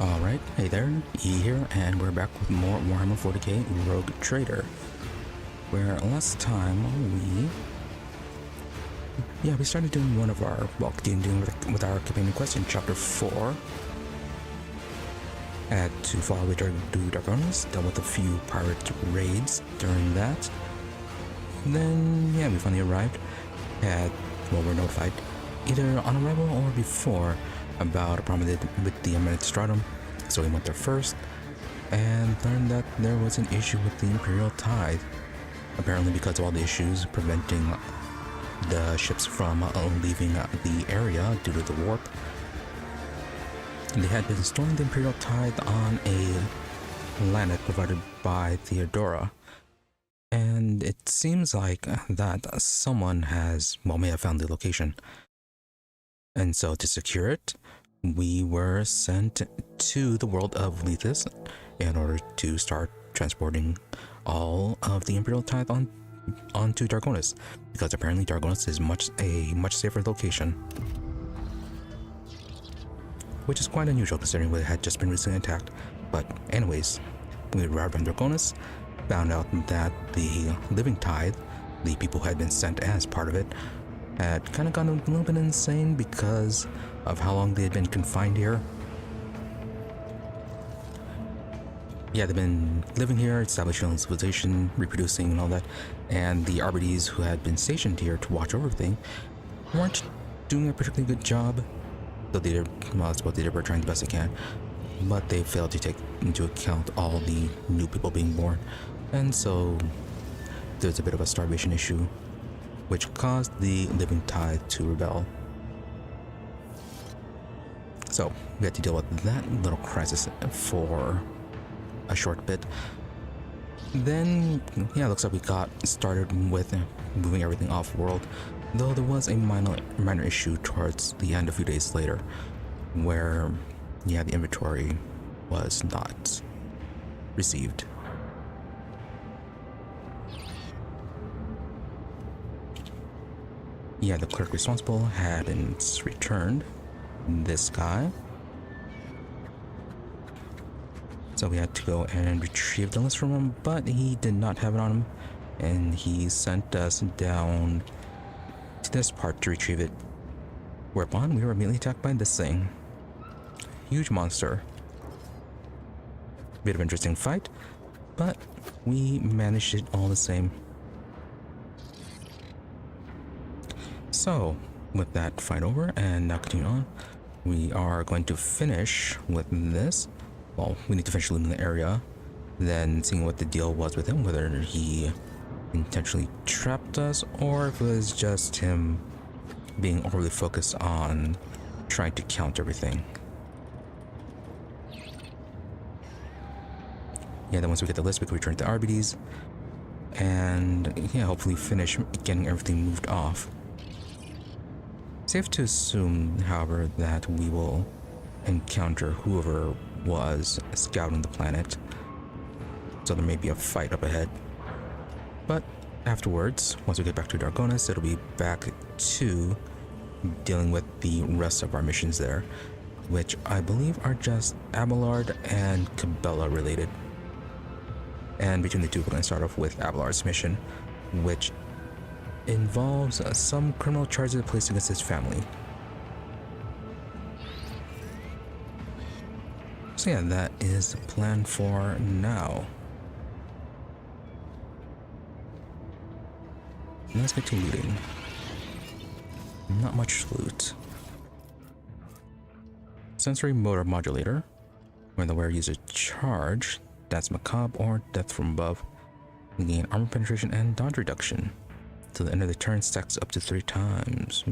Alright, hey there, E here, and we're back with more Warhammer 40k Rogue Trader. Where last time we started doing one of our, continuing with our campaign quest in Chapter 4. Had to follow the Dargonus, dealt with a few pirate raids during that. Then, we finally arrived we're notified, either on arrival or before, about a problem with the Administratum. So we went there first and learned that there was an issue with the Imperial Tithe, apparently because of all the issues preventing the ships from leaving the area due to the warp. They had been storing the Imperial Tithe on a planet provided by Theodora, and it seems like that someone may have found the location. And so to secure it, we were sent to the world of Leethus in order to start transporting all of the Imperial Tithe onto Dargonus, because apparently Dargonus is a much safer location. Which is quite unusual considering it had just been recently attacked. But anyways, we arrived on Dargonus, found out that the Living Tithe, the people who had been sent as part of it, had kind of gone a little bit insane because of how long they had been confined here. Yeah, they've been living here, establishing their own civilization, reproducing and all that, and the Arbites who had been stationed here to watch over everything weren't doing a particularly good job. So they did, that's what they did, were trying the best they can, but they failed to take into account all the new people being born, and so there's a bit of a starvation issue, which caused the Living Tithe to rebel. So we had to deal with that little crisis for a short bit. Then, looks like we got started with moving everything off-world, though there was a minor issue towards the end a few days later, where, the inventory was not received. The clerk responsible had been returned, this guy. So we had to go and retrieve the list from him, but he did not have it on him, and he sent us down to this part to retrieve it, whereupon we were immediately attacked by this thing. Huge monster. Bit of an interesting fight, but we managed it all the same. So, with that fight over, and now continue on, we are going to finish with this. Well, we need to finish leaving the area, then seeing what the deal was with him, whether he intentionally trapped us, or if it was just him being overly focused on trying to count everything. Then once we get the list, we can return to Arbites, and hopefully finish getting everything moved off. Safe to assume, however, that we will encounter whoever was scouting the planet, so there may be a fight up ahead. But afterwards, once we get back to Dargonus, it'll be back to dealing with the rest of our missions there, which I believe are just Abelard and Cabela related. And between the two, we're going to start off with Abelard's mission, which involves some criminal charges placed against his family. So that is the plan for now. Let's get to looting. Not much loot. Sensory motor modulator. When the wearer uses charge, that's macabre or death from above. We gain armor penetration and dodge reduction. Till the end of the turn, stacks up to 3 times.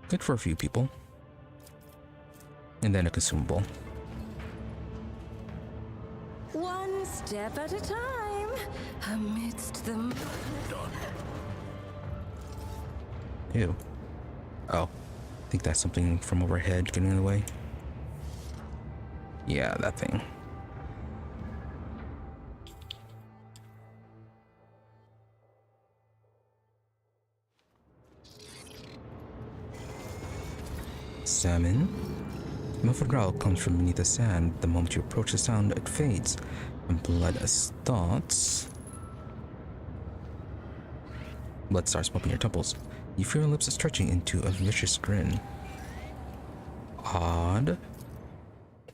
Good for a few people. And then a consumable. One step at a time, amidst the... Ew. Oh, I think that's something from overhead getting in the way. Yeah, that thing. Salmon. A muffled growl comes from beneath the sand. The moment you approach the sound, it fades, and blood starts pumping your temples. You feel your lips stretching into a vicious grin. Odd.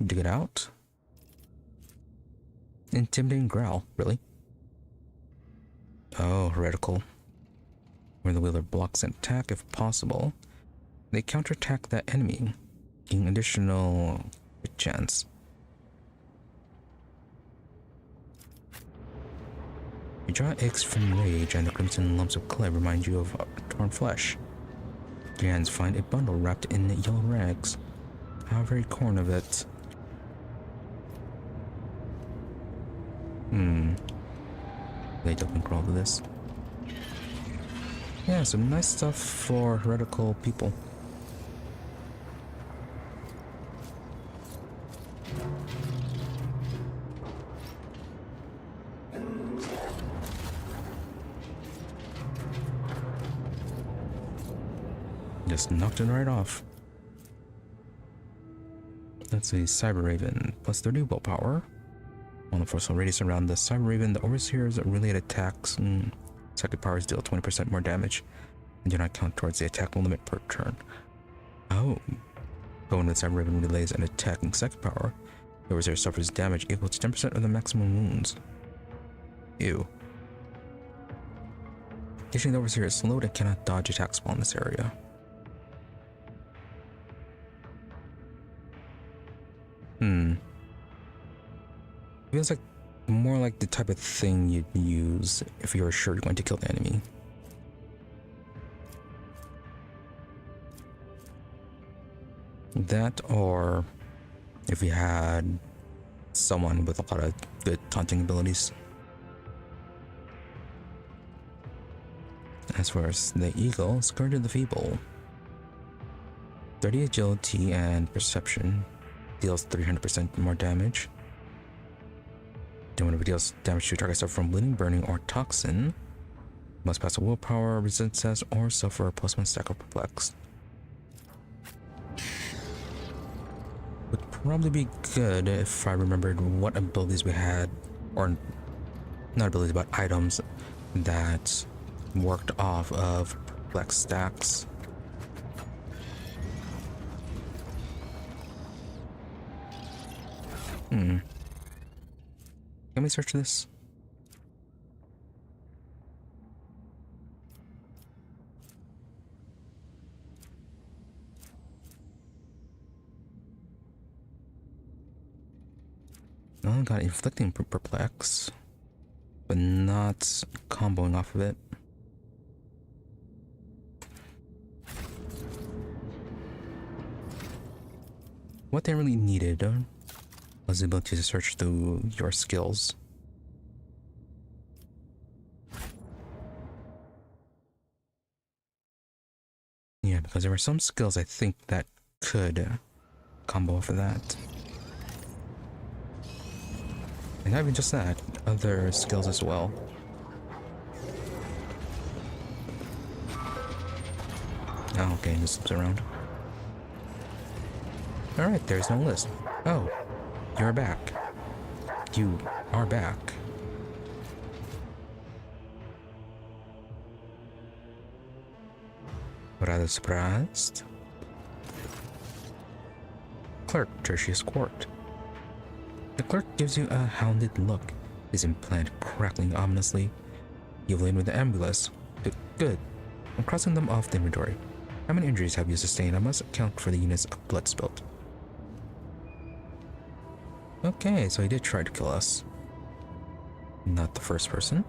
Dig it out. Intimidating growl, really? Oh, heretical. Where the wielder blocks an attack if possible, they counterattack that enemy, gaining additional chance. Your jaw aches from rage, and the crimson lumps of clay remind you of torn flesh. Your hands find a bundle wrapped in yellow rags. How very corn of it. They don't crawl to this. Yeah, some nice stuff for heretical people. Just knocked it right off. Let's see, Cyber Raven, plus 30 willpower. On the forceful radius around the Cyber Raven, the Overseer's related attacks and psychic powers deal 20% more damage and do not count towards the attack limit per turn. Oh. But when the Cyber Raven relays an attacking psychic power, the Overseer suffers damage equal to 10% of the maximum wounds. Ew. Usually the Overseer is slowed and cannot dodge attacks while in this area. Feels like more like the type of thing you'd use if you're sure you're going to kill the enemy. That, or if you had someone with a lot of good taunting abilities. As far as the Eagle, Scourge of the Feeble. 30 agility and perception. Deals 300% more damage. Whenever it deals damage to targets from bleeding, burning, or toxin, must pass a willpower, resistance test, or suffer a +1 stack of perplex. Would probably be good if I remembered what abilities we had, or not abilities, but items that worked off of perplex stacks. Can we search this? No, got inflicting perplex, but not comboing off of it. What they really needed was the ability to search through your skills. Yeah, because there were some skills I think that could combo off of that. And not even just that, other skills as well. Oh, okay, just slips around. Alright, there's no list. Oh. You're back. You are back. Rather surprised? Clerk, Tertius Quart. The clerk gives you a hounded look, his implant crackling ominously. You've lain with the ambulance. Good. I'm crossing them off the inventory. How many injuries have you sustained? I must account for the units of blood spilt. Okay, so he did try to kill us. Not the first person.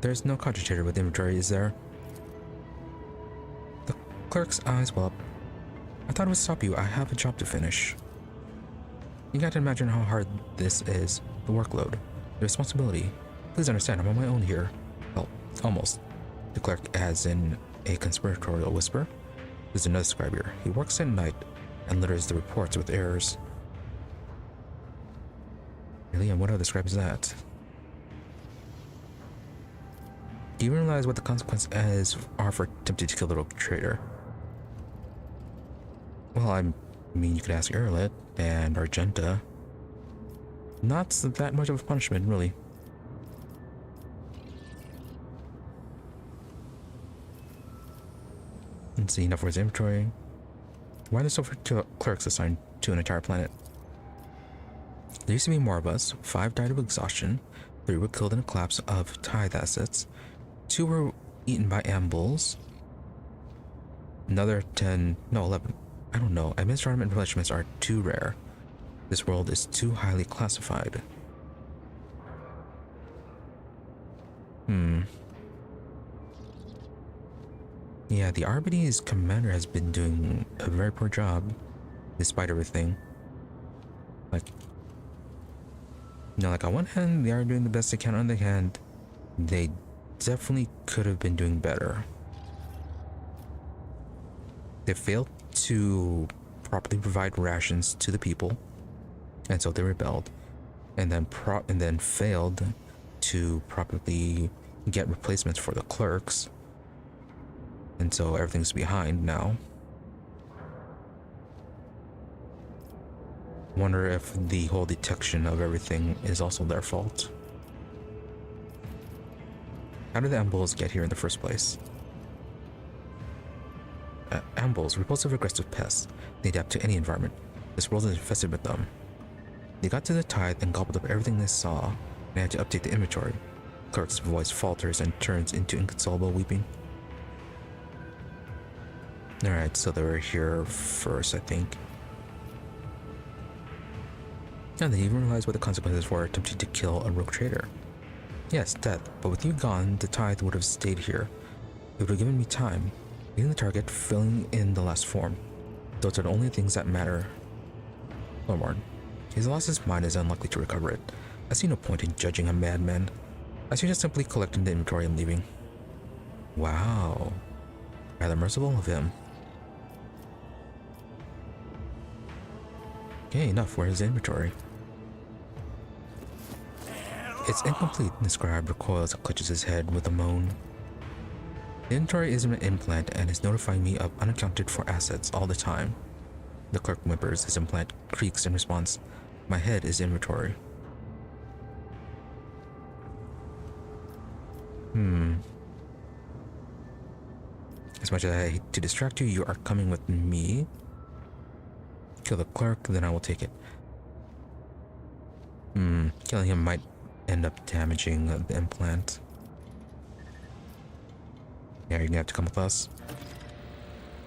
There's no cogitator with inventory, is there? The clerk's eyes well up. I thought it would stop you. I have a job to finish. You can't imagine how hard this is. The workload. The responsibility. Please understand, I'm on my own here. Well, almost. The clerk adds in a conspiratorial whisper. There's another scribe here. He works at night and litters the reports with errors. Really? And what other scribe is that? Do you realize what the consequences are for attempting to kill the rogue trader? Well, I mean, you could ask Erlet and Argenta. Not that much of a punishment, really. Let's see, enough for his inventory. Why are there so few clerks assigned to an entire planet? There used to be more of us. 5 died of exhaustion. 3 were killed in a collapse of Tithe assets. 2 were eaten by ambuls. Another 10, no 11. I don't know. Administratum and replenishments are too rare. This world is too highly classified. Yeah, the Arbites commander has been doing a very poor job, despite everything. Like, you know, like on one hand, they are doing the best they can. On the other hand, they definitely could have been doing better. They failed to properly provide rations to the people, and so they rebelled, and then failed to properly get replacements for the clerks, and so everything's behind now. Wonder if the whole detection of everything is also their fault. How did the ambuls get here in the first place? Ambuls, repulsive aggressive pests. They adapt to any environment. This world is infested with them. They got to the Tithe and gobbled up everything they saw, and had to update the inventory. Clerk's voice falters and turns into inconsolable weeping. Alright, so they were here first, I think. And they even realized what the consequences were attempting to kill a rogue trader. Yes, death, but with you gone, the Tithe would have stayed here. It would have given me time. Hitting the target, filling in the last form. Those are the only things that matter. Lormord. He's lost his mind and is unlikely to recover it. I see no point in judging a madman. I suggest simply collecting the inventory and leaving. Wow. Rather merciful of him. Okay, enough. Where's his inventory? It's incomplete, the scribe recoils and clutches his head with a moan. The inventory is an implant and is notifying me of unaccounted for assets all the time. The clerk whimpers, his implant creaks in response. My head is inventory. As much as I hate to distract you, you are coming with me. Kill the clerk, then I will take it. Killing him might end up damaging the implant. Yeah, you're gonna have to come with us.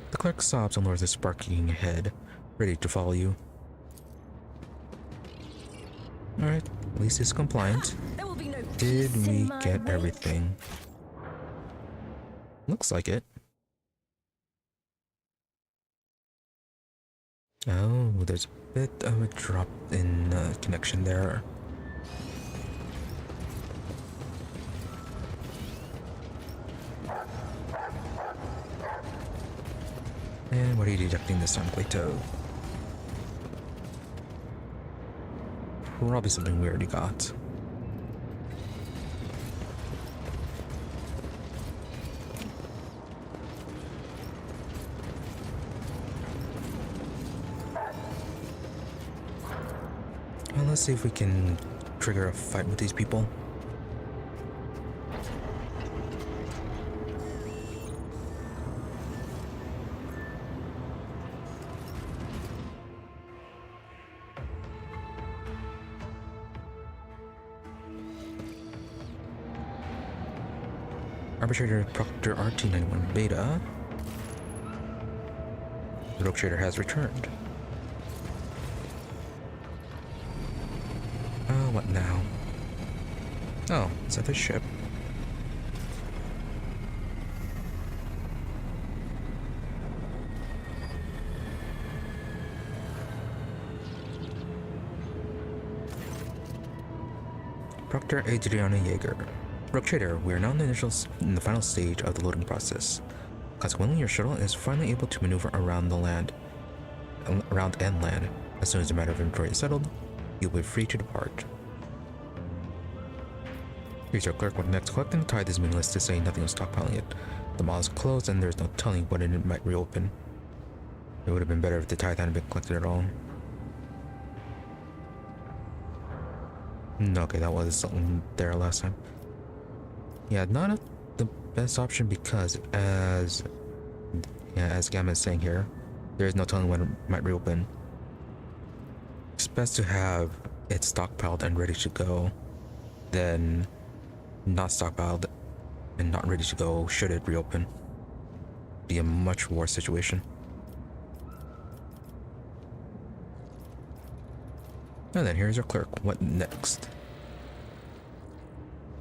The clerk sobs and lowers his sparking head, ready to follow you. Alright, at least he's compliant. Did we get everything? Looks like it. Oh, there's a bit of a drop in connection there. And what are you deducting this time, Cleto? Probably something we already got. Well, let's see if we can trigger a fight with these people. Arbitrator Proctor RT91 Beta. The rogue trader has returned. What now? Oh, is that the ship? Proctor Adriana Yeager. Rogue Trader, we are now in the final stage of the loading process. Consequently, your shuttle is finally able to maneuver around and land. As soon as the matter of inventory is settled, you'll be free to depart. Here's your clerk. When next collecting the tithe is meaningless to say nothing was stockpiling it. The mall is closed and there's no telling when it might reopen. It would have been better if the tithe hadn't been collected at all. Okay, that was something there last time. Yeah, not the best option because as Gamma is saying here, there is no telling when it might reopen. It's best to have it stockpiled and ready to go than not stockpiled and not ready to go should it reopen. Be a much worse situation. And then here's our clerk. What next?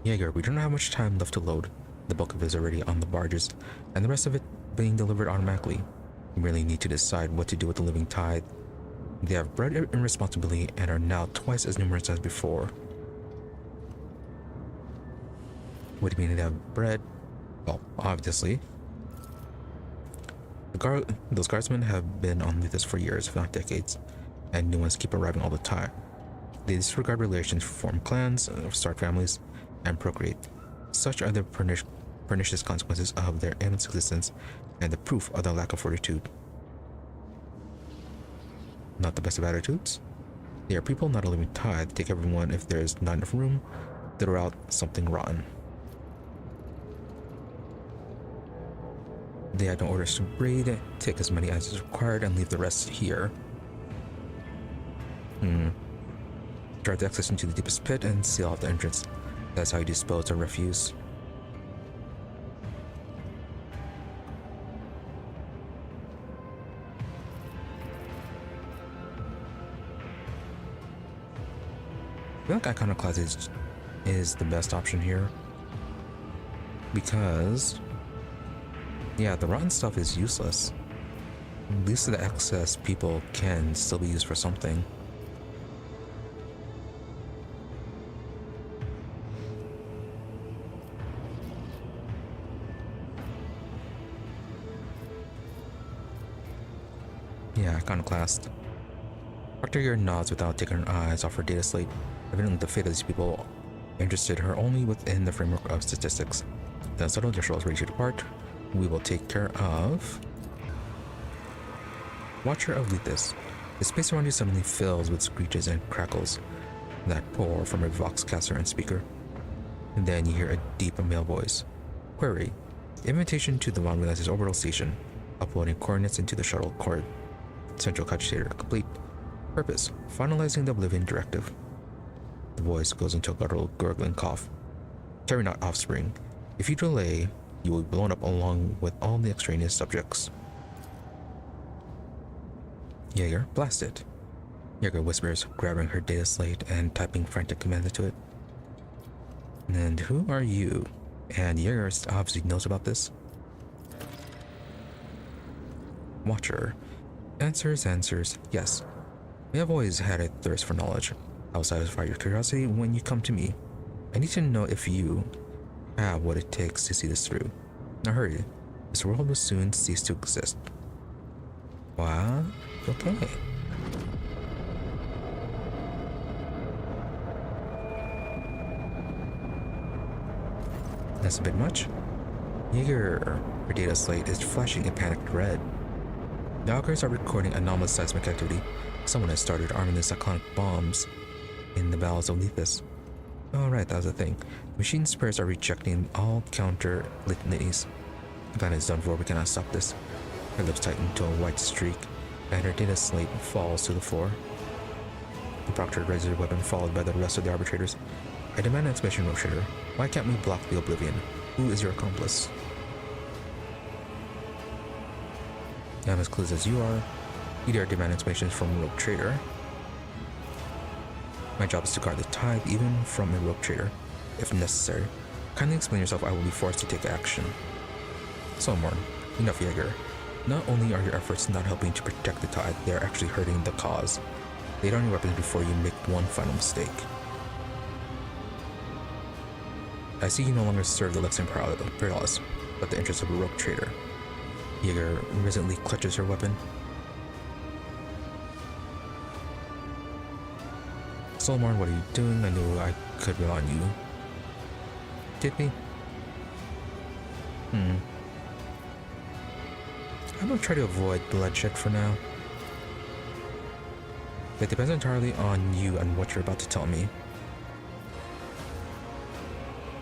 Jaeger, we don't have much time left to load. The bulk of it is already on the barges, and the rest of it being delivered automatically. We really need to decide what to do with the living tithe. They have bred irresponsibly and are now twice as numerous as before. What do you mean they have bred? Well, obviously. Those guardsmen have been on Leethus for years, if not decades, and new ones keep arriving all the time. They disregard relations, form clans, start families, and procreate. Such are the pernicious consequences of their endless existence and the proof of their lack of fortitude. Not the best of attitudes. They are people, not a living tithe. Take everyone if there's not enough room, throw out something rotten. They had no orders to raid, take as many as is required, and leave the rest here. Drive the access into the deepest pit and seal off the entrance. That's how you dispose of refuse. I feel like Iconoclast is the best option here. Because, yeah, the rotten stuff is useless. At least the excess people can still be used for something. Yeah, Iconoclast. Dr. Gear nods without taking her eyes off her data slate. Evidently, the fate of these people interested her only within the framework of statistics. Then subtle gesture is ready to depart. We will take care of Watcher of Leethus. The space around you suddenly fills with screeches and crackles that pour from a voxcaster and speaker. And then you hear a deep male voice. Query. Invitation to the Ramblins orbital station. Uploading coordinates into the shuttle cord. Central cogitator complete. Purpose. Finalizing the Oblivion Directive. The voice goes into a guttural, gurgling cough. Carry not offspring. If you delay, you will be blown up along with all the extraneous subjects. Jaeger, blast it. Jaeger whispers, grabbing her data slate and typing frantic commands into it. And who are you? And Jaeger obviously knows about this. Watcher. Answers, yes. We have always had a thirst for knowledge. I will satisfy your curiosity when you come to me. I need to know if you have what it takes to see this through. Now hurry. This world will soon cease to exist. What? Okay. That's a bit much. Jaeger, her data slate is flashing a panicked red. The augurs are recording anomalous seismic activity. Someone has started arming the cyclonic bombs in the bowels of Leethus. Alright, that was a thing. Machine spares are rejecting all counter litanies. The plan is done for, we cannot stop this. Her lips tighten to a white streak, and her data slate falls to the floor. The proctor raises her weapon, followed by the rest of the arbitrators. I demand an explanation, Rope-Trader. Why can't we block the Oblivion? Who is your accomplice? I'm as clueless as you are. You dare demand explanations from a Rope-Trader. My job is to guard the tithe, even from a Rope-Trader, if necessary. Kindly explain yourself, I will be forced to take action. Solmorn, enough, Jaeger. Not only are your efforts not helping to protect the tithe, they are actually hurting the cause. Lay down your weapons before you make one final mistake. I see you no longer serve the Lex Imperialis, but the interests of a Rope-Trader. Jaeger resolutely clutches her weapon. Solmorn, what are you doing? I knew I could rely on you. Did we? I'm gonna try to avoid bloodshed for now. It depends entirely on you and what you're about to tell me.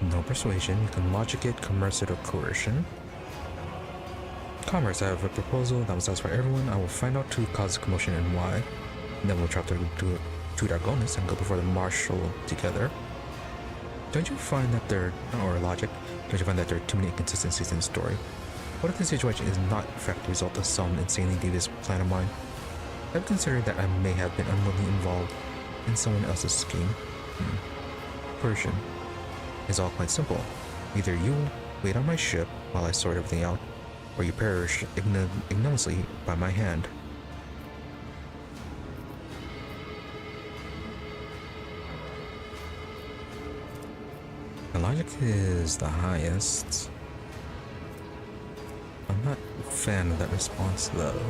No persuasion, you can logic it, commerce it, or coercion. Commerce, I have a proposal that will satisfy everyone. I will find out who caused commotion and why. And then we'll travel to Dargonus and go before the marshal together. Don't you find that or logic, don't you find that there are too many inconsistencies in the story? What if the situation is not in fact the result of some insanely devious plan of mine? I've considered that I may have been unwillingly involved in someone else's scheme. Coercion is all quite simple. Either you wait on my ship while I sort everything out, or you perish ignominiously by my hand. The logic is the highest. I'm not a fan of that response though.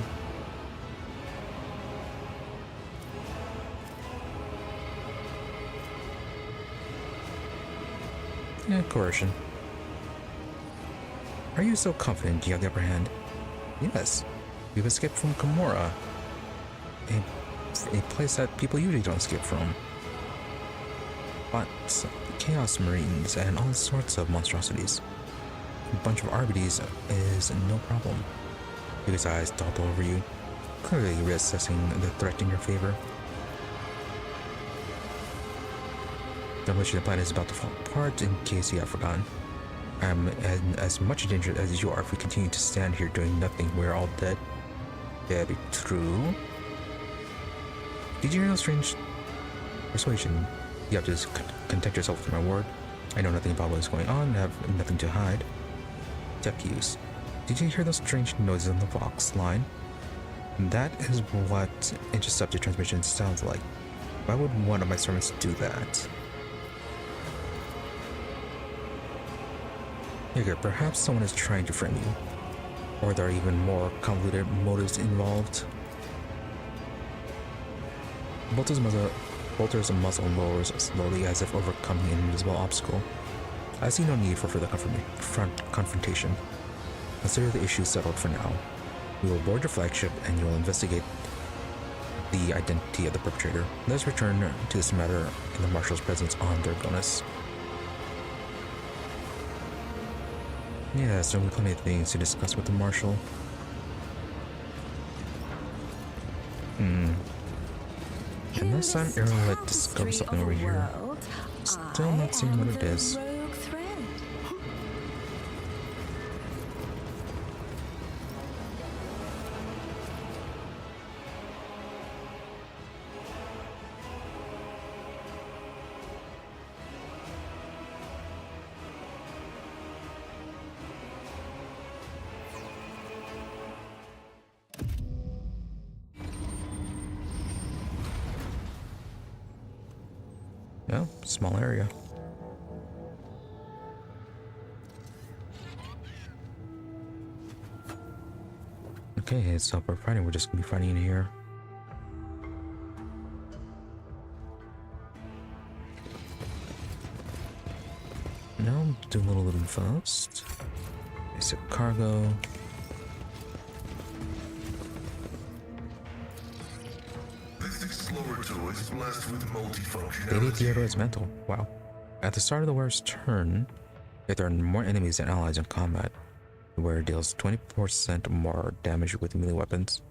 Yeah, coercion. Are you so confident you have the upper hand? Yes. We've escaped from Camorra, a place that people usually don't escape from. But Chaos Marines and all sorts of monstrosities. A bunch of Arbites is no problem. His eyes dawdle over you, clearly reassessing the threat in your favor. The mission plan is about to fall apart in case you have forgotten. I am in as much danger as you are if we continue to stand here doing nothing. We're all dead. Very true. Did you hear those strange persuasion? You have to content yourself with my word. I know nothing about what is going on and have nothing to hide. Tertius, did you hear those strange noises on the Vox line? That is what intercepted transmission sounds like. Why would one of my servants do that? Figure, perhaps someone is trying to frame you. Or there are even more convoluted motives involved. Bolter's muzzle lowers slowly as if overcoming an invisible obstacle. I see no need for further confrontation. Consider the issue settled for now. We will board your flagship and you will investigate the identity of the perpetrator. Let's return to this matter in the Marshal's presence on Dargonus. Yes, there will be plenty of things to discuss with the Marshal. Unless I'm Errol discover something over here. Still not seeing what it is. Yeah, small area. Okay, so we're fighting. We're just gonna be fighting in here. Now, do a little looting first. Basic cargo. Baby Theodora's mental. Wow. At the start of the war's turn, if there are more enemies than allies in combat, the warrior deals 20% more damage with melee weapons.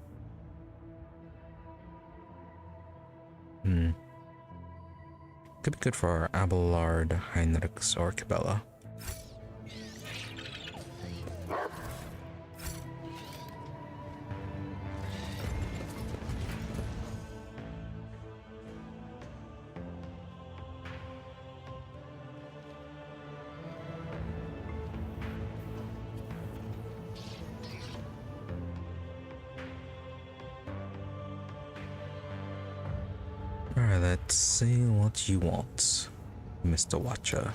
Could be good for Abelard, Heinrichs, or Cabela. Alright, let's see what you want, Mr. Watcher.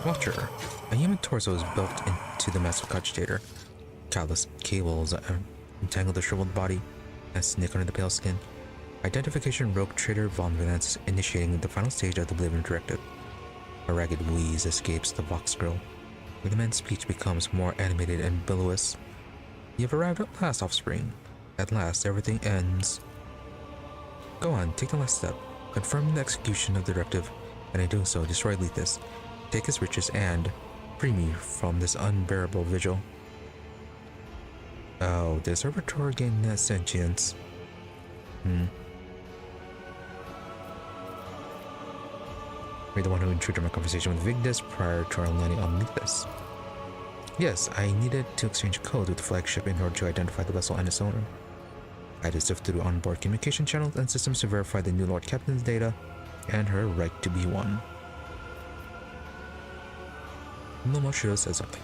Watcher. A human torso is built into the massive cogitator. Countless cables entangle the shriveled body and sneak under the pale skin. Identification rogue trader Von Valance initiating the final stage of the Oblivion Directive. A ragged wheeze escapes the Vox grill. where the man's speech becomes more animated and billowous. You've arrived at last, offspring. At last, everything ends. Go on, take the last step. Confirm the execution of the directive, and in doing so, destroy Leethus. Take his riches and free me from this unbearable vigil. Oh, the servitor gained that sentience. You're the one who intruded my conversation with Vigdis prior to our landing on Leethus. Yes, I needed to exchange code with the flagship in order to identify the vessel and its owner. I had to sift through onboard communication channels and systems to verify the new Lord Captain's data and her right to be one. Momo should have said something.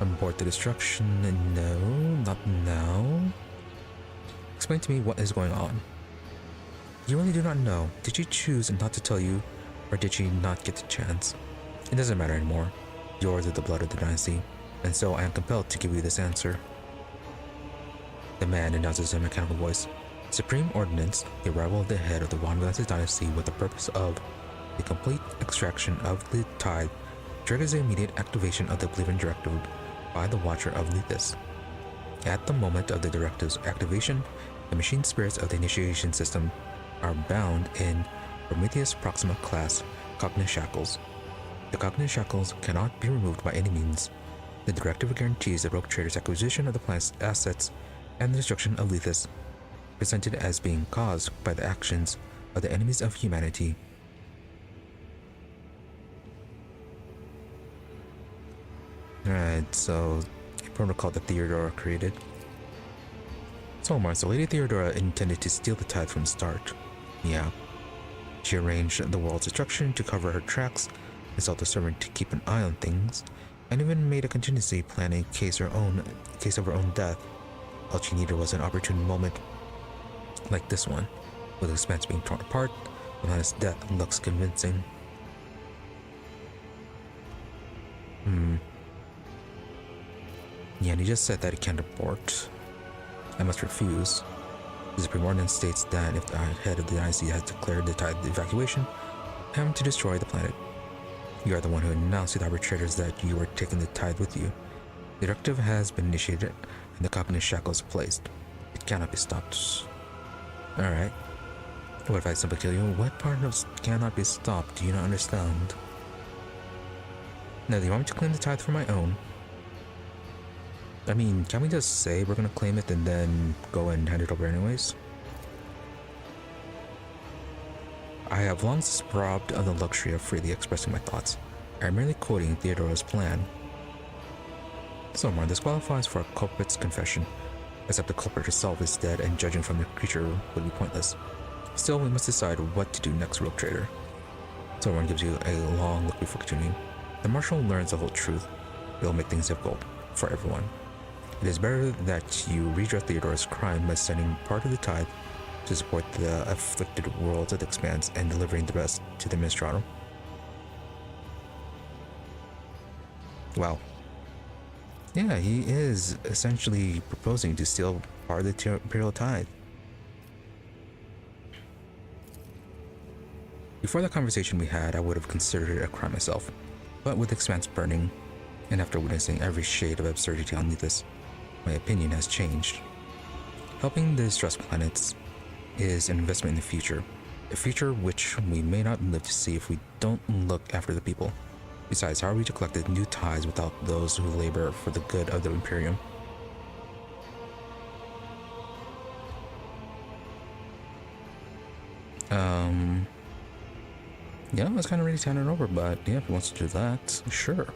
Abort the destruction. No, not now. Explain to me what is going on. You really do not know. Did she choose not to tell you, or did she not get the chance? It doesn't matter anymore. Yours is the blood of the dynasty, and so I am compelled to give you this answer. The man announces in a mechanical voice. Supreme Ordinance, the arrival of the head of the Warhammer dynasty with the purpose of the complete extraction of the tithe triggers the immediate activation of the Oblivion Directive by the Watcher of Leethus. At the moment of the directive's activation, the machine spirits of the initiation system are bound in Prometheus Proxima class Cognitive Shackles. The Cognitive Shackles cannot be removed by any means. The directive guarantees the rogue trader's acquisition of the planet's assets and the destruction of Leethus, presented as being caused by the actions of the enemies of humanity. Alright, so a protocol that Theodora created. So Lady Theodora intended to steal the tithe from the start. Yeah. She arranged the world's destruction to cover her tracks, installed a servant to keep an eye on things, and even made a contingency plan in case of her own death. All she needed was an opportune moment like this one, with the expanse being torn apart. The man's death looks convincing. Yeah, and he just said that he can't abort. I must refuse. The Supreme Ordinance states that if the head of the dynasty has declared the tithe evacuation, I am to destroy the planet. You are the one who announced to the arbitrators that you were taking the tithe with you. The directive has been initiated, and the cognitive shackles placed. It cannot be stopped. Alright. What if I simply kill you? What part of cannot be stopped do you not understand? Now, do you want me to claim the tithe for my own? I mean, can we just say we're gonna claim it and then go and hand it over anyways? I have long since robbed of the luxury of freely expressing my thoughts. I am merely quoting Theodora's plan. Somewhere, this qualifies for a culprit's confession, except the culprit herself is dead and judging from the creature would be pointless. Still, we must decide what to do next, Rogue Trader. Someone gives you a long look before continuing. The Marshal learns the whole truth. It will make things difficult for everyone. It is better that you redress Theodora's crime by sending part of the tithe to support the afflicted worlds of the expanse and delivering the rest to the Administratum. Wow. Yeah, he is essentially proposing to steal part of the Imperial Tithe. Before the conversation we had, I would have considered it a crime myself. But with the expanse burning, and after witnessing every shade of absurdity on Leethus, my opinion has changed. Helping the distressed planets is an investment in the future, a future which we may not live to see if we don't look after the people. Besides, how are we to collect the new tithes without those who labor for the good of the Imperium? Yeah, I was kind of ready to hand it over, but yeah, if he wants to do that, sure.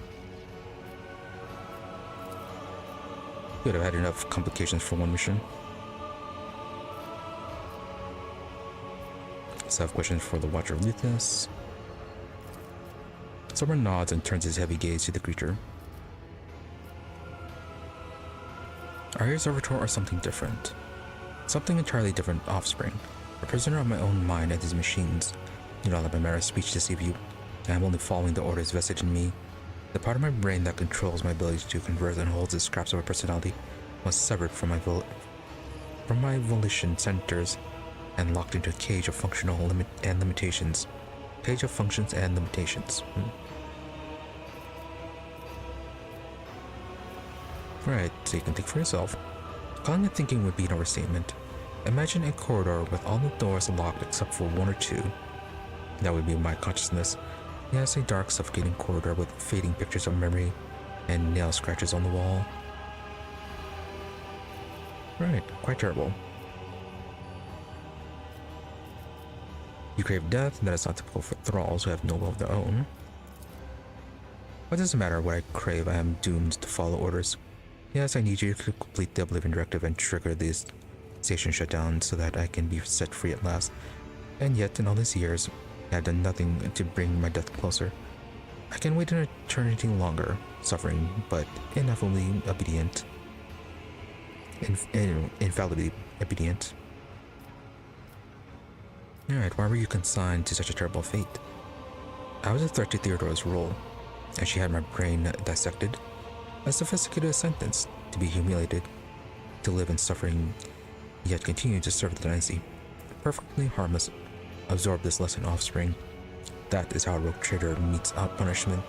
Could have had enough complications for one mission. So I have questions for the Watcher of Leethus. Someone nods and turns his heavy gaze to the creature. Are your servitor or something different? Something entirely different, offspring. A prisoner of my own mind at these machines. Do not let my mere speech deceive you. I am only following the orders vested in me. The part of my brain that controls my ability to converse and holds the scraps of a personality was severed from my volition centers and locked into a cage of functional limitations. Cage of functions and limitations. Right, so you can think for yourself. Calling it thinking would be an overstatement. Imagine a corridor with all the doors locked except for one or two. That would be my consciousness. Yes, a dark, suffocating corridor with fading pictures of memory and nail scratches on the wall. Right, quite terrible. You crave death, that is not typical for thralls who have no will of their own. What does it matter what I crave? I am doomed to follow orders. Yes, I need you to complete the Oblivion Directive and trigger this station shutdown so that I can be set free at last. And yet, in all these years, I have done nothing to bring my death closer. I can wait an eternity longer, suffering, but ineffably obedient. Infallibly obedient. Alright, why were you consigned to such a terrible fate? I was a threat to Theodora's rule, and she had my brain dissected. A sophisticated sentence to be humiliated, to live in suffering, yet continue to serve the dynasty. Perfectly harmless. Absorb this lesson, offspring. That is how a rogue trader meets out punishment.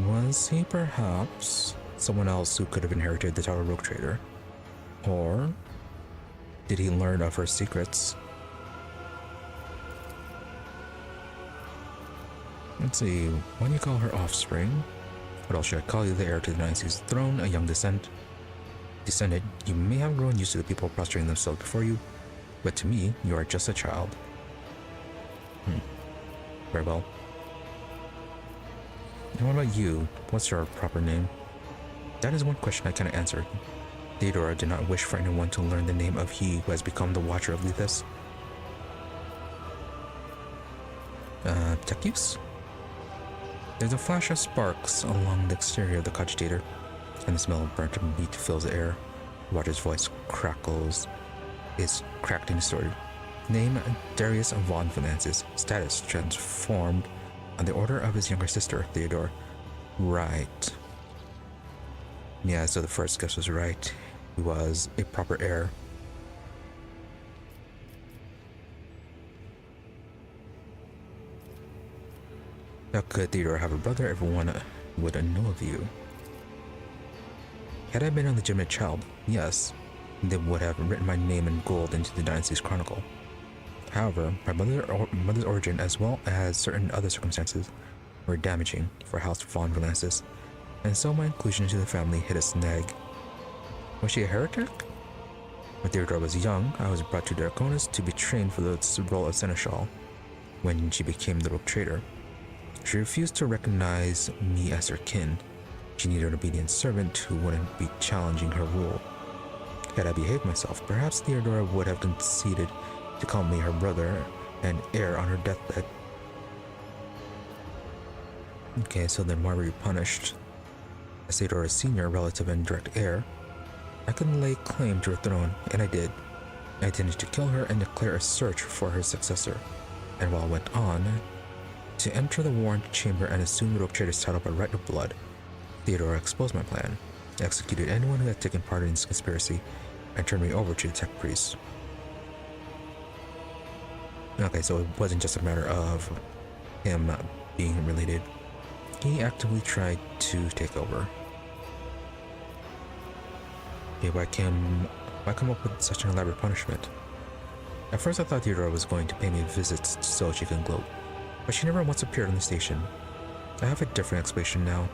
Was he perhaps someone else who could have inherited the title rogue trader? Or did he learn of her secrets? Let's see, why do you call her offspring? What else should I call you? The heir to the dynasty's throne, a young descendant. You may have grown used to the people prostrating themselves before you, but to me, you are just a child. Very well. And what about you? What's your proper name? That is one question I cannot answer. Theodora did not wish for anyone to learn the name of he who has become the Watcher of Leethus. Tertius? There's a flash of sparks along the exterior of the cogitator, and the smell of burnt meat fills the air. The Watcher's voice is cracked and distorted. Name, Darius von Finances. Status, transformed on the order of his younger sister, Theodora. Right. Yeah, so the first guess was right. He was a proper heir. How could Theodora have a brother? Everyone would know of you. Had I been a legitimate child, yes, they would have written my name in gold into the dynasty's chronicle. However, my mother's origin, as well as certain other circumstances, were damaging for House von Valansis, and so my inclusion into the family hit a snag. Was she a heretic? When Theodora was young, I was brought to Dargonus to be trained for the role of seneschal. When she became the rogue trader, she refused to recognize me as her kin. She needed an obedient servant who wouldn't be challenging her rule. Had I behaved myself, perhaps Theodora would have conceded to call me her brother and heir on her deathbed. Okay, so then why were you punished? As Theodora's senior relative and direct heir, I could lay claim to her throne, and I did. I intended to kill her and declare a search for her successor, and while I went on to enter the warrant chamber and assume the rogue trader's title by right of blood, Theodora exposed my plan, executed anyone who had taken part in this conspiracy, and turned me over to the tech priests. Okay, so it wasn't just a matter of him being related. He actively tried to take over. Okay, why come up with such an elaborate punishment? At first I thought Theodora was going to pay me visits so she can gloat, but she never once appeared on the station. I have a different explanation now.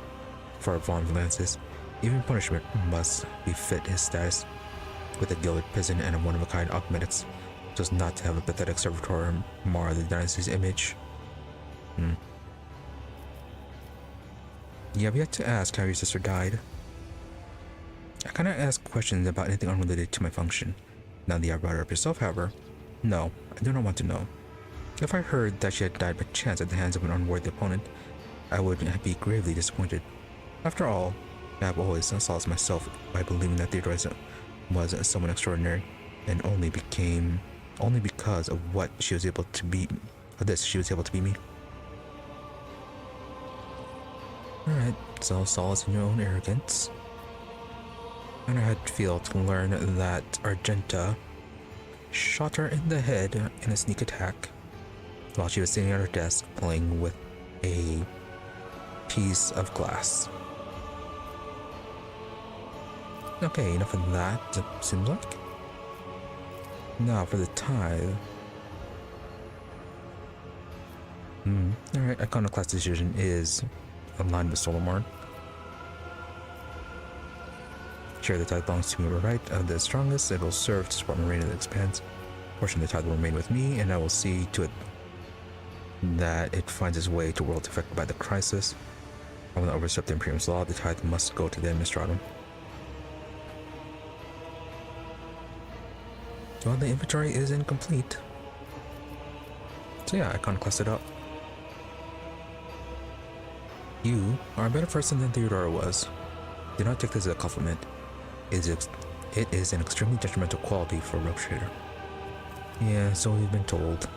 For von Valansis, even punishment must befit his status. With a gilded prison and a one-of-a-kind cosmetics, so as not to have a pathetic servitor mar the dynasty's image. You have yet to ask how your sister died. I cannot ask questions about anything unrelated to my function. Now that you have brought her up yourself, however, no, I do not want to know. If I heard that she had died by chance at the hands of an unworthy opponent, I would be gravely disappointed. After all, I have always solaced myself by believing that Theodora was someone extraordinary, and only because of what she was able to be. She was able to be me. Alright, so solace in your own arrogance. And I had feel to learn that Argenta shot her in the head in a sneak attack. while she was sitting at her desk playing with a piece of glass. Okay, enough of that, it seems like. Now for the tithe. Alright, iconoclasticization is aligned with Solomon. Sure, the tithe belongs to me, right? Of the strongest, it will serve to support my reign of the expanse. Portion of the tithe will remain with me, and I will see to it that it finds its way to worlds affected by the crisis. I will not overstep the Imperium's law. The tithe must go to the Administratum. Well, the inventory is incomplete. So yeah, iconoclast it up. You are a better person than Theodora was. Do not take this as a compliment. It is an extremely detrimental quality for a rogue trader. Yeah, so we've been told.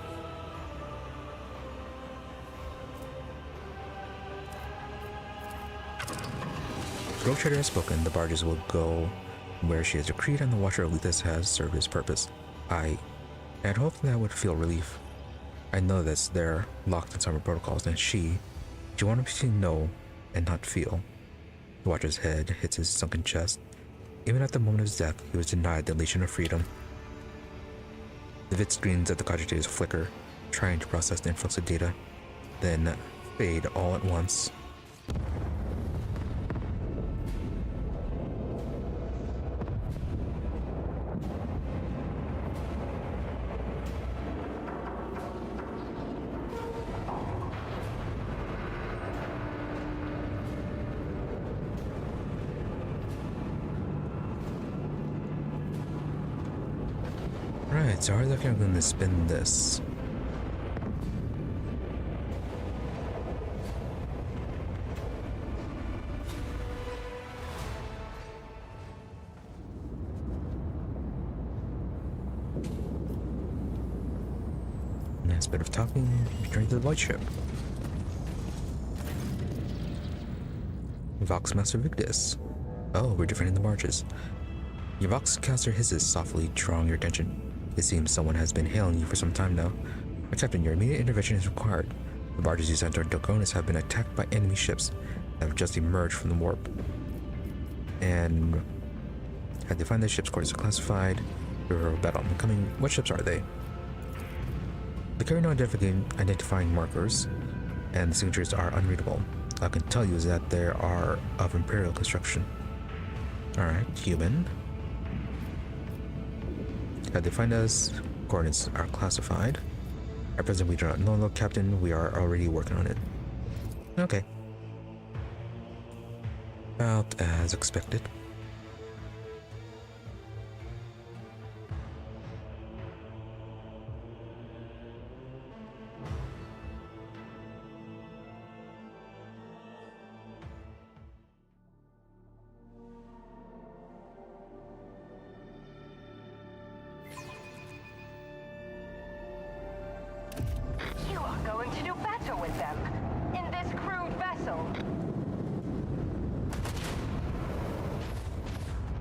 The rogue trader has spoken. The barges will go where she has decreed, and the Watcher of Leethus has served his purpose. I had hoped that would feel relief. I know that they're locked in summer protocols, and she wanted me to know and not feel. The Watcher's head hits his sunken chest. Even at the moment of his death, he was denied the Legion of Freedom. The vid screens at the cogitators flicker, trying to process the influx of data, then fade all at once. Right, so how are they going to spin this? Nice bit of talking. Return to the White Ship. Voxmaster Victus. Oh, we're different in the marches. Your Voxcaster hisses softly, drawing your attention. It seems someone has been hailing you for some time now. Captain, your immediate intervention is required. The barges you sent to Dargonus have been attacked by enemy ships that have just emerged from the warp. And had they find the ship's quarters are classified, river battle incoming. What ships are they? They carry no identifying markers, and the signatures are unreadable. All I can tell you is that they are of Imperial construction. Alright, human. Had they find us, coordinates are classified. At present, we do not know, Captain. We are already working on it. Okay. About as expected.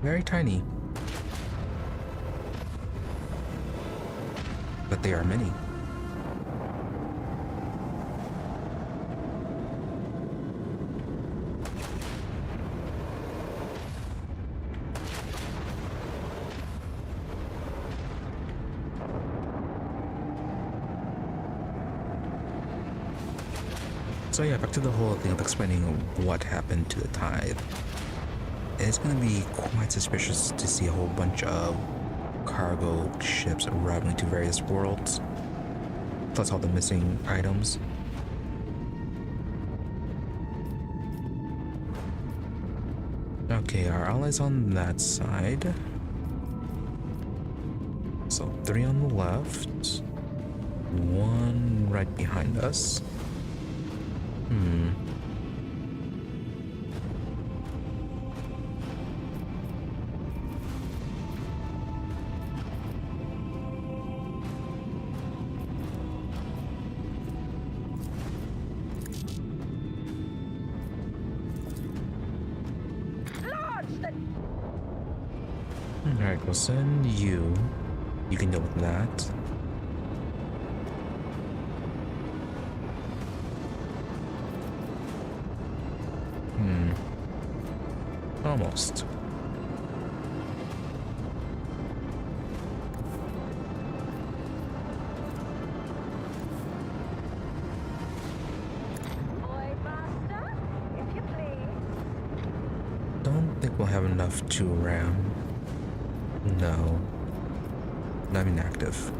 Very tiny. But they are many. So yeah, back to the whole thing of explaining what happened to the tithe. It's going to be quite suspicious to see a whole bunch of cargo ships arriving to various worlds, plus all the missing items. Okay, our allies on that side. So 3 on the left, 1 right behind us. Alright, we'll send you. You can deal with that. Almost. Don't think we'll have enough to ram. No. Not inactive.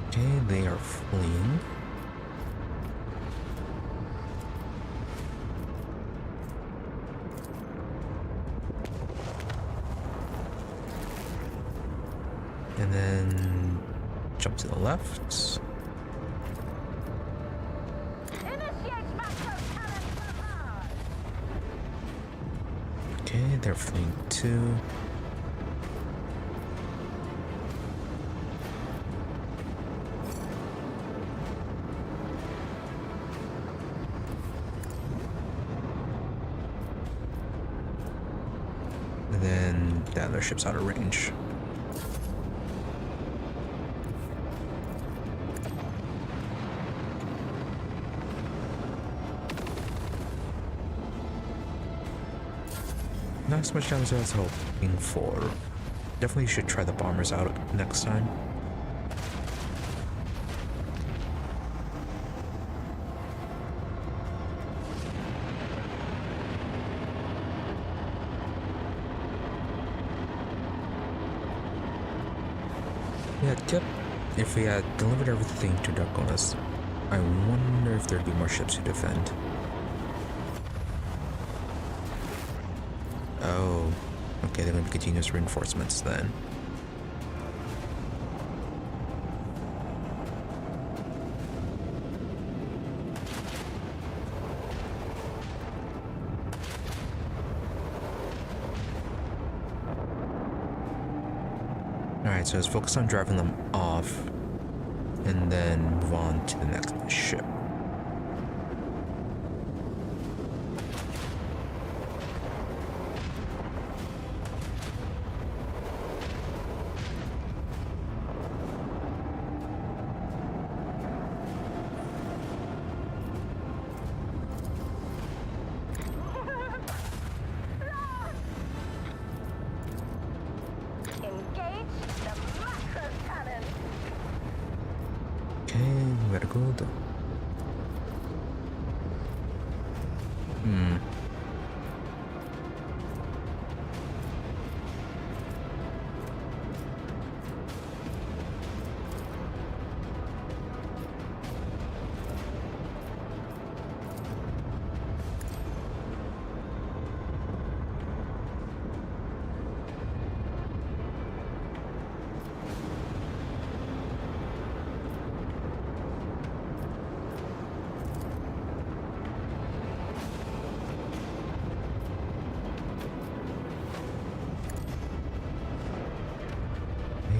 Okay, they are fleeing. And then jump to the left. Okay, they're fleeing too. And then the other ship's out of range. Not as much damage as I was hoping for. Definitely should try the bombers out next time. Yeah, yep. If we had delivered everything to Dargonus, I wonder if there'd be more ships to defend. Oh, okay, they're going to be continuous reinforcements then. Alright, so let's focus on driving them off and then move on to the next ship. Very good.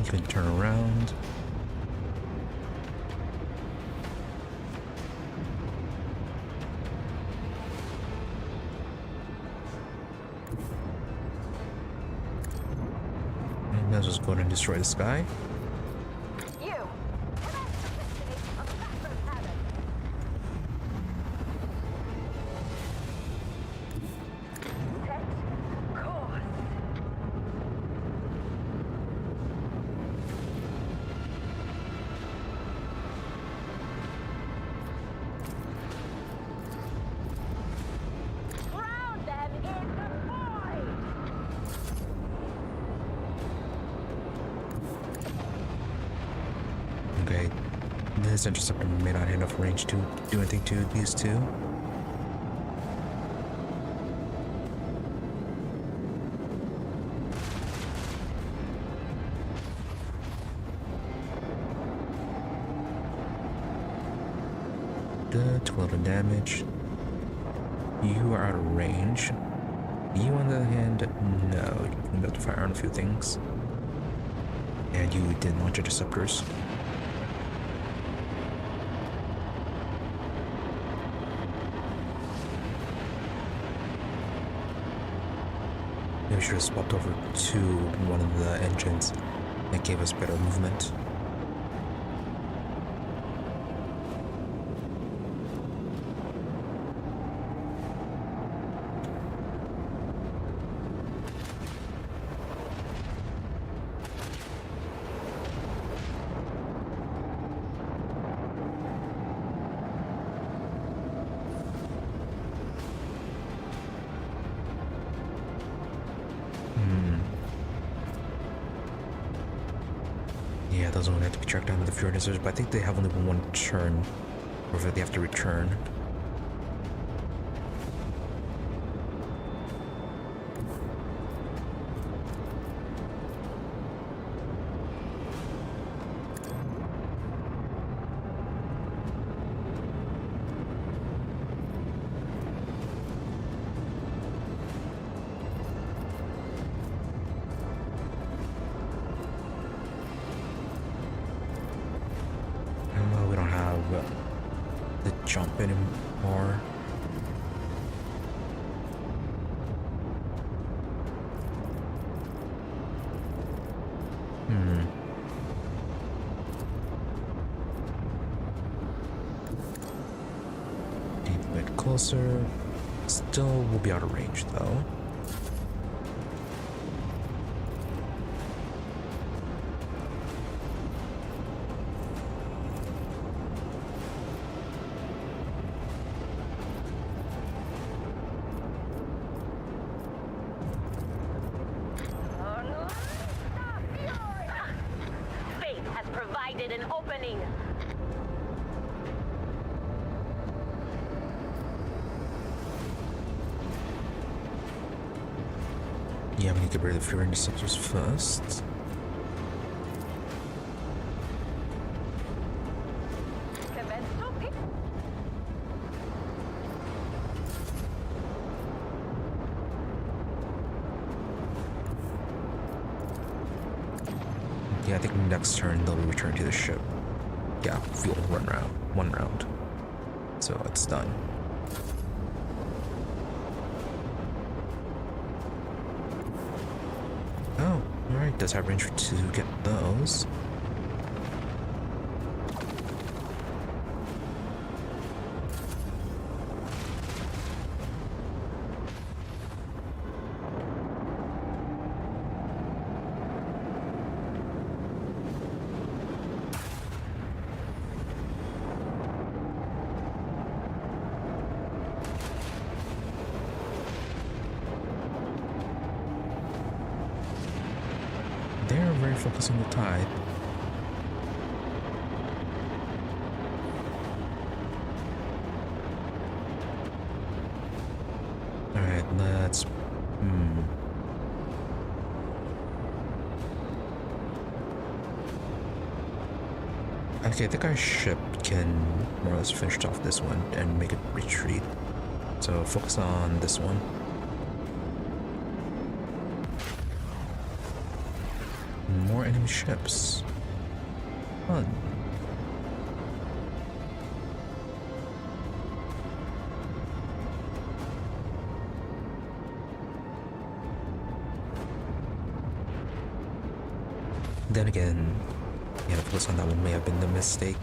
You can turn around. And let's just go ahead and destroy the sky. Okay, this interceptor may not have enough range to do anything to these two. The 12 damage. You are out of range. You, on the other hand, no, you can be able to fire on a few things. And you did launch interceptors. Maybe we should have swapped over to one of the engines that gave us better movement. Yeah, those only have to be tracked down with the furnaces, but I think they have only one turn, or if they have to return. We don't have the jump anymore. A bit closer. Still will be out of range though. An opening. Yeah, we need to get rid of the fear interceptors first. Yeah, I think next turn they'll return to the ship. Yeah, fuel one round. So it's done. Oh, alright, does have range to get those. They're very focused on the tide. Alright, let's... Okay, I think our ship can more or less finish off this one and make it retreat. So focus on this one. More enemy ships. Fun. Then again, yeah, the focus on that one may have been the mistake.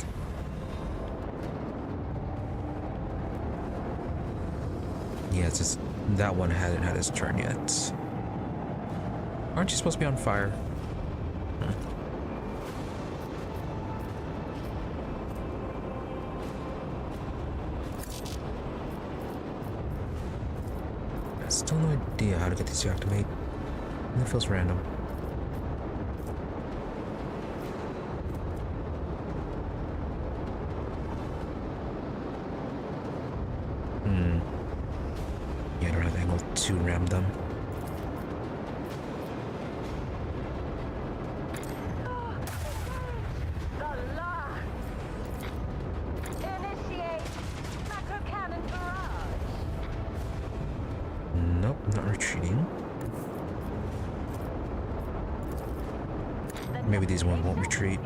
Yeah, it's just that one hadn't had his turn yet. Aren't you supposed to be on fire? Still no idea how to get these to activate. It feels random. Yeah, I don't have the angle to ram them. Nope, not retreating. Maybe these ones won't retreat.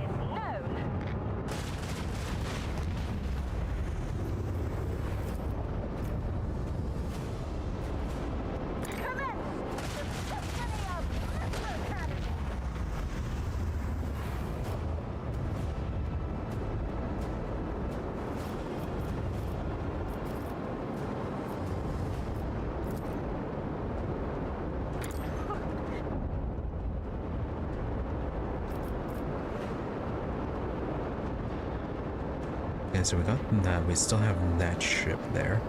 Okay, so we got that. We still have that ship there.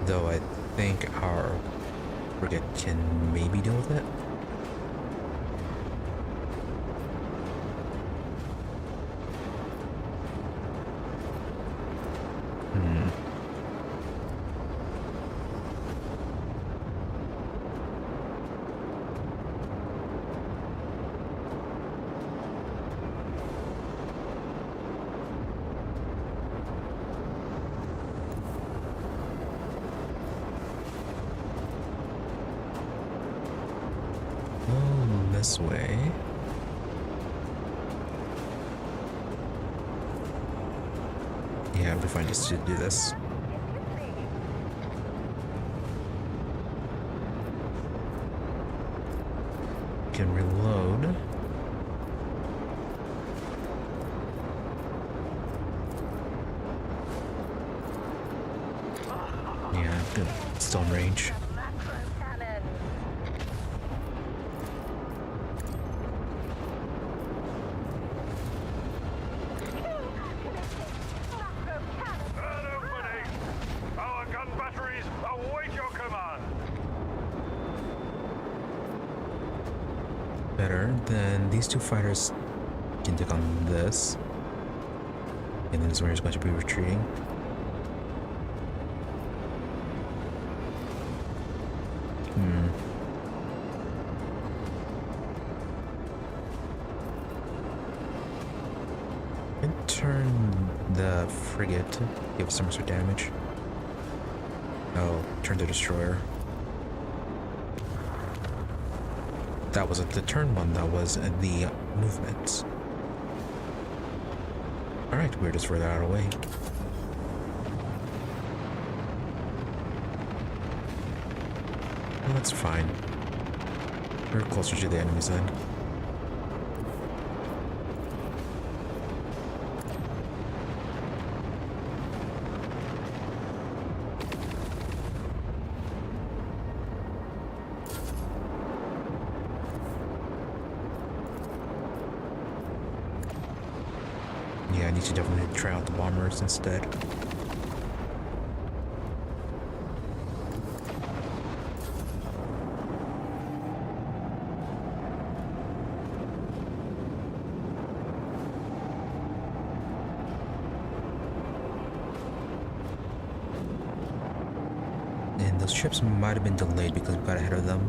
Though I think our frigate can maybe deal with it. This way. Yeah, it'll be fine just to do this. Can reload. Yeah, good. Still in range. Better. Then these two fighters can take on this. And then this one is going to be retreating. And turn the frigate, give some extra damage. Oh, turn the destroyer. That wasn't the turn one, that was the movement. Alright, we're just further out of the way. Well, that's fine. We're closer to the enemy side. Yeah, I need to definitely try out the bombers instead. And those ships might have been delayed because we got ahead of them.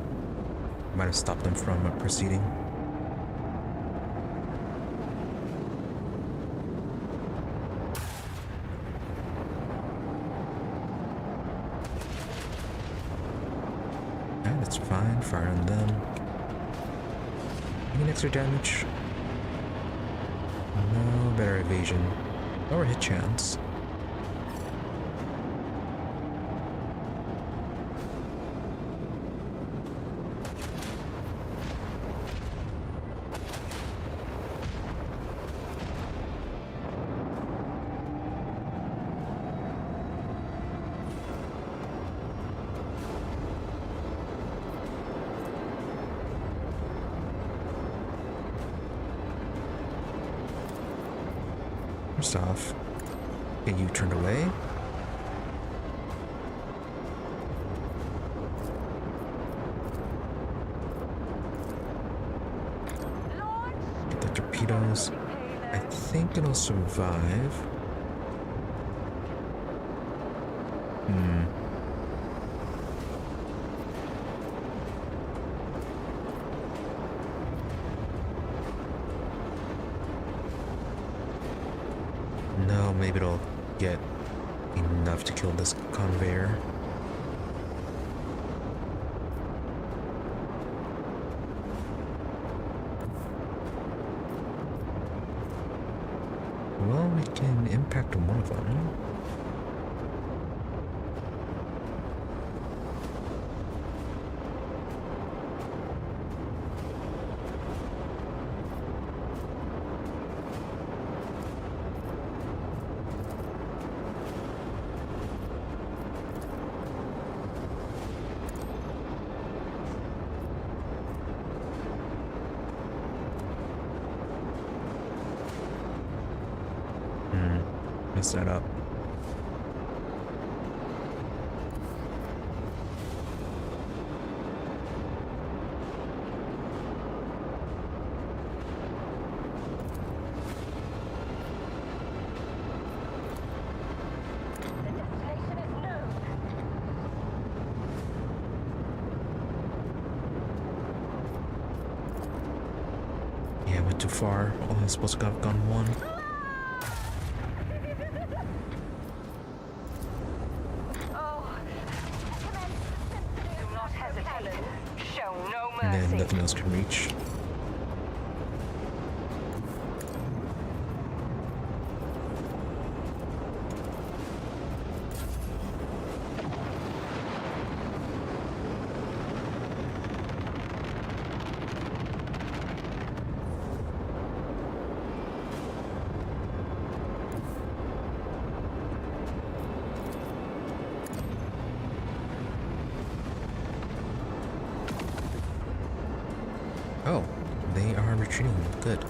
Might have stopped them from proceeding. That's fine, fire on them. Any extra damage? No, better evasion. Or hit chance. First off, get you turned away. Get the torpedoes. I think it'll survive. No, maybe it'll get enough to kill this conveyor. Well, we can impact one of them. Mess that up. bit too far. Oh, I'm supposed to have gone one. Do not hesitate. Show no mercy. And then nothing else can reach. Oh, they are retreating. Good.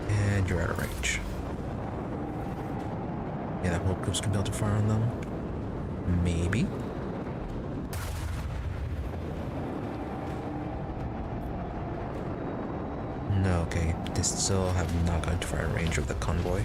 And you're out of range. Yeah, that whole group's gonna be able to fire on them. Maybe. No, okay. They still have not gotten to fire range of the convoy.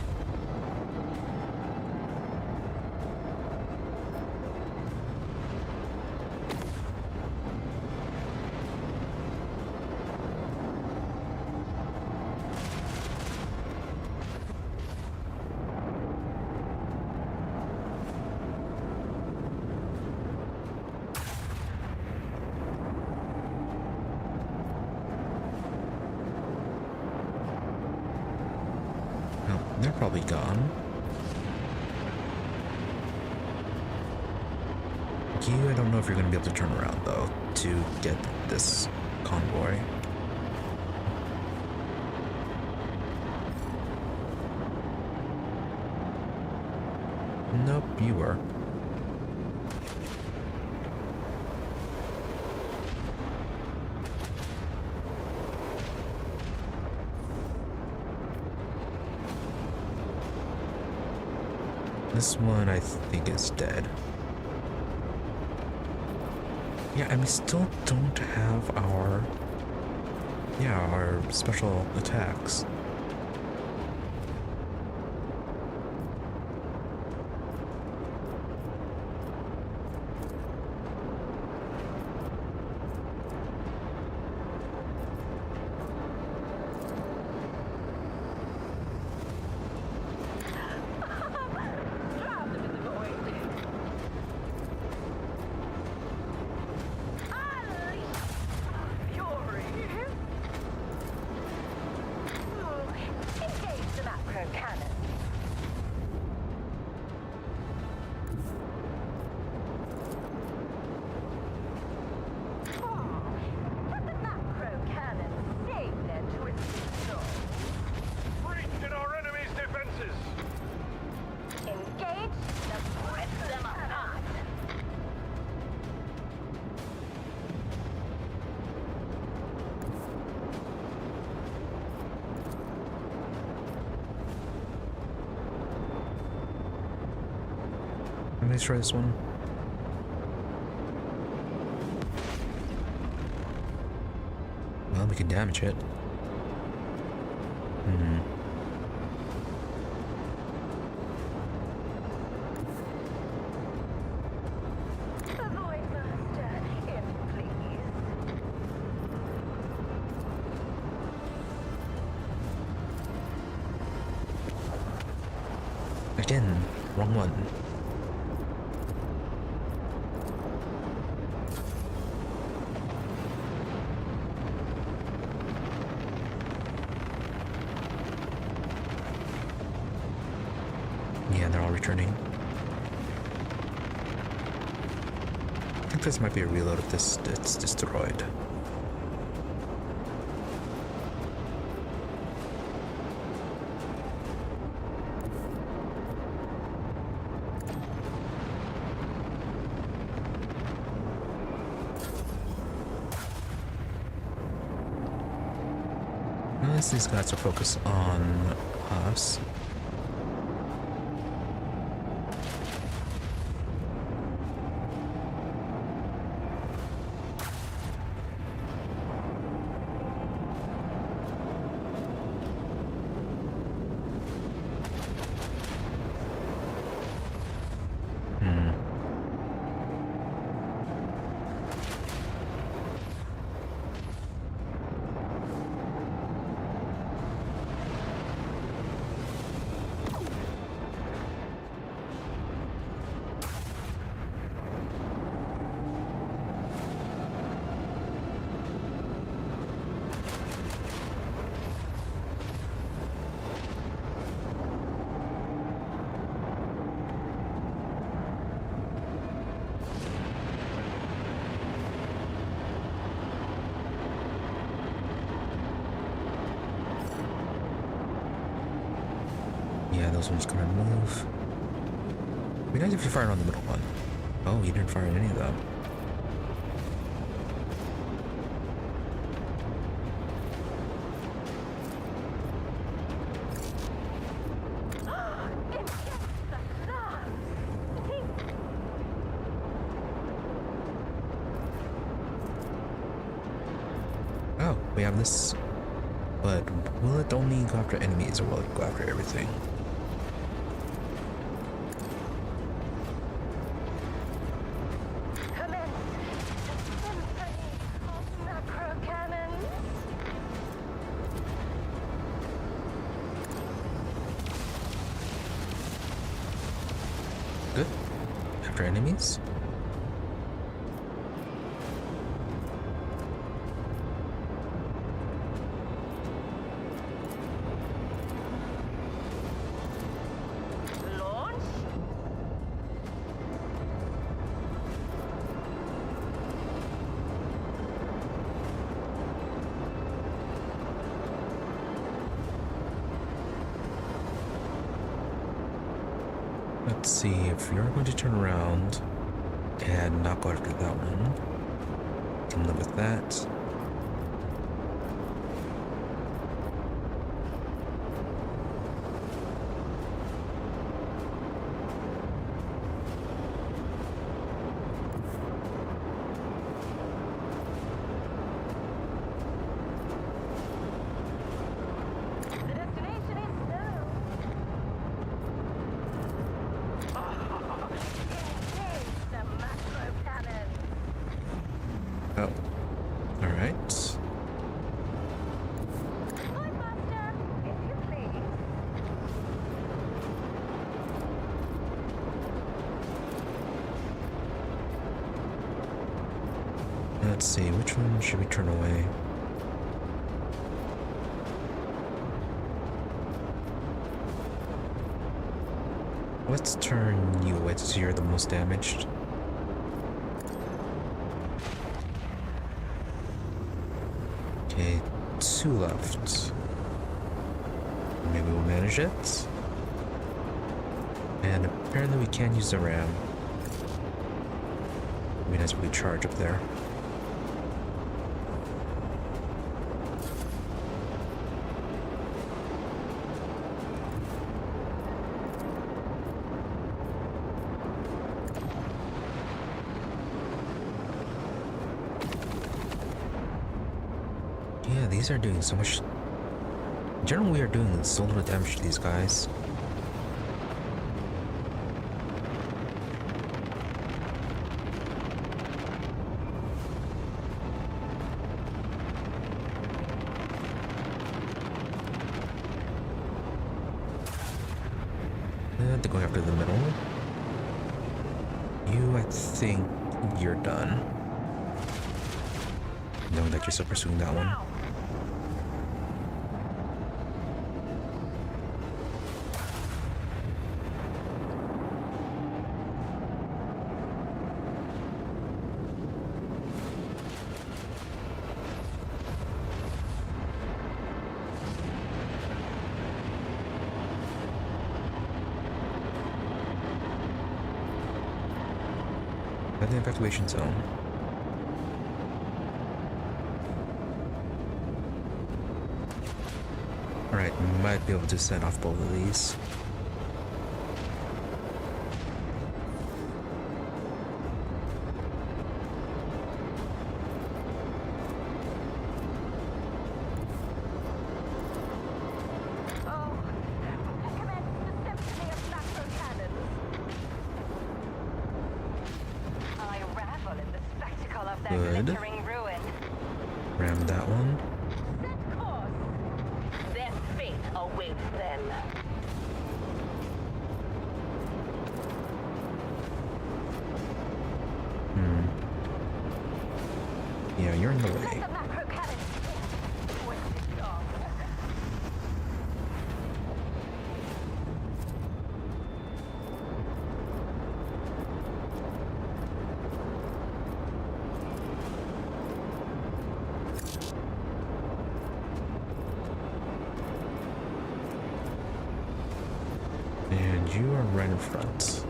They're probably gone. You, I don't know if you're going to be able to turn around, though, to get this convoy. Nope, you were. This one, I think, is dead. Yeah, and we still don't have our special attacks. Let's try this one. Well, we can damage it. Again, wrong one. Yeah, they're all returning. I think this might be a reload if it's destroyed. Unless these guys are focused on us. Yeah, those ones gonna move. It'd be nice if you fired on the middle one. Oh, you didn't fire any of them. Oh, we have this. But will it only go after enemies or will it go after everything? Good. After enemies? Let's see, if you're going to turn around and not go after that one, you can live with that. Oh, alright. Let's see, which one should we turn away? Let's turn you away so you're the most damaged. Okay, 2 left. Maybe we'll manage it. And apparently we can't use the ram. It'd be nice if we charge up there. Yeah, these are doing so much. In general, we are doing so little damage to these guys. And they're going after the middle. You, I think you're done. Knowing that you're still pursuing that one. At the evacuation zone. Alright, might be able to set off both of these. Good. Ram that one. Their fate awaits them. Yeah, you're in the way. And you are right in front.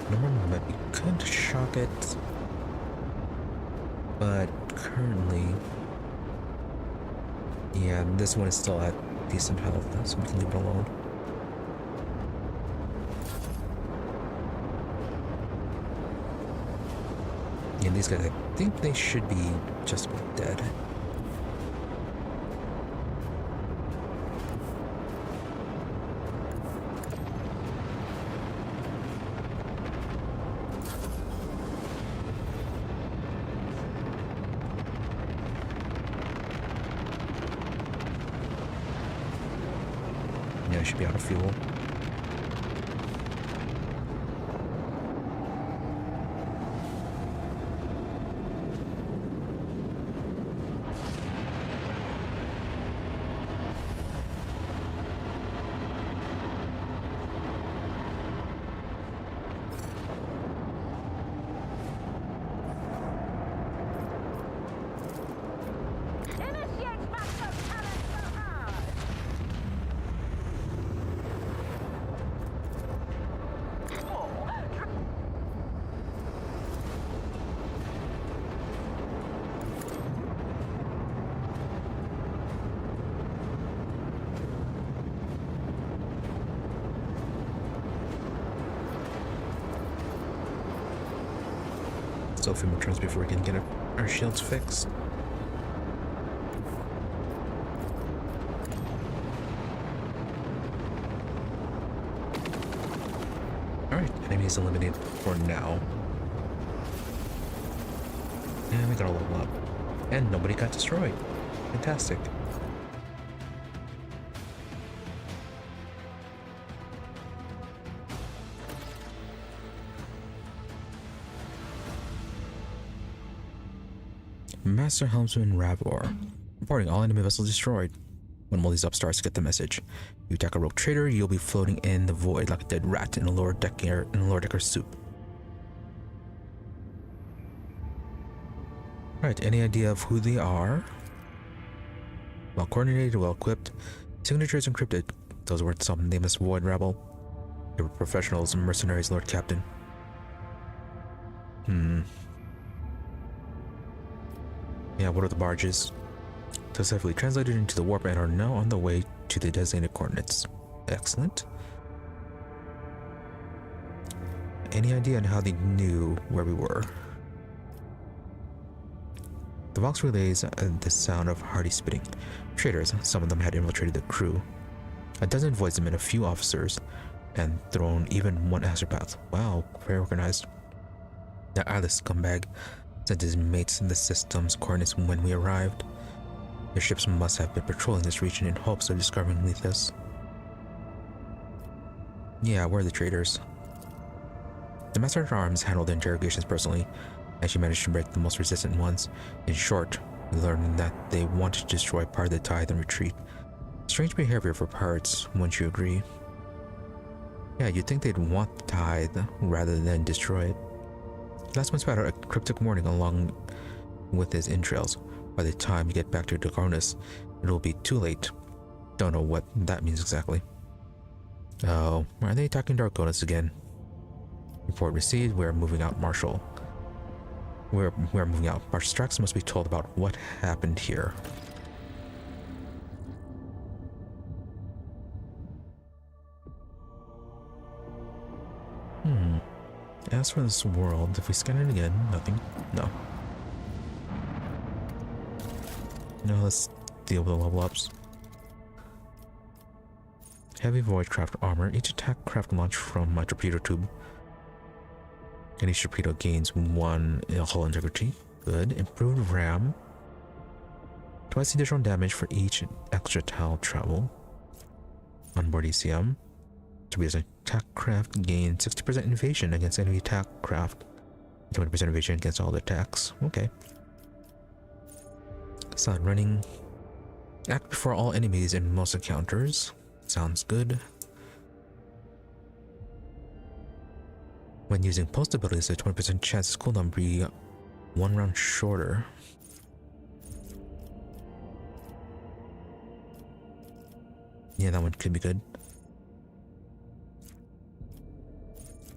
Normally we could shock it, but currently, yeah, this one is still at decent health, so we can leave it alone. Yeah, these guys, I think they should be just about dead. Yeah, I should be out of fuel. Initiate master talent barrage. Still a few more turns before we can get our shields fixed. Alright, enemies eliminated for now. And we got a level up. And nobody got destroyed. Fantastic. Master Helmsman Ravor. Reporting all enemy vessels destroyed. When one of these upstarts get the message. You attack a rogue trader, you'll be floating in the void like a dead rat in a lower decker soup. Right, any idea of who they are? Well coordinated, well equipped. Signatures encrypted. Those weren't some nameless void rabble. They were professionals and mercenaries, Lord Captain. Yeah, what are the barges? Successfully translated into the warp and are now on the way to the designated coordinates. Excellent. Any idea on how they knew where we were? The Vox relays the sound of hearty spitting. Traders, some of them had infiltrated the crew. A dozen voidsmen and a few officers, and thrown even one astropath. Wow, very organized. The Alice scumbag sent his mates in the system's coordinates when we arrived. The ships must have been patrolling this region in hopes of discovering Leethus. Yeah, we're the traders. The Master-at-Arms handled the interrogations personally, and she managed to break the most resistant ones. In short, we learned that they wanted to destroy part of the Tithe and retreat. Strange behavior for pirates, wouldn't you agree? Yeah, you'd think they'd want the Tithe rather than destroy it. Last one spat out a cryptic warning along with his entrails. By the time you get back to Dargonus, it'll be too late. Don't know what that means exactly. Oh, are they attacking Dargonus again? Report received. We're moving out, Marshal. We're moving out. Our Strax must be told about what happened here. As for this world, if we scan it again, nothing. No. Now let's deal with the level ups. Heavy voidcraft armor. Each attack craft launched from a torpedo tube. And each torpedo gains 1 hull integrity. Good. Improved RAM. Twice additional damage for each extra tile travel. Onboard ECM. Torpedoes attack craft gain 60% evasion against enemy attack craft. 20% evasion against all the attacks. Okay. Silent running. Act before all enemies in most encounters. Sounds good. When using post abilities, a 20% chance cooldown 1 round shorter. Yeah, that one could be good.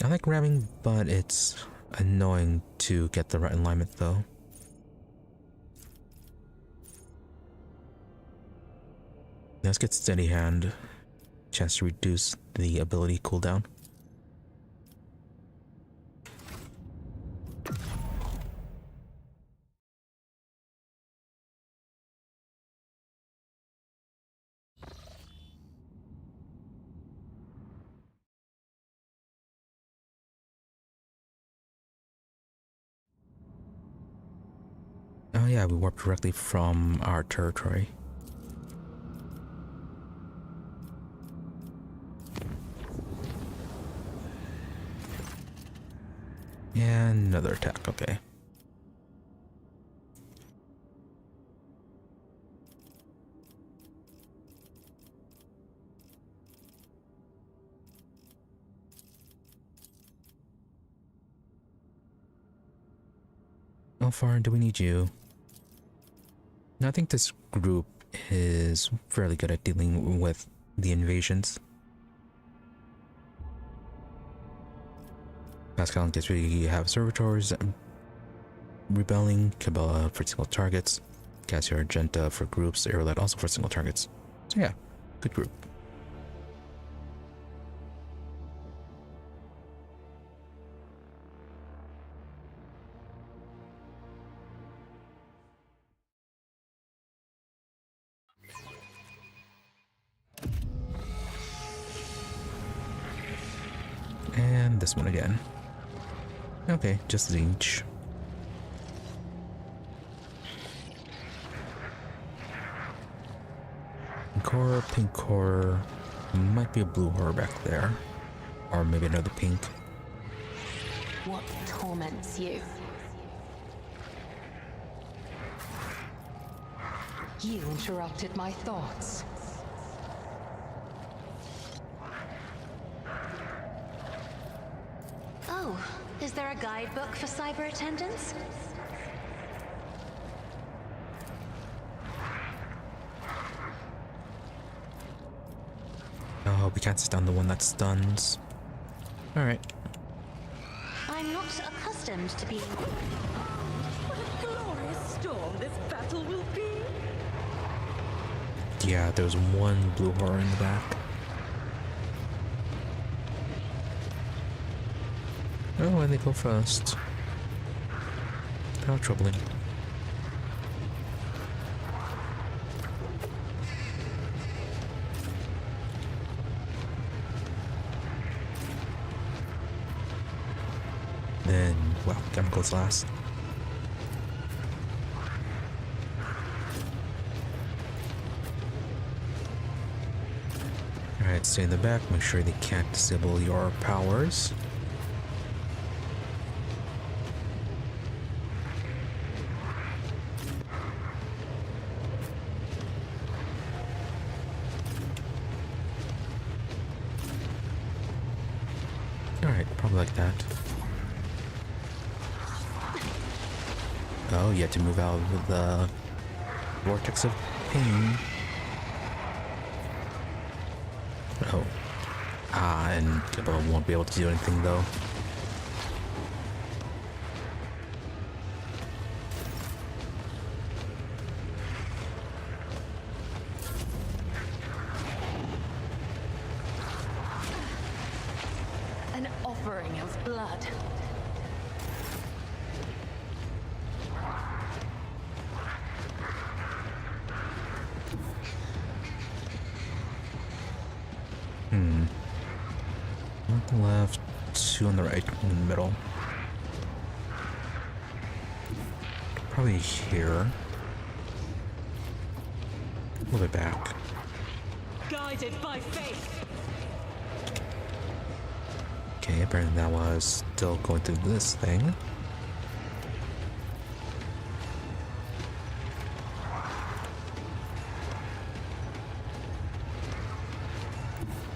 I like ramming, but it's annoying to get the right alignment though. Let's get steady hand. Chance to reduce the ability cooldown. Oh yeah, we warped directly from our territory. And another attack, okay. How far do we need you? I think this group is fairly good at dealing with the invasions. Pascal gets we have servitors rebelling, Cabela for single targets, Cassio Argenta for groups, Aerolet also for single targets. So yeah, good group. And this one again. Okay, just each. Pink core, might be a blue horror back there. Or maybe another pink. What torments you? You interrupted my thoughts. Oh, is there a guidebook for cyber attendants? Oh, we can't stun the one that stuns. Alright. I'm not accustomed to being... What a glorious storm this battle will be! Yeah, there's one blue horror in the back. Oh, and they go first. How troubling. Then, well, chemicals last. Alright, stay in the back, make sure they can't disable your powers. Alright, probably like that. Oh, you have to move out of the vortex of pain. Oh. Ah, and Gibbo won't be able to do anything though. An offering of blood. One on the left, two on the right, one in the middle. Probably here. A little bit back. Guided by faith! Okay, apparently that was still going through this thing.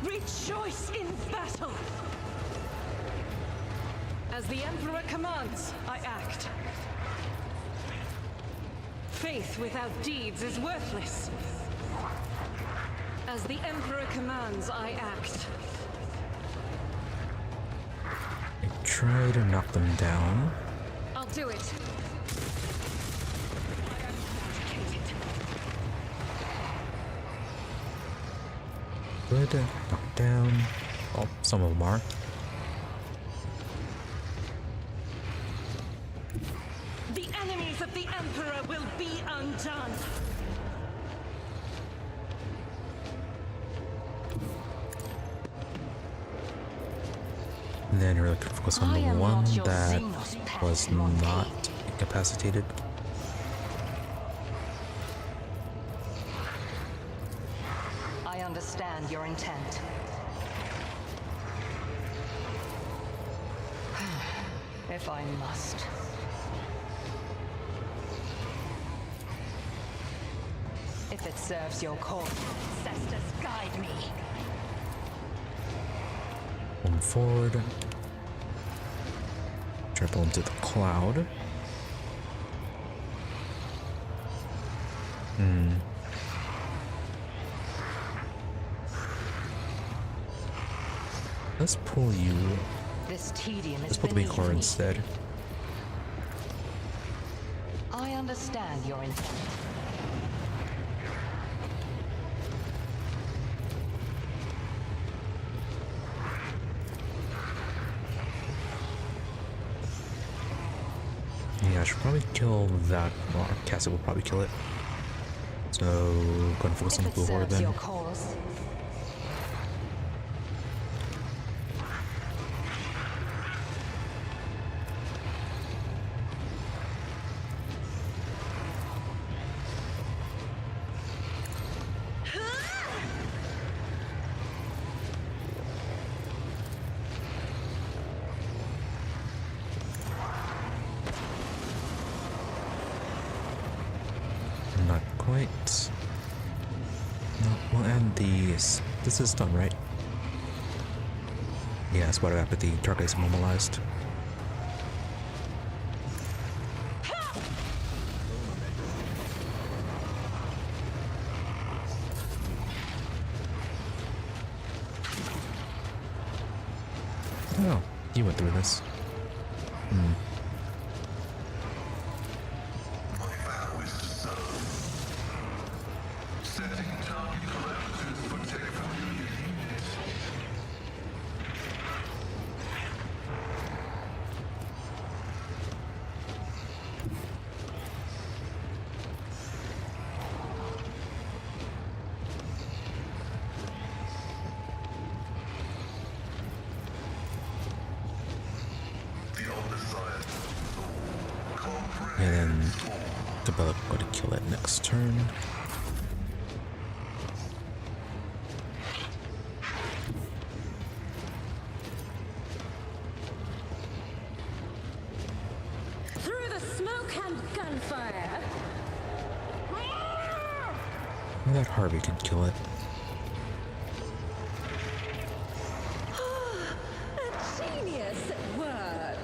Rejoice in battle! As the Emperor Emperor commands, I act. Faith without deeds is worthless. As the Emperor commands, I act. Try to knock them down. I'll do it. Good. Knock down. Oh, some of them are. The enemies of the Emperor will be undone. And then really focus on I the am one not your that xenos pet, was monkey. not incapacitated. I understand your intent. If I must. If it serves your cause, ancestors guide me. One forward. Triple into the cloud. Let's pull you. This tedium Let's is pull the big beneath horror me. instead. I understand your intent. Yeah, I should probably kill that. Well, Cassie will probably kill it. So, go and focus on the If blue it horde serves then. your cause. Not quite. No, we'll add these. This is done, right? Yeah, it's what after the target is mobilized. Oh, you went through this. And then develop go to kill it next turn. Through the smoke and gunfire. Well, that Harvey can kill it. A genius at work.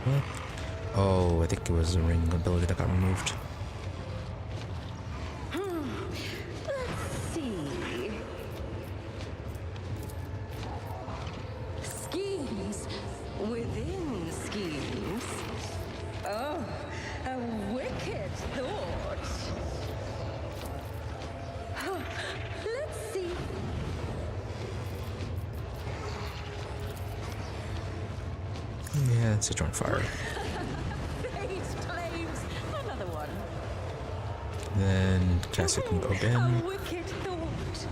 Well, oh, I think it was the ring ability that got removed. Let's see. Schemes within schemes. Oh, a wicked thought. Let's see. Yeah, it's a joint fire. Face claims another one. Then Cassie can go again. A wicked thought.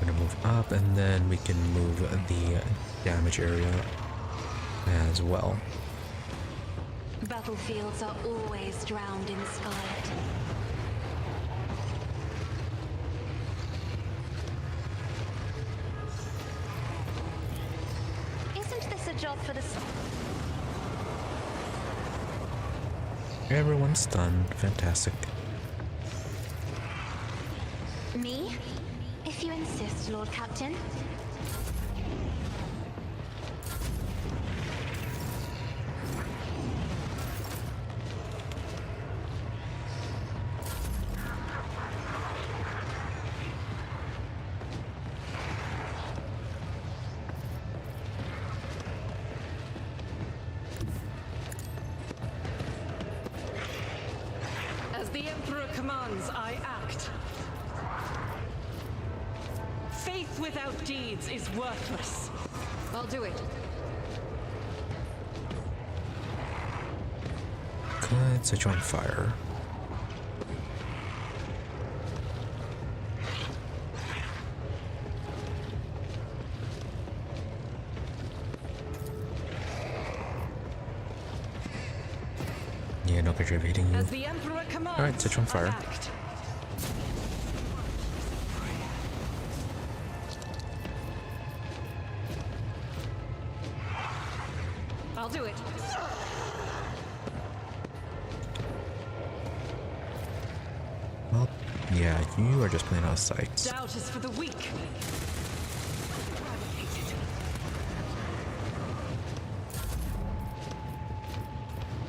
We're gonna move up, and then we can move the damage area as well. Battlefields are always drowned in scarlet. Isn't this a job for the... Everyone's done. Fantastic. Me? If you insist, Lord Captain. As the Emperor commands, I act. Faith without deeds is worthless. I'll do it. Good, set you on fire. Yeah, no picture of hitting you. As the Emperor commands, Alright, set you on fire. I act. I'll do it. Well, yeah, you are just playing out of sight. Doubt is for the weak.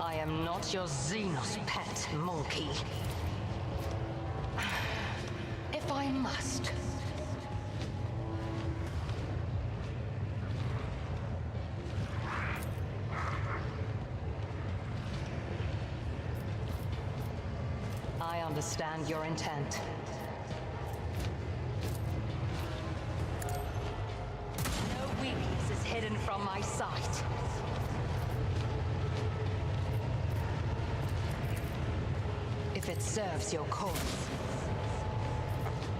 I am not your xenos pet, monkey. If I must. I understand your intent. No weakness is hidden from my sight. If it serves your cause.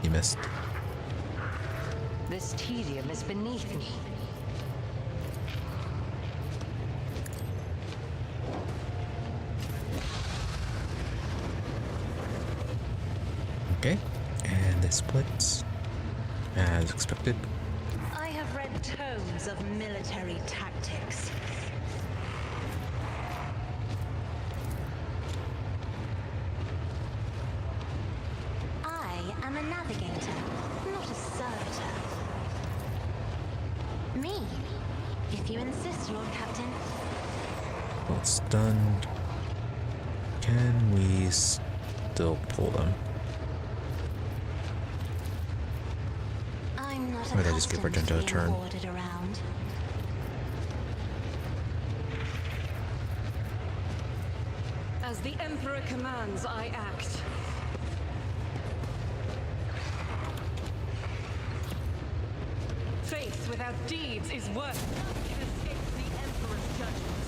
You missed. This tedium is beneath me. Okay, and this splits as expected. I have read tomes of military tactics. I am a navigator, not a servitor. Me? If you insist, Lord Captain. Well, it's done. Can we still pull them? I'm not Or they just give accustomed to Argento a being turn. ordered around. As the Emperor commands, I act. Faith without deeds is worthless. It escapes the Emperor's judgment.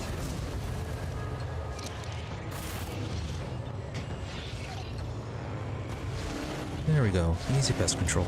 There we go. Easy pest control.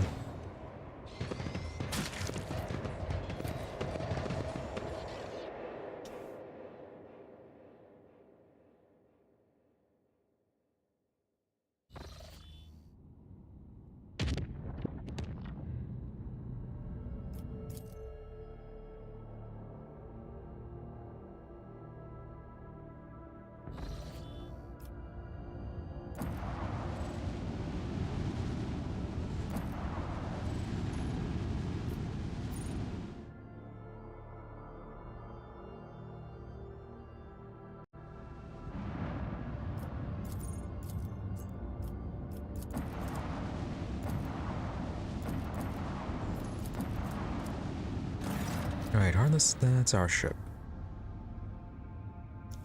Alright, Harness, that's our ship.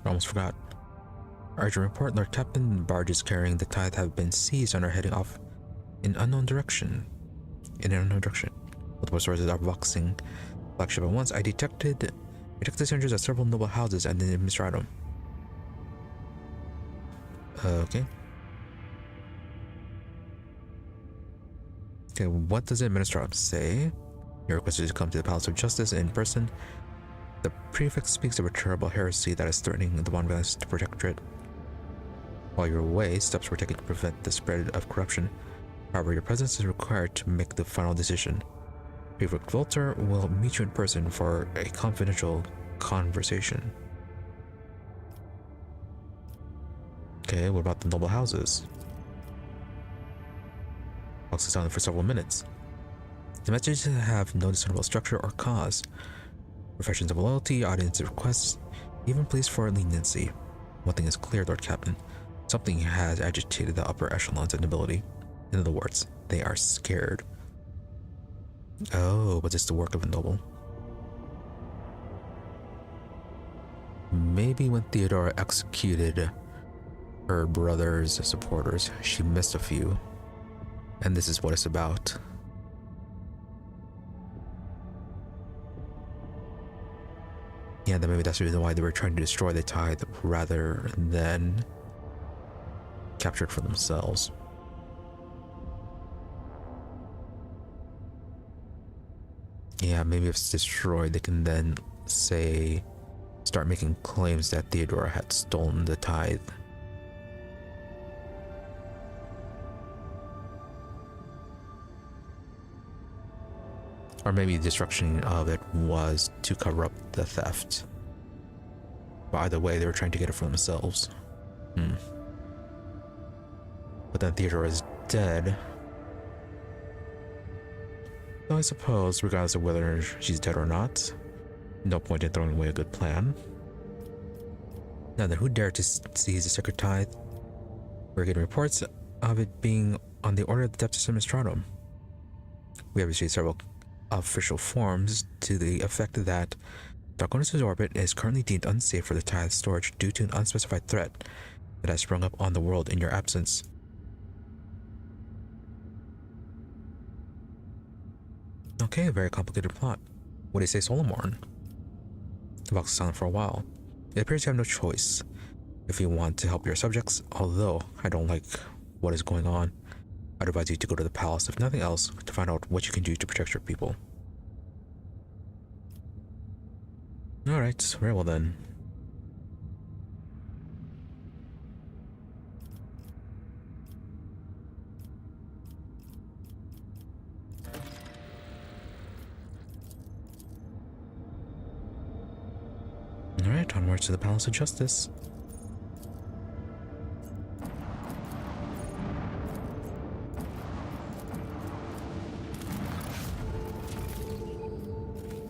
Almost forgot. Urgent report, Lord Captain, barges carrying the Tithe have been seized and are heading off in unknown direction. Multiple sources are boxing flagship at once. I detected strangers at several noble houses and the Administratum. Okay. Okay, what does the Administratum say? You're requested to come to the Palace of Justice in person. The prefect speaks of a terrible heresy that is threatening the Bonvast Protectorate. While you're away, steps were taken to prevent the spread of corruption. However, your presence is required to make the final decision. Prefect Volter will meet you in person for a confidential conversation. Okay, what about the noble houses? Fox is silent for several minutes. The messages have no discernible structure or cause. Professions of loyalty, audience requests, even pleas for leniency. One thing is clear, Lord Captain. Something has agitated the upper echelons of nobility. In other words, they are scared. Oh, but it's the work of a noble. Maybe when Theodora executed her brother's supporters, she missed a few. And this is what it's about. Yeah, then maybe that's the reason why they were trying to destroy the tithe rather than capture it for themselves. Yeah, maybe if it's destroyed, they can then start making claims that Theodora had stolen the tithe. Or maybe the destruction of it was to cover up the theft. But either way, they were trying to get it for themselves. But then Theodora is dead. So I suppose, regardless of whether she's dead or not, no point in throwing away a good plan. Now then, who dared to seize the sacred tithe? We're getting reports of it being on the order of the Tertius Administratum. We have received several official forms to the effect that Dargonus' orbit is currently deemed unsafe for the tithe storage due to an unspecified threat that has sprung up on the world in your absence. Okay, a very complicated plot. What do you say, Solomon? Vox is silent for a while. It appears you have no choice if you want to help your subjects, although I don't like what is going on. I'd advise you to go to the palace, if nothing else, to find out what you can do to protect your people. Alright, very well then. Alright, onwards to the Palace of Justice.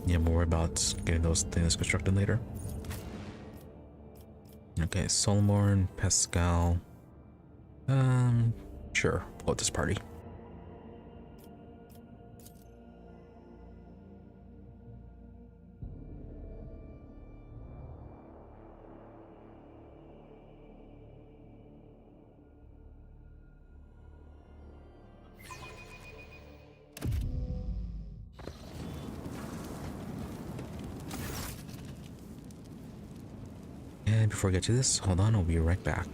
Yeah, more worry about getting those things constructed later. Okay, Solomon, Pascal. Sure, we'll go with this party. And before I get to this, hold on, I'll be right back.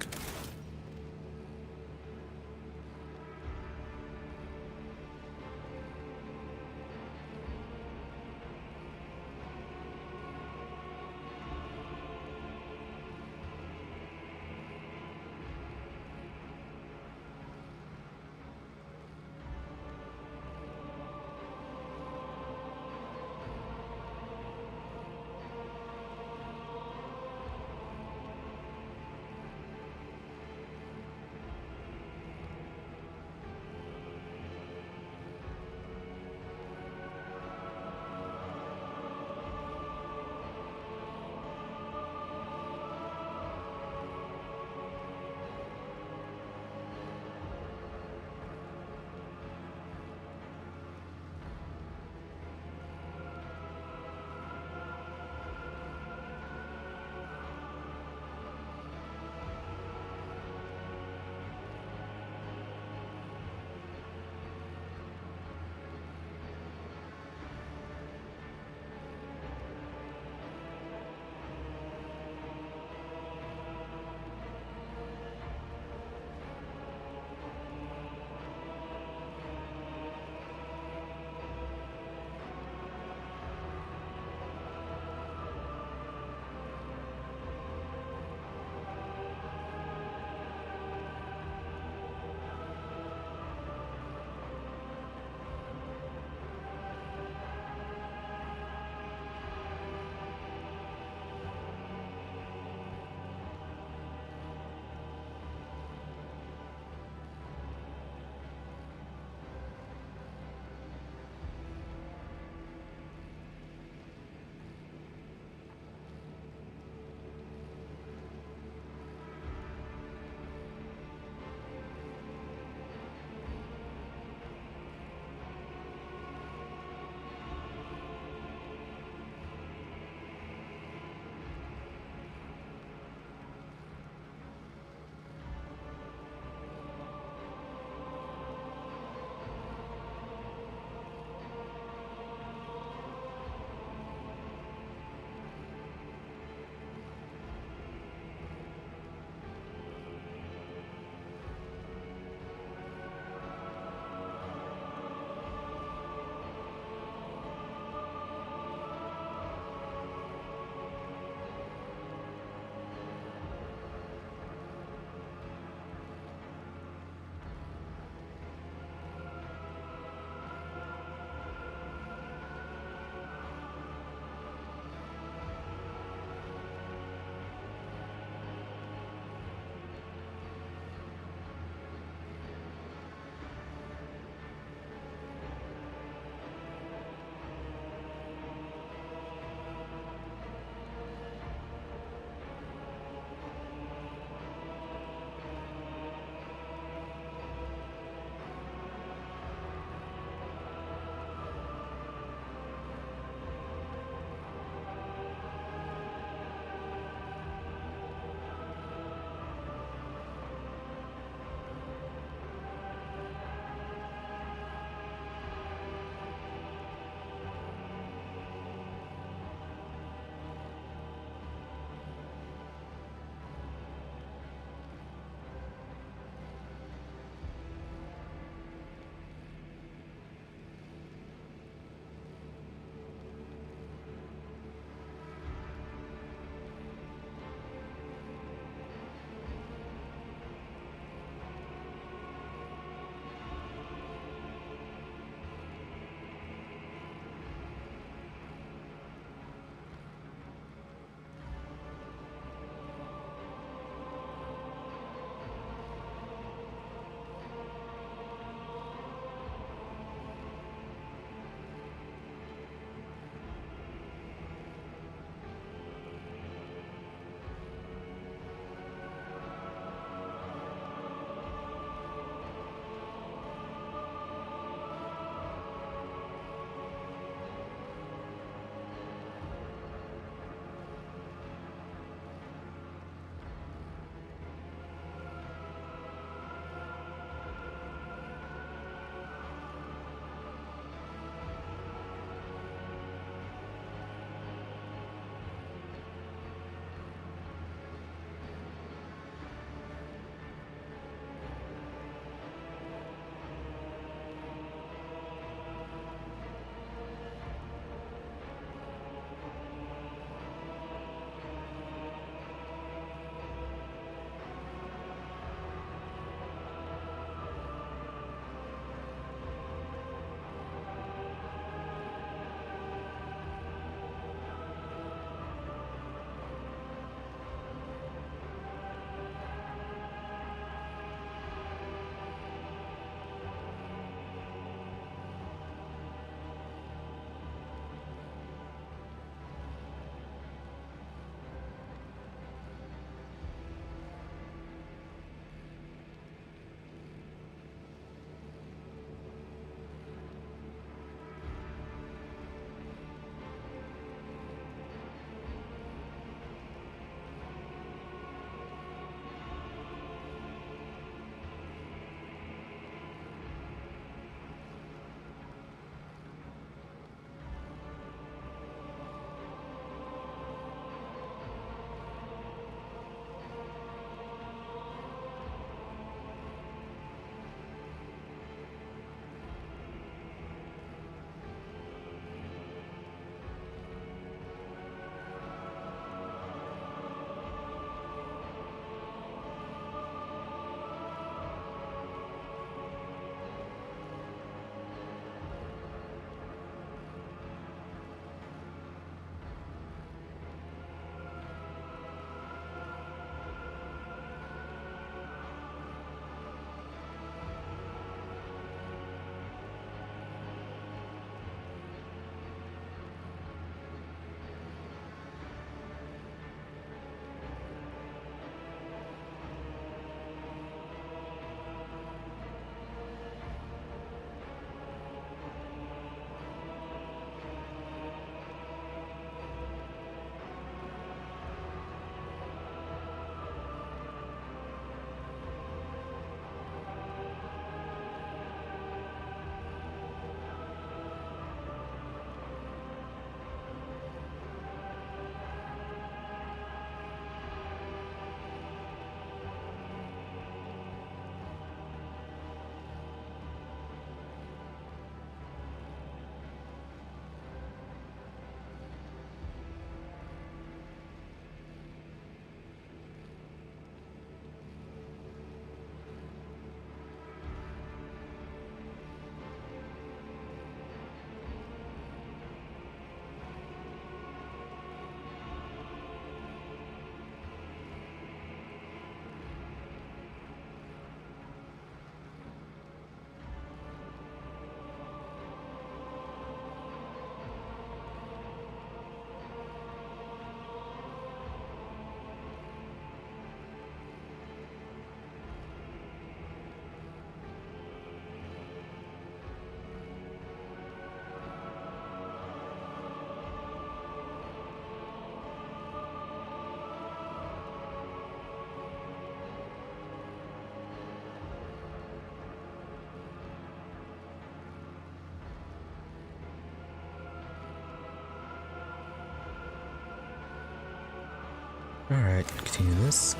Alright, continue this.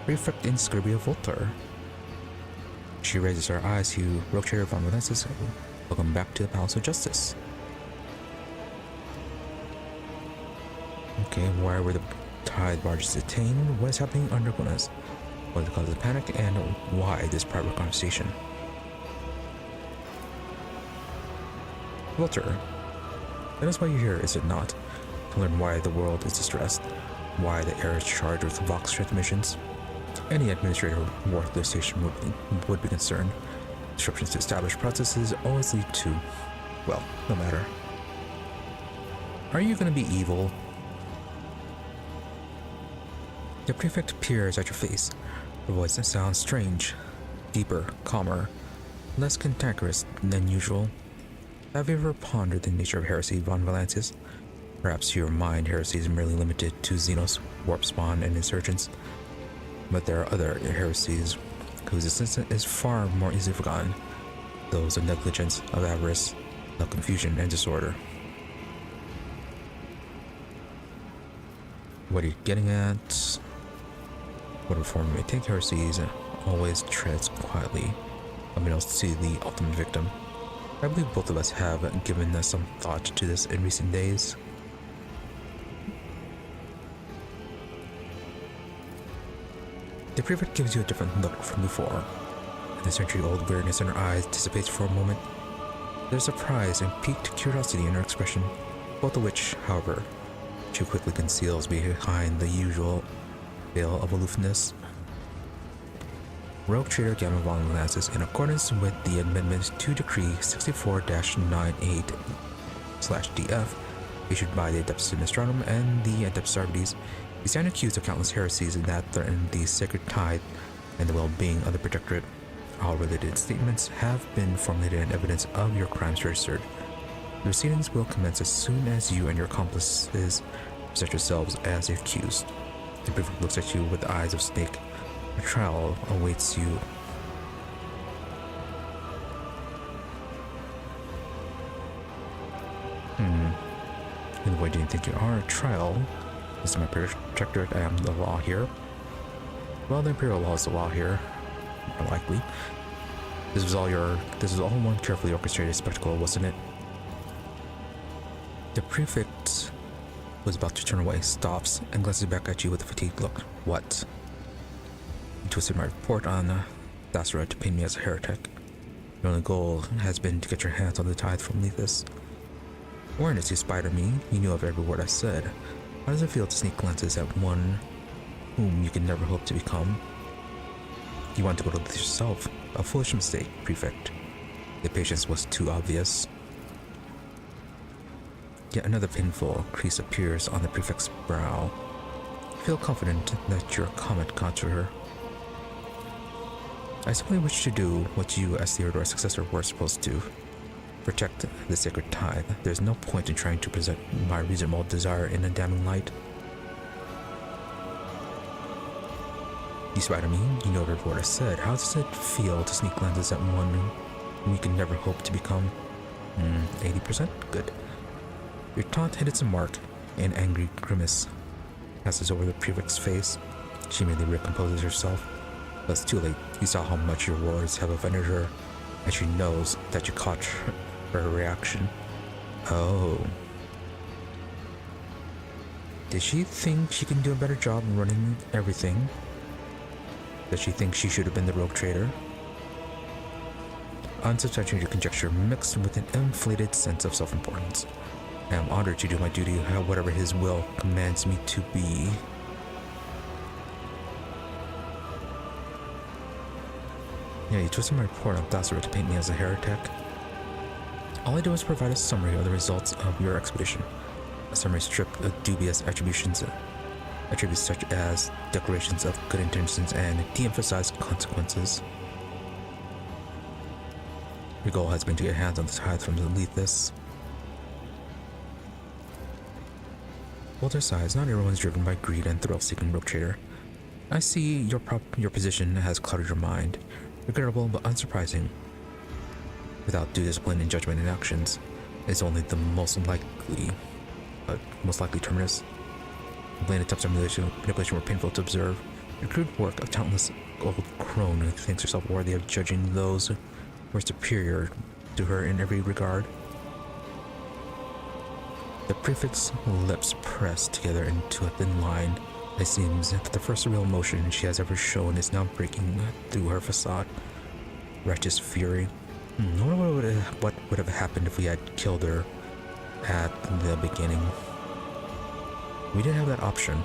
Prefect in Scribia Voltar. She raises her eyes to Rogue Trader von Valensis. Welcome back to the Palace of Justice. Okay, why were the Tithe barges detained? What is happening under Dargonus? What is the cause of the panic? And why this private conversation? Walter, that is why you're here, is it not? To learn why the world is distressed, why the air is charged with Vox transmissions. Any administrator worth their station would be concerned. Disruptions to established processes always lead to, well, no matter. Are you going to be evil? The prefect peers at your face. Her voice sounds strange, deeper, calmer, less cantankerous than usual. Have you ever pondered the nature of heresy, von Valensis? Perhaps to your mind, heresy is merely limited to xenos, warp spawn, and insurgents. But there are other heresies whose existence is far more easily forgotten. Those of negligence, of avarice, of confusion and disorder. What are you getting at? What reform may take, heresies always treads quietly, unbeknownst to the ultimate victim. I believe both of us have given some thought to this in recent days. The prefect gives you a different look from before, and the century-old weirdness in her eyes dissipates for a moment. There's surprise and piqued curiosity in her expression, both of which, however, she quickly conceals behind the usual veil of aloofness. Rogue Trader Gamma von Valensis, in accordance with the amendment to Decree 64-98/DF, issued by the Administratum and the Arbites, you stand accused of countless heresies that threaten the sacred tithe and the well-being of the Protectorate. All related statements have been formulated and evidence of your crimes registered. The proceedings will commence as soon as you and your accomplices present yourselves as the accused. The prefect looks at you with the eyes of snake. A trial awaits you. And why do you think you are? A trial? This is my protectorate. I am the law here. Well, the Imperial law is the law here. More likely. This was all one carefully orchestrated spectacle, wasn't it? The prefect was about to turn away, stops, and glances back at you with a fatigued look. What? You twisted my report on Theodora to paint me as a heretic. Your only goal has been to get your hands on the tithe from Leethus. Awareness, you spider me. You knew of every word I said. How does it feel to sneak glances at one whom you can never hope to become? You want to go to Leethus yourself. A foolish mistake, prefect. The patience was too obvious. Yet another painful crease appears on the prefect's brow. Feel confident that your comment got to her. I simply wish to do what you, as Theodora's successor, were supposed to. Protect the sacred tithe. There's no point in trying to present my reasonable desire in a damning light. You spider me, you know every word I said. How does it feel to sneak glances at one whom you can never hope to become? 80%? Good. Your taunt hit its mark. An angry grimace passes over the prefect's face. She immediately recomposes herself. But it's too late. You saw how much your words have offended her, and she knows that you caught her reaction. Oh. Did she think she can do a better job running everything? Does she think she should have been the rogue trader? Unsubstantiated conjecture mixed with an inflated sense of self-importance. I am honored to do my duty, whatever his will commands me to be. Yeah, you twisted my report on Theodora to paint me as a heretic. All I do is provide a summary of the results of your expedition. A summary stripped of dubious attributes such as declarations of good intentions and de-emphasized consequences. Your goal has been to get hands on the tithe from the Leethus. Walter sighs. Not everyone is driven by greed and thrill-seeking rogue trader. I see your position has clouded your mind. Regrettable but unsurprising. Without due discipline in judgment and actions, is only the most likely. but most likely Terminus. The blatant attempts of manipulation were painful to observe. The crude work of talentless old crone who thinks herself worthy of judging those who are superior to her in every regard. The prefect's lips pressed together into a thin line. It seems that the first real emotion she has ever shown is now breaking through her facade. Righteous fury. I wonder what would have happened if we had killed her at the beginning. We did have that option.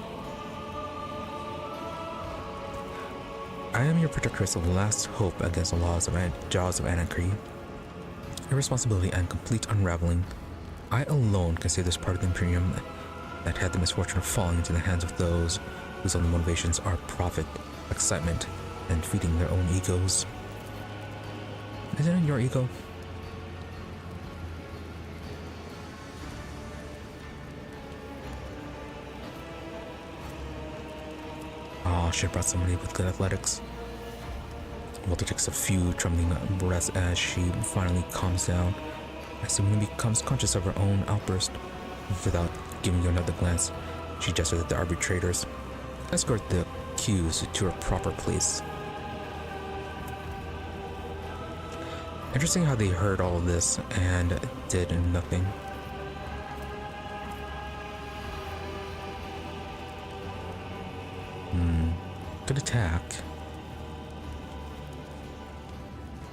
I am your protectress of the last hope against the jaws of anarchy, irresponsibility, and complete unraveling. I alone can save this part of the Imperium that had the misfortune of falling into the hands of those whose only motivations are profit, excitement, and feeding their own egos. Isn't it your ego? Oh, should have brought somebody with good athletics. Walter takes a few trembling breaths as she finally calms down. As soon as she becomes conscious of her own outburst, without giving you another glance, she gestures at the arbitrators. Escort the accused to her proper place. Interesting how they heard all of this and did nothing. Good attack.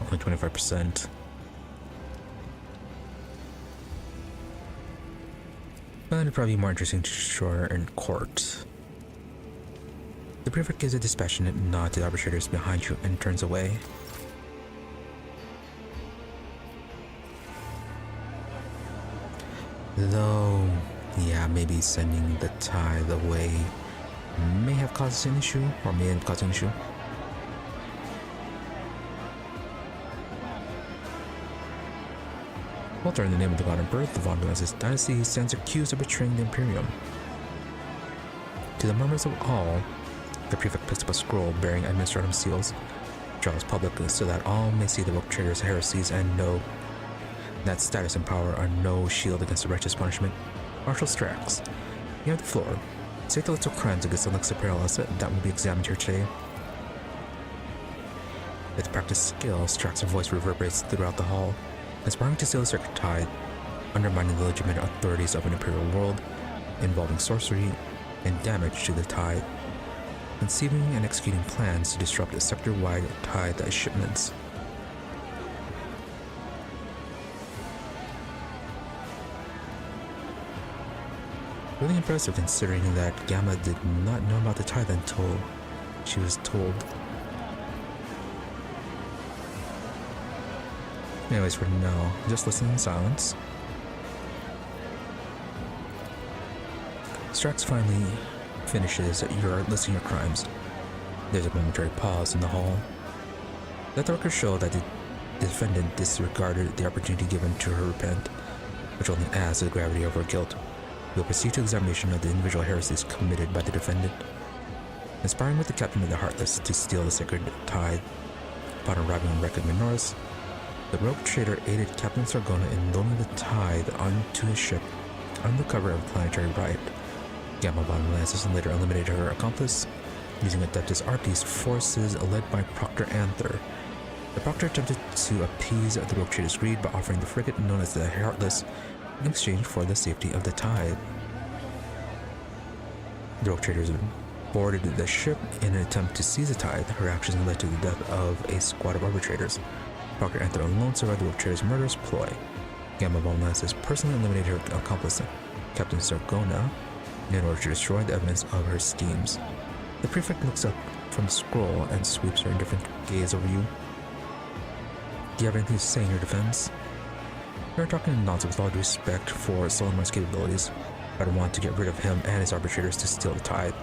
Only 25%. But it'd probably be more interesting to show her in court. The prefect gives a dispassionate nod to the arbitrators behind you and turns away. Though, yeah, maybe sending the tithe away may have caused an issue, or may have caused an issue. Walter, in the name of the god of birth, the von Blase's dynasty, stands accused of betraying the Imperium. To the murmurs of all, the prefect picks up a scroll bearing Administratum seals, draws public so that all may see the rogue traitors' heresies and know that status and power are no shield against the righteous punishment. Marshal Strax, you have the floor. Say the list of crimes against the Elixir Perilous that will be examined here today. With practiced skill, Strax's voice reverberates throughout the hall, aspiring to seal the sacred tithe, undermining the legitimate authorities of an imperial world, involving sorcery and damage to the tithe, conceiving and executing plans to disrupt the sector-wide tithe shipments. Really impressive considering that Gamma did not know about the tithe until she was told. Anyways, for now, just listen in silence. Strax finally finishes listing your crimes. There's a momentary pause in the hall. Let the record show that the defendant disregarded the opportunity given to her repent, which only adds to the gravity of her guilt. We'll proceed to examination of the individual heresies committed by the defendant. Inspiring with the captain of the Heartless to steal the sacred tithe. Upon arriving on Wreck of Minoris, the rogue trader aided Captain Sargona in loading the tithe onto his ship under the cover of a planetary riot. Gamma Von Lances later eliminated her accomplice, using Adeptus Arbites forces led by Proctor Anther. The Proctor attempted to appease the rogue trader's greed by offering the frigate known as the Heartless in exchange for the safety of the tithe. The rogue traders boarded the ship in an attempt to seize the tithe. Her actions led to the death of a squad of arbitrators. Proctor Anther alone survived the rogue trader's murderous ploy. Gamma Von Lances personally eliminated her accomplice, Captain Sargona, in order to destroy the evidence of her schemes. The prefect looks up from the scroll and sweeps her indifferent gaze over you. Do you have anything to say in your defense? You're talking nonsense with all due respect for Solomon's capabilities. I don't want to get rid of him and his arbitrators to steal the tithe.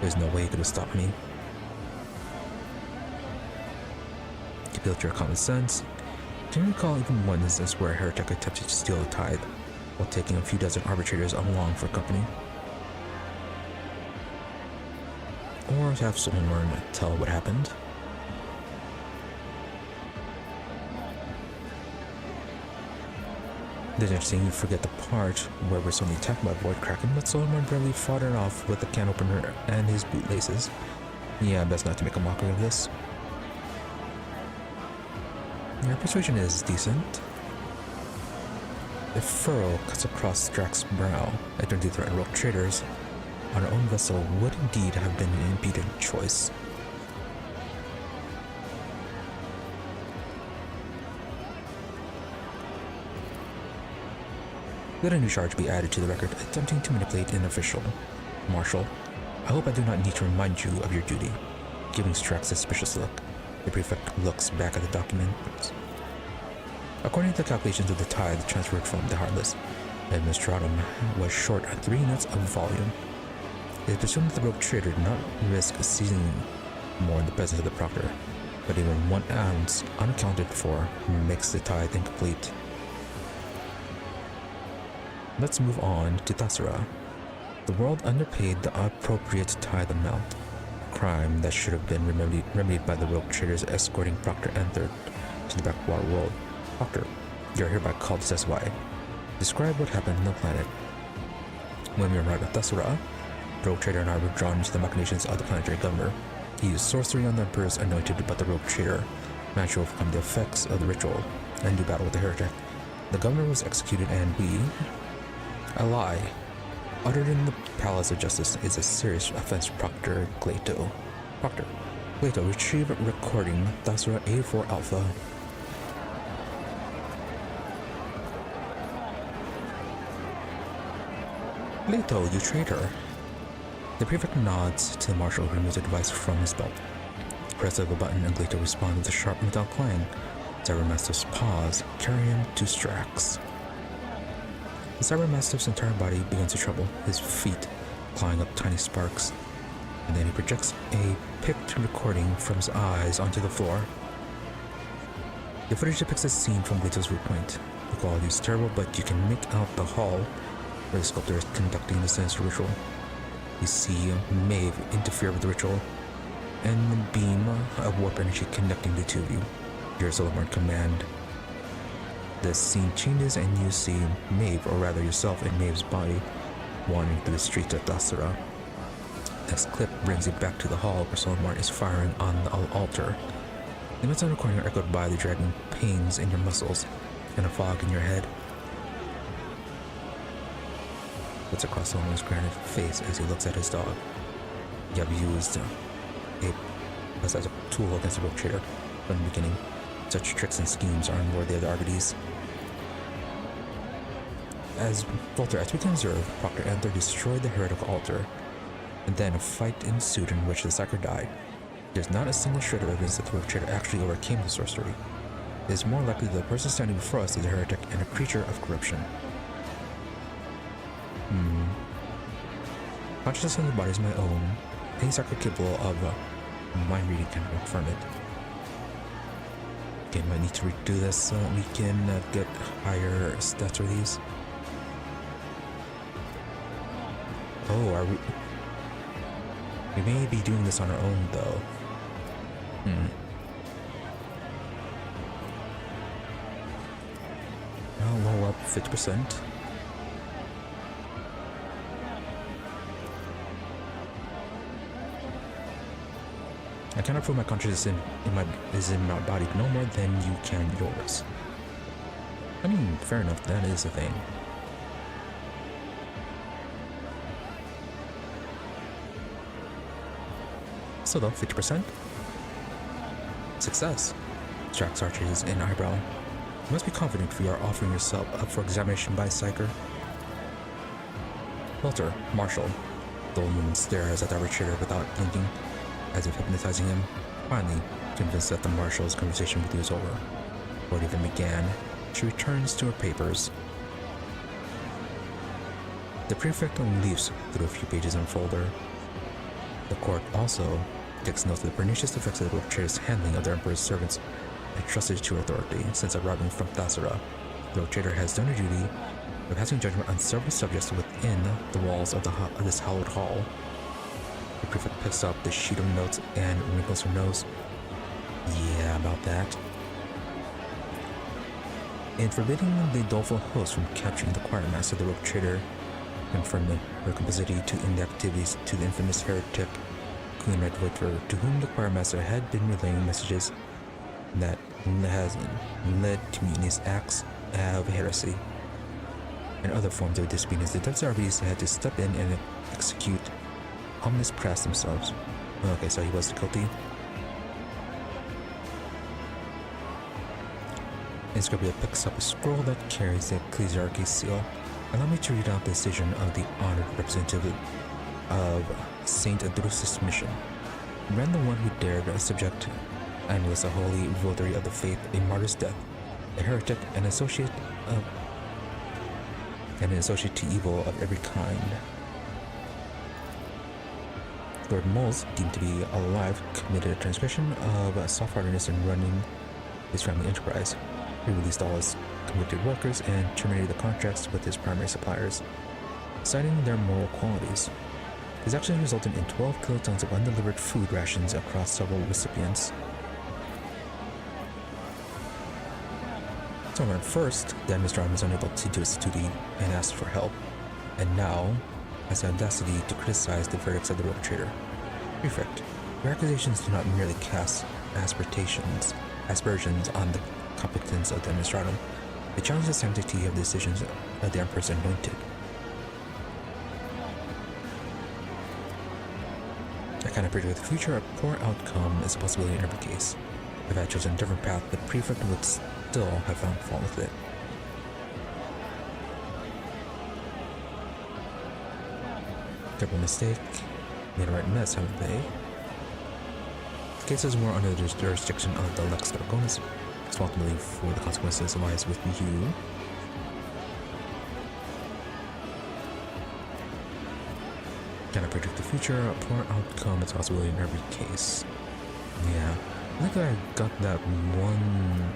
There's no way he could have stopped me. To build your common sense, can you recall even one instance where a heretic attempted to steal the tithe while taking a few dozen arbitrators along for company? Or have someone tell what happened? It's interesting, you forget the part where we're suddenly attacked by Void Kraken, but Solomon barely fought it off with the can opener and his bootlaces. Yeah, best not to make a mockery of this. Your persuasion is decent. A furrow cuts across Drax's brow. Identity threat rogue traders on our own vessel would indeed have been an impudent choice. Let a new charge be added to the record attempting to manipulate an official. Marshal, I hope I do not need to remind you of your duty. Giving Strax a suspicious look, the prefect looks back at the documents. According to the calculations of the tithe transferred from the Heartless, Administratum was short 3 units of volume. It is presumed that the rogue trader did not risk seizing more in the presence of the proctor, but even 1 ounce unaccounted for makes the tithe incomplete. Let's move on to Theodora. The world underpaid the appropriate tithe amount, a crime that should have been remedied by the rogue traders escorting Proctor Anther to the backwater world. Proctor, you are hereby called to testify. Describe what happened on the planet. When we arrived at Theodora, the rogue trader and I were drawn into the machinations of the planetary governor. He used sorcery on the Emperor's anointed, but the rogue trader managed to overcome the effects of the ritual and do battle with the heretic. The governor was executed and we... A lie uttered in the Palace of Justice is a serious offense, Proctor Glato. Proctor Glato, retrieve recording Theodora A4 Alpha. Glato, you traitor. The prefect nods to the marshal who removes a device from his belt. Press of a button and Glato responds with a sharp metal clang. Cybermastiff's paws carry him to Strax. The Cybermastiff's entire body begins to tremble, his feet clawing up tiny sparks, and then he projects a picked recording from his eyes onto the floor. The footage depicts a scene from Glato's viewpoint. The quality is terrible, but you can make out the hall where the sculptor is conducting the sinister ritual. You see Maeve interfere with the ritual, and the beam of warp energy connecting the two of you. Your Solomon command. The scene changes and you see Maeve, or rather yourself in Maeve's body, wandering through the streets of Theodora. This clip brings you back to the hall where Solomon is firing on the altar. The events on the recording are echoed by the dragging pains in your muscles and a fog in your head. Puts across Solomon's granite face as he looks at his dog. You have used as a tool against the rogue trader from the beginning. Such tricks and schemes are unworthy of the Arbites. As we can observe, Proctor Anther destroyed the heretical altar, and then a fight ensued in which the Psyker died. There's not a single shred of evidence that the rogue trader actually overcame the sorcery. It is more likely that the person standing before us is a heretic and a creature of corruption. Consciousness in the body is my own. Any Psyker capable of mind reading can confirm it. Okay, might need to redo this so that we can get higher stats for these. Oh, are we... We may be doing this on our own, though. I'll lower up 50%. I cannot prove my consciousness is in my body no more than you can yours. I mean, fair enough, that is a thing. So though, 50%. Success. Strax arches an eyebrow. You must be confident if you are offering yourself up for examination by a Psyker. Walter, Marshal. The old woman stares at the arbitrator without blinking, as if hypnotizing him. Finally, convinced that the Marshal's conversation with you is over. Before it even began, she returns to her papers. The prefect leafs through a few pages in a folder. The court also takes note of the pernicious effects of the rogue trader's handling of the Emperor's servants entrusted to her authority since arriving from Theodora. The rogue trader has done her duty of passing judgment on several subjects within the walls of this hallowed hall. The prefect picks up the sheet of notes and wrinkles her nose. Yeah, about that. in forbidding the doleful host from capturing the choir master, the rogue trader confirmed her complicity to in the activities to the infamous heretic Queen Red Voitor, to whom the choir master had been relaying messages that has led to mutinies, acts of heresy, and other forms of disobedience. The Depths Arbites had to step in and execute ominous press themselves. Okay, so he was guilty. Inscribia picks up a scroll that carries the ecclesiarchy seal. Allow me to read out the decision of the honored representative of Saint Drusus' mission. Ran the one who dared subject Annulus, a holy votary of the faith, a martyr's death, a heretic, an associate to evil of every kind. Lord Moles, deemed to be alive, committed a transgression of soft-heartedness in running his family enterprise. He released all his convicted workers and terminated the contracts with his primary suppliers, citing their moral qualities. His actions resulted in 12 kilotons of undelivered food rations across several recipients. So at first, the Administratum was unable to do its duty and asked for help, and now has the audacity to criticize the verdicts of the rogue trader. Prefect, your accusations do not merely cast aspersions on the competence of the Administratum. They challenge the sanctity of the decisions of the Emperor's anointed. I cannot predict the future. A poor outcome is a possibility in every case. If I had chosen a different path, the prefect would still have found fault with it. Double mistake. Made a right mess, haven't they? The case is more under the jurisdiction of the Lex Dargonus. Responsibility for the consequences lies with you. Cannot predict the future. A poor outcome is a possibility in every case. Yeah. I think I got that one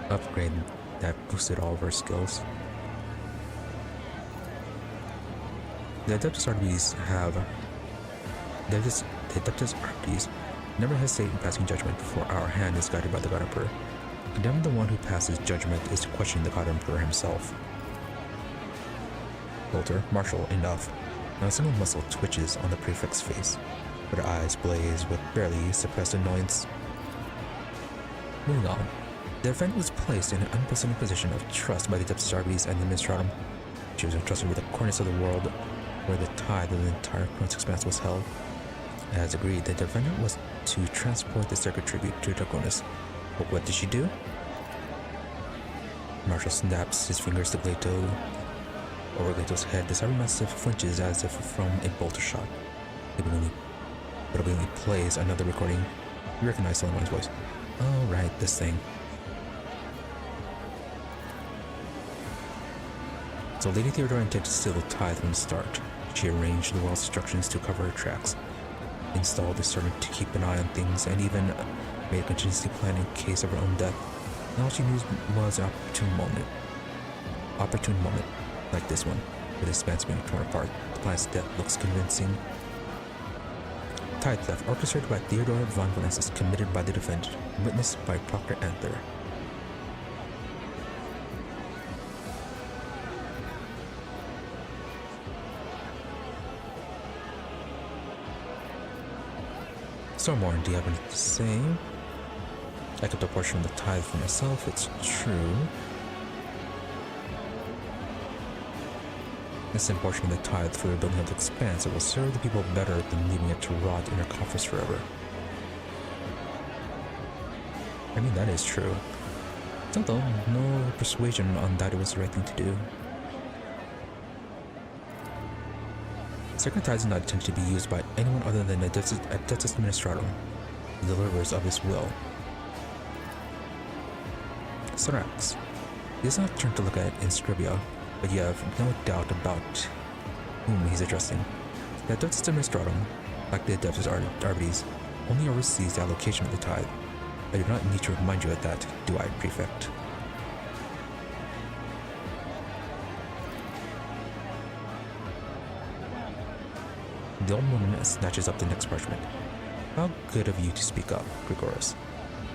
upgrade that boosted all of our skills. The Adeptus Arbites never hesitate in passing judgment, for our hand is guided by the God Emperor. Condemn the one who passes judgment is to question the God Emperor himself. Bolter, martial, enough. Now a single muscle twitches on the prefect's face, but her eyes blaze with barely suppressed annoyance. Moving on. The defendant was placed in an unprecedented position of trust by the Adeptus Arbites and the Administratum. She was entrusted with the corners of the world where the tithe of the entire Chronos expanse was held. As agreed, the defendant was to transport the sacred tribute to Dargonus. But what did she do? Marshall snaps his fingers to Gleito. Over Gleto's head, the cybermassive flinches as if from a bolter shot. It obliquely plays another recording. You recognize Solomon's voice. Oh, right, this thing. So Lady Theodora intended to steal the tithe from the start. She arranged the world's instructions to cover her tracks, installed a servant to keep an eye on things, and even made a contingency plan in case of her own death. And all she knew was an opportune moment, like this one, with the expanse being torn apart. The planet's death looks convincing. Tithe theft orchestrated by Theodora von Valensis, committed by the defendant, witnessed by Proctor Anther. Stormborn, do you have anything to say? I kept a portion of the tithe for myself, it's true. This portion of the tithe for the building of the expanse, it will serve the people better than leaving it to rot in their coffers forever. I mean, that is true. Still though, no persuasion on that it was the right thing to do. Sacred tithes are not intended to be used by anyone other than Adeptus Administratum, the deliverers of his will. Sorax. He does not turn to look at Inscribia, but you have no doubt about whom he's addressing. The Adeptus Administratum, like the Adeptus Arbites, only oversees the allocation of the tithe. I do not need to remind you of that, do I, Prefect? The old woman snatches up the next parchment. How good of you to speak up, Grigoris.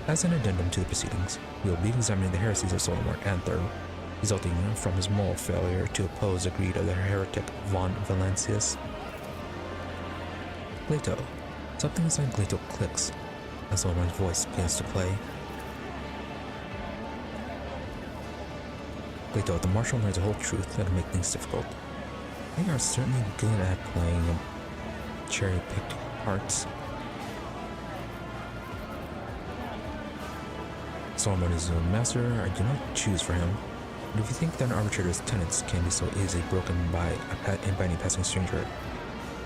As an addendum to the proceedings, we will be examining the heresies of Solomon Anther, resulting from his moral failure to oppose the greed of the heretic von Valancius. Glato. Something inside Glato clicks as Solomon's voice begins to play. Glato, the marshal learns the whole truth that'll make things difficult. They are certainly good at playing cherry-picked parts. Solomon is a master. I do not choose for him. But if you think that an arbitrator's tenets can be so easily broken by any passing stranger,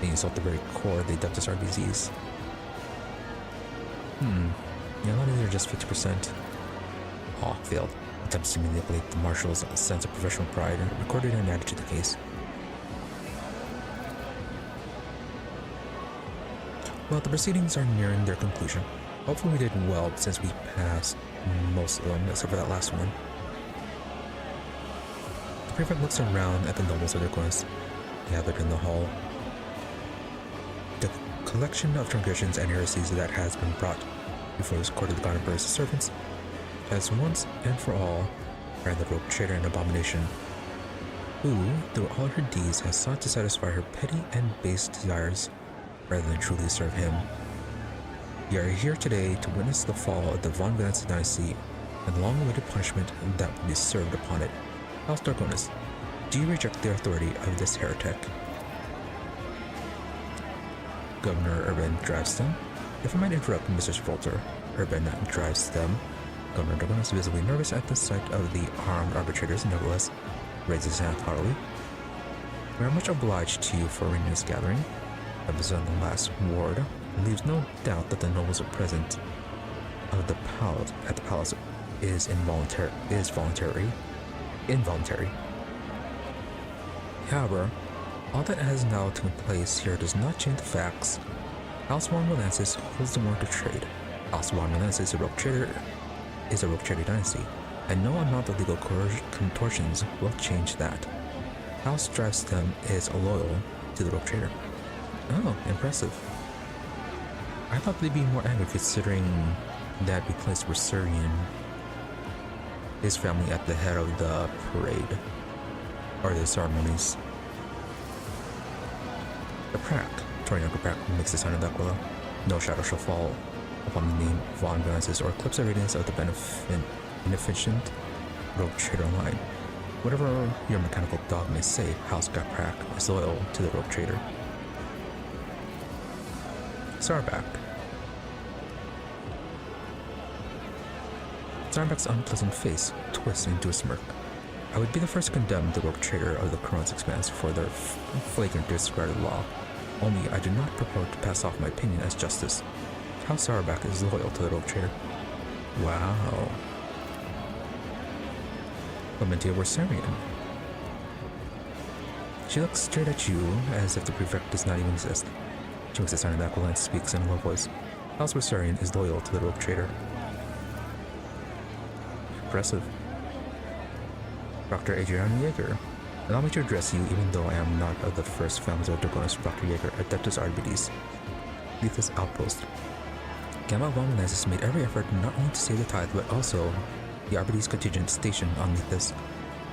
they insult the very core they dubbed as RBZs. Yeah, a lot of these are just 50%. Aw, failed. Attempts to manipulate the marshal's sense of professional pride and recorded and added to the case. Well, the proceedings are nearing their conclusion. Hopefully we did well since we passed most of them, except for that last one. The prefect looks around at the nobles of Dargonus gathered in the hall. The collection of transgressions and heresies that has been brought before this court of the God Emperor's servants has once and for all ran the rogue traitor and abomination, who, through all her deeds, has sought to satisfy her petty and base desires rather than truly serve him. We are here today to witness the fall of the Von Valence dynasty and the long-awaited punishment that will be served upon it. House Dargonus, do you reject the authority of this heretic? Governor Urban drives them. If I might interrupt, Mrs. Volter, Urban drives them. Governor Dargonus, visibly nervous at the sight of the armed arbitrators, nevertheless raises his hand haughtily. We are much obliged to you for arranging this gathering. Episode on the last ward leaves no doubt that the nobles are present at the palace is involuntary. However, all that has now taken place here does not change the facts. House von Valancius holds the warrant of trade. House von Valancius is a rogue trader dynasty, and no amount of legal contortions will change that. House Drivestem is loyal to the rogue trader. Oh, impressive. I thought they'd be more angry considering that we placed Rosarian, his family, at the head of the parade, or the ceremonies. The Prack, Torianka Prack, makes the sign of the Aquila. No shadow shall fall upon the name Von Valancius or eclipse the radiance of the beneficent rogue trader line. Whatever your mechanical dog may say, House Prack is loyal to the rogue trader. Sarback. Sarback's unpleasant face twists into a smirk. I would be the first to condemn the rogue trader of the Coron's expanse for their flagrant disregard of the law. Only I do not purport to pass off my opinion as justice. House Sarback is loyal to the rogue trader. Wow. Lamentia Worsarian. She looks straight at you as if the prefect does not even exist. She makes a sign of Aquila and speaks in a low voice. House Worsarian is loyal to the rogue trader. Impressive. Dr. Adrian Yeager. Allow me to address you even though I am not of the first families of Dargonus. Dr. Yeager, Adeptus Arbites. Leethus Outpost. Gamma von Valancius made every effort not only to save the tithe but also the Arbites contingent stationed on Leethus.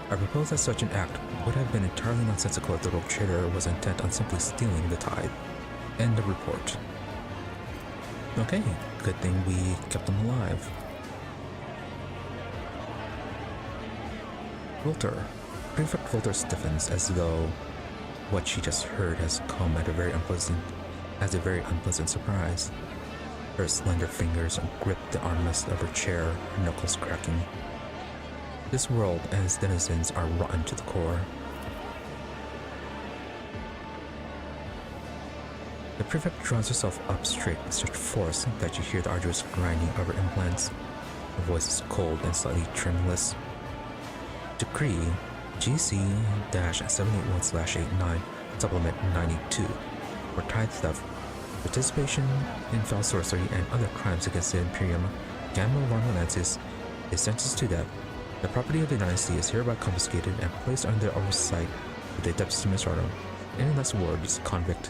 I propose that such an act would have been entirely nonsensical if the rogue trader was intent on simply stealing the tithe. End of report. Okay, good thing we kept them alive. Volter. Prefect Volter stiffens as though what she just heard has come at a very unpleasant surprise. Her slender fingers grip the armrest of her chair, her knuckles cracking. This world and its denizens are rotten to the core. The prefect draws herself up straight with such force that you hear the arduous grinding of her implants. Her voice is cold and slightly tremulous. Decree GC-781/89, Supplement 92, for tithe theft, participation in foul sorcery, and other crimes against the Imperium, Gamma von Valancius is sentenced to death. The property of the dynasty is hereby confiscated and placed under the oversight of the Adeptus Administratum. Any less words, convict.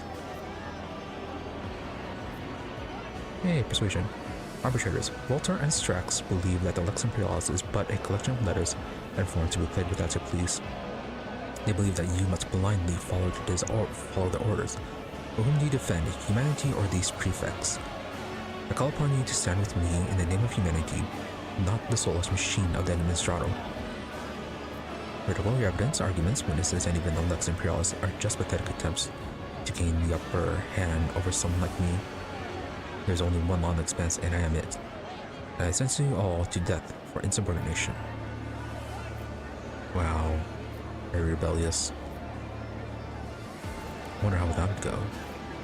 Hey, persuasion. Arbitrators, Volta and Strax believe that the Lex Imperialis is but a collection of letters and forms to be played with as you please. They believe that you must blindly follow the orders. But whom do you defend, humanity or these prefects? I call upon you to stand with me in the name of humanity, not the soulless machine of the Administratum. Critical, your evidence, arguments, witnesses, and even the Lex Imperialis are just pathetic attempts to gain the upper hand over someone like me. There's only one law in the expanse, and I am it. And I sentence you all to death for insubordination. Wow. Very rebellious. Wonder how that would go.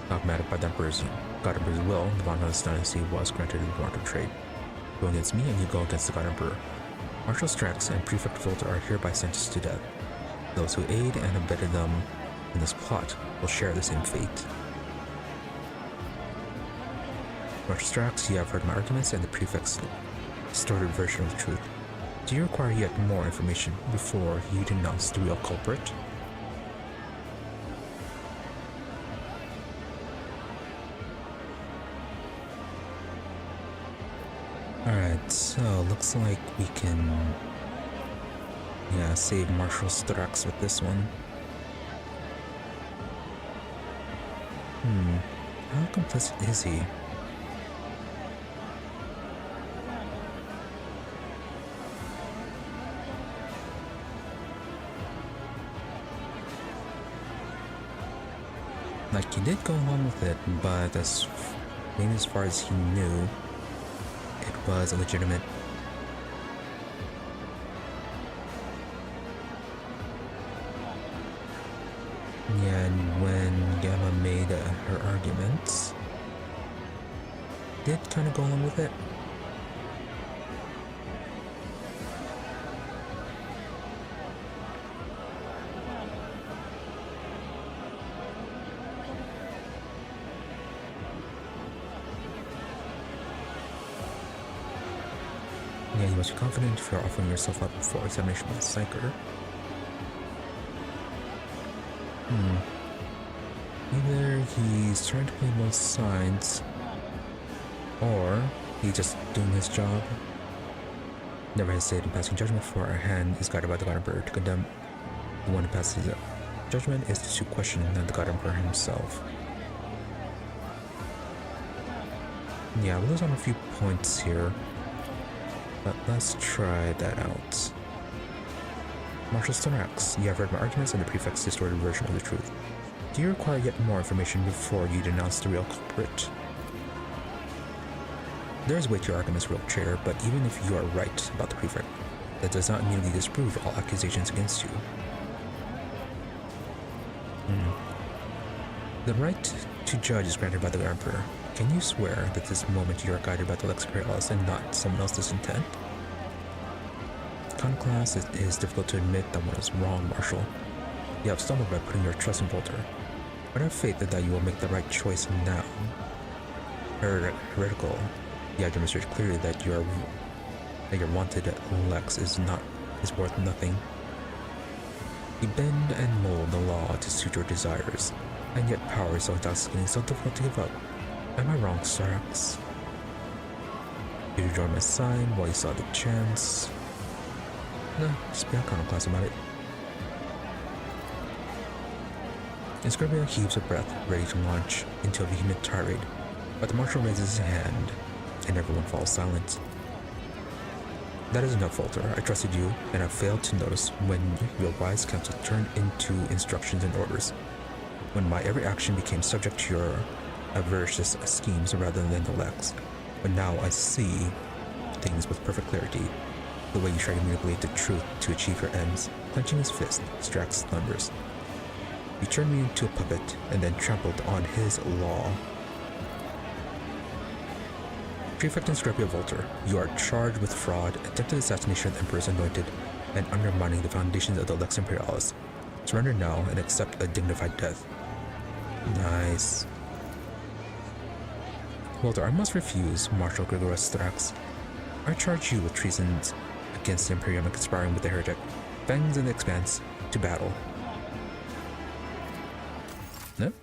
Dogmatic by the Emperor's will, the Von Huss dynasty was granted the warrant of trade. Go against me and you go against the God Emperor. Marshal Strax and Prefect Volta are hereby sentenced to death. Those who aid and abetted them in this plot will share the same fate. Marshal Strax, you have heard my arguments and the Prefect's distorted version of the truth. Do you require yet more information before you denounce the real culprit? Alright, so looks like we can save Marshal Strax with this one. How complicit is he? Like, he did go along with it, but maybe as far as he knew, it was illegitimate. Yeah, and when Gamma made her arguments, did kind of go along with it. Yeah, you must be confident if you're offering yourself up for examination by the Psyker. Either he's trying to play both sides, or he's just doing his job. Never hesitate in passing judgment, for our hand is guided by the God Emperor to condemn. The one who passes judgment is to question the God Emperor himself. Yeah, we'll lose on a few points here, but let's try that out. Marshal Strax, you have read my arguments and the Prefect's distorted version of the truth. Do you require yet more information before you denounce the real culprit? There is weight to your arguments, Royal Chair, but even if you are right about the Prefect, that does not immediately disprove all accusations against you. The right to judge is granted by the Emperor. Can you swear that this moment you are guided by the Lex Imperialis and not someone else's intent? Conquest, it is difficult to admit that one is wrong, Marshal. You have stumbled by putting your trust in Volta, but I have faith that you will make the right choice now. Heretical, you have demonstrated clearly that your wanted Lex is worth nothing. You bend and mold the law to suit your desires, and yet power is so intoxicating, so difficult to give up. Am I wrong, Strax? Did you join my side while you saw the chance? No, just be iconoclast about it. Inscribia heaves a breath, ready to launch into a vehement tirade, but the Marshal raises his hand, and everyone falls silent. That is enough, Volta. I trusted you, and I failed to notice when your wise counsel turned into instructions and orders, when my every action became subject to your avaricious schemes rather than the Lex. But now I see things with perfect clarity. The way you try to manipulate the truth to achieve your ends. Clenching his fist, Strax thunders. You turned me into a puppet and then trampled on his law. Prefect Inscribia Volta, you are charged with fraud, attempted assassination of the Emperor's anointed, and undermining the foundations of the Lex Imperialis. Surrender now and accept a dignified death. Nice. Volta, I must refuse, Marshal Gregorius Strax. I charge you with treasons against the Imperium and conspiring with the heretic. Fangs in the expanse, to battle. Nope.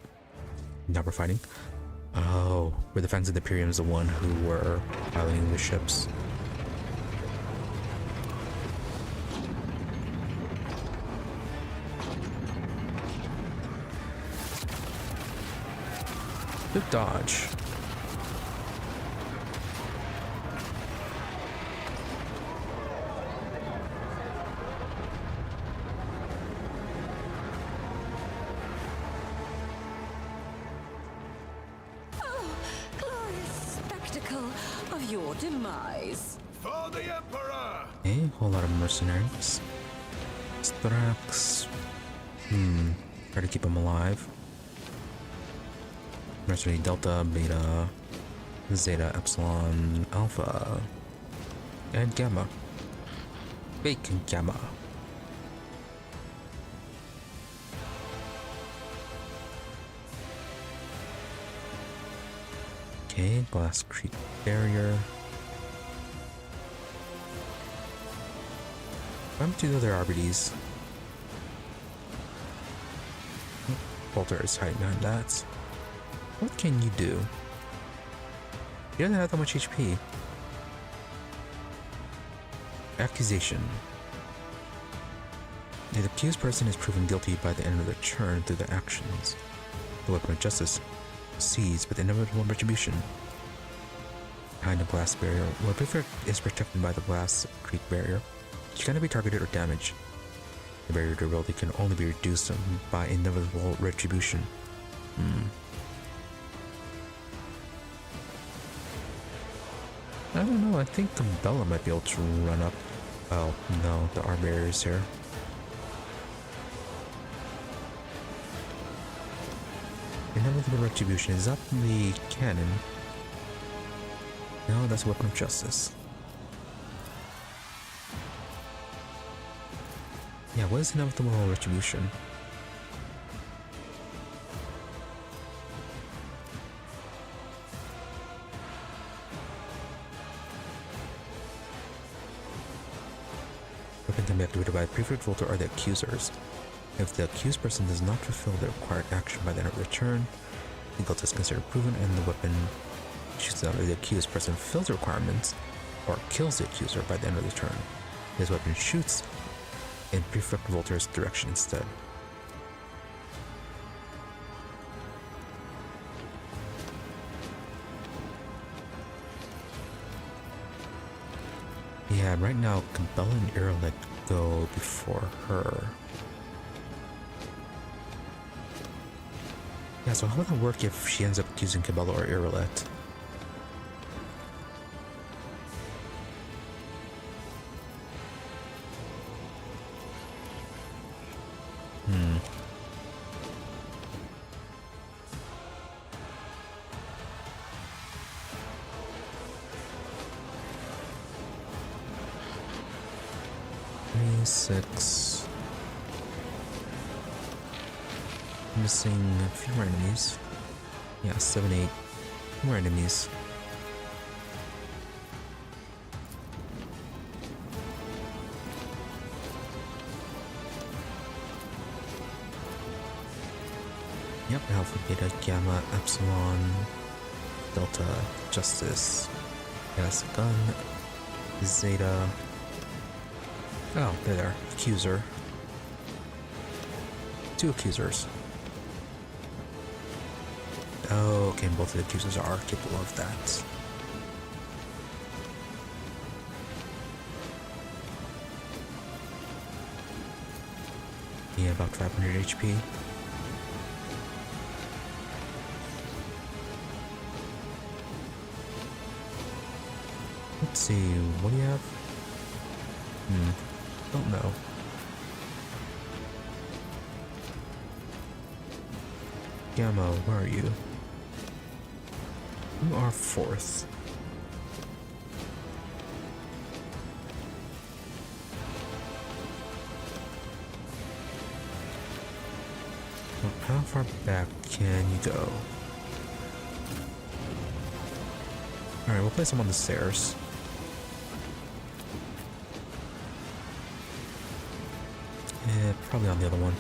Now we're fighting. Oh, were the fans of the Imperium the one who were piloting the ships? Good dodge. Of your demise. For the Emperor! Okay, whole lot of mercenaries. Strax. Try to keep them alive. Mercenary Delta, Beta, Zeta, Epsilon, Alpha, and Gamma. Fake Gamma. Okay, Glass Creek Barrier. I'm to the other Arbites. Walter is hiding behind that. What can you do? He doesn't have that much HP. Accusation. The accused person is proven guilty by the end of the turn through their actions. The weapon of justice seized with inevitable retribution. Behind a glass barrier, where Prefect is protected by the Glass Creek Barrier, she cannot be targeted or damaged. The barrier durability can only be reduced by inevitable retribution. I don't know, I think Bella might be able to run up. Oh, no, there are barriers here. Inevitable retribution, is that the cannon? No, that's a weapon of justice. Yeah, what is inevitable retribution? Weapon can be activated by a Prefect Volter or the accusers. If the accused person does not fulfill the required action by the end of the turn, the guilt is considered proven and the weapon shoots out if the accused person fulfills the requirements or kills the accuser by the end of the turn. His weapon shoots in Prefect Volter's direction instead. Yeah, right now, Cabela and Ireland go before her. Yeah, so how would that work if she ends up accusing Cabela or Ireland? Six. Missing a few more enemies. Yeah, 7, 8 more enemies. Yep, Alpha, Beta, Gamma, Epsilon, Delta, Justice. Yes, Gun, Zeta. Oh, there. Accuser. 2 accusers. Oh, okay, both of the accusers are capable of that. Yeah, about 500 HP. Let's see, what do you have? Don't know. Gamma, where are you? You are 4th. How far back can you go? Alright, we'll place him on the stairs. Probably on the other one.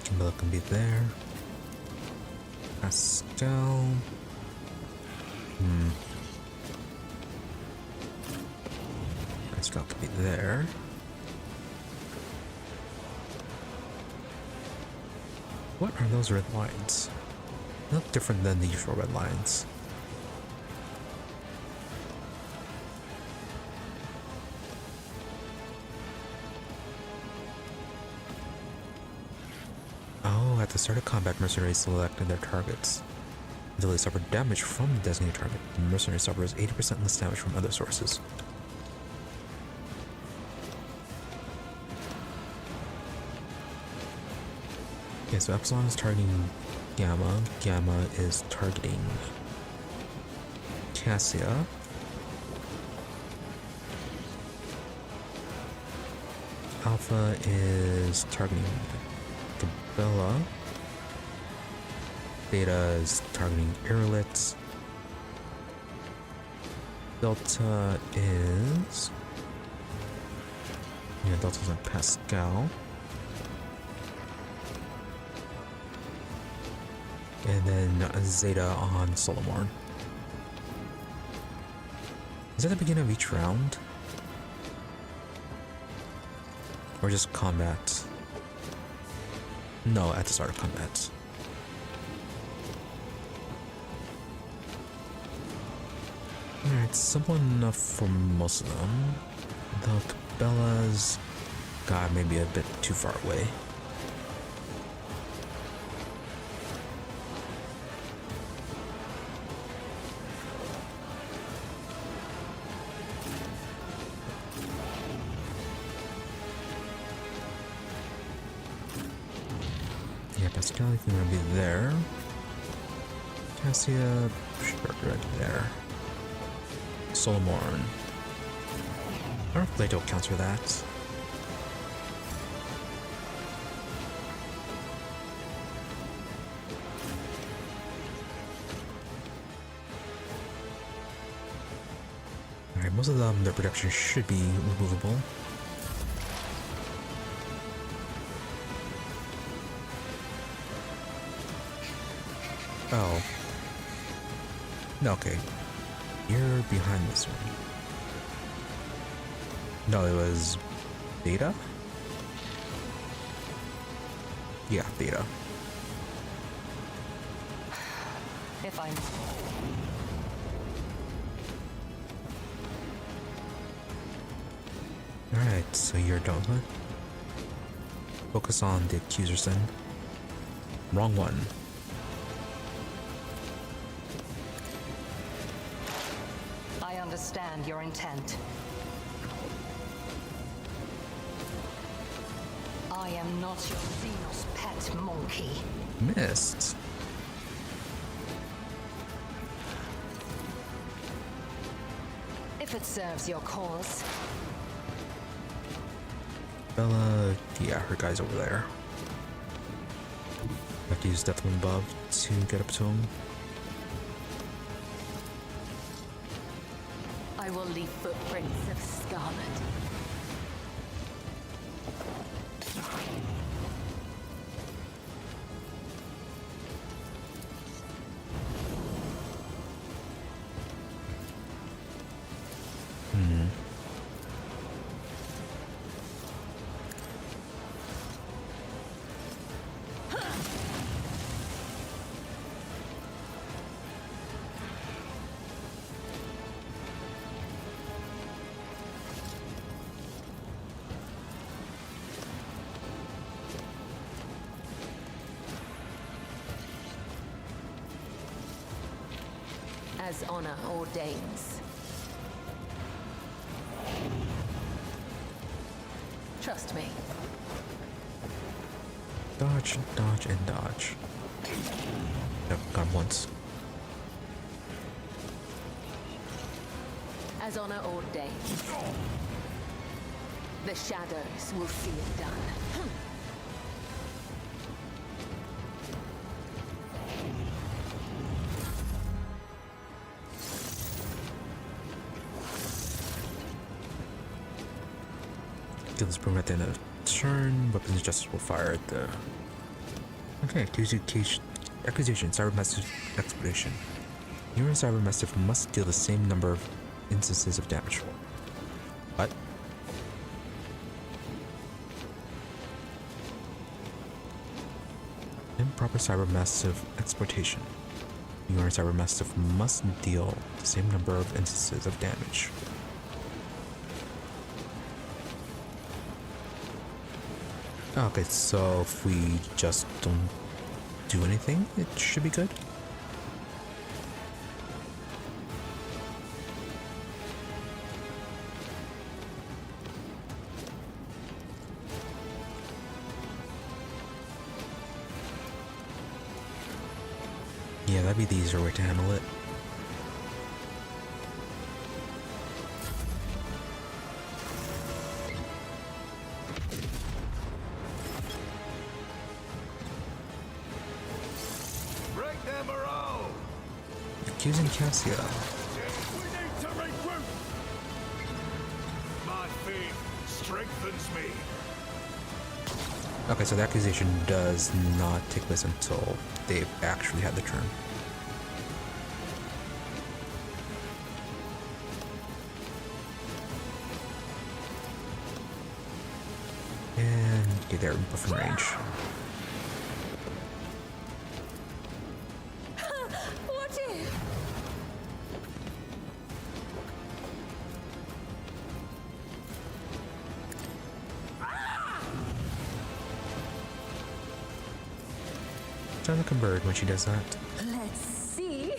Kimberla can be there. Pascal. Pascal can be there. What are those red lines? They look different than the usual red lines. Oh, at the start of combat, mercenaries selected their targets. Until they suffer damage from the designated target, the mercenary suffers 80% less damage from other sources. Okay, so Epsilon is targeting Gamma. Gamma is targeting Cassia. Alpha is targeting Cabela. Beta is targeting Aerolitz. Delta is... yeah, Delta's on Pascal. And then Zeta on Solomorn. Is that the beginning of each round? Or just combat? No, at the start of combat. Alright, simple enough for most of them. Though Cabela's god may be a bit too far away. Yeah, Pascal, if you want to be there. Cassia, sure, right there. Solomorn. I don't know if Plato counts for that. Alright, most of them, their production should be removable. Oh. Okay. You're behind this one. No, it was Beta? Yeah, Beta. If I'm... Alright, so you're Dogma. Focus on the accuser sin. Wrong one. I understand your intent. I am not your xenos pet monkey. Missed. If it serves your cause. Bella, yeah, her guy's over there. Have to use Death from above to get up to him. I will leave footprints of scarlet. As honor ordains. Trust me. Dodge, dodge, and dodge. Yep, got him once. As honor ordains. The shadows will see it done. Deal this program at the end of the turn. Weapons of Justice will fire at the Okay, accusation, cybermassive expedition. You and cybermassive must deal the same number of instances of damage. What? Improper cybermassive exploitation. You and cybermassive must deal the same number of instances of damage. Okay, so if we just don't do anything, it should be good. Yeah, that'd be the easier way to handle it. Accusing Cassia. We need to regroup. My faith strengthens me. Okay, so the accusation does not take place until they've actually had the turn. And okay, they're within range. What if? Sound like a bird when she does that. Let's see.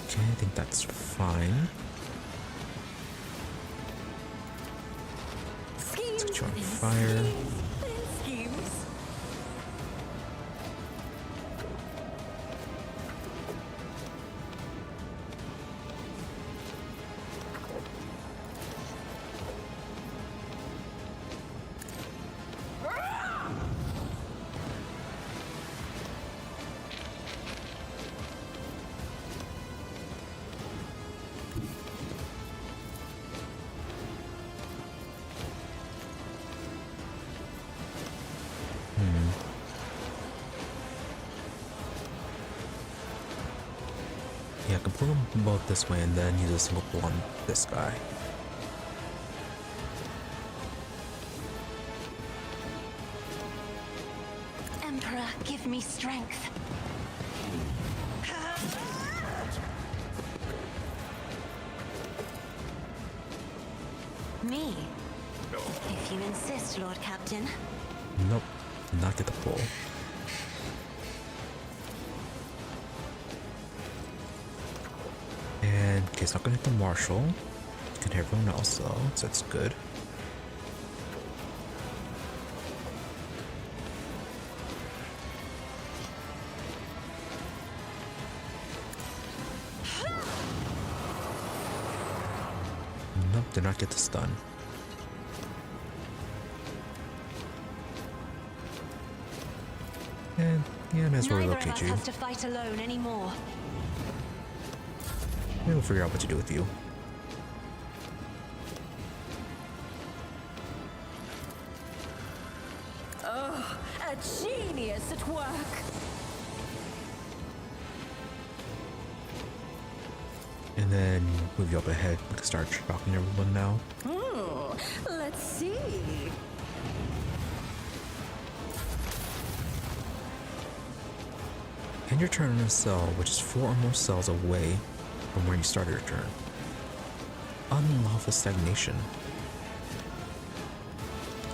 Okay, I think that's fine. Schemes. Set you on fire. Schemes. Yeah, I can pull them both this way and then use a single pull on this guy. Emperor, give me strength. Me? If you insist, Lord Captain. Nope, not get the pull. And okay, it's not gonna hit the marshal. It can hit everyone else though, so that's good. Nope, did not get the stun. And yeah, may as well Neither of relocate us you. has to fight alone anymore. We'll figure out what to do with you. Oh, a genius at work. And then move you up ahead. We can start shocking everyone now. Let's see. End your turn in a cell which is 4 or more cells away from where you started your turn. Unlawful stagnation.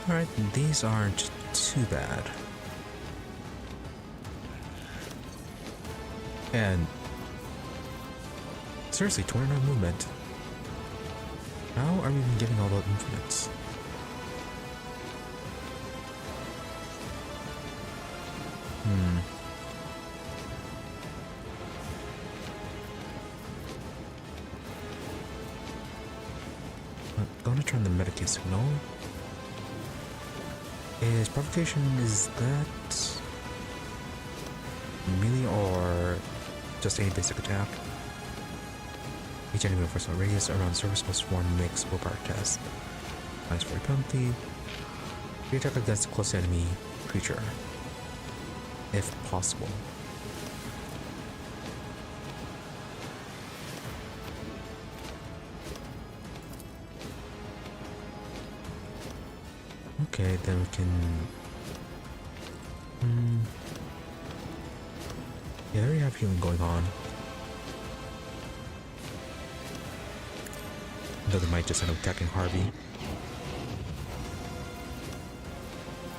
Alright, these aren't too bad. And seriously, 29 movement. How are we even getting all those movements? I'm gonna turn the Medicaid signal. Is provocation, is that melee or just any basic attack? Each enemy with a radius around surface plus 1 makes willpower test. Minus 40 penalty. Re-attack against a close enemy creature, if possible. Okay, then we can... Yeah, there we have healing going on. Though they might just end up attacking Harvey.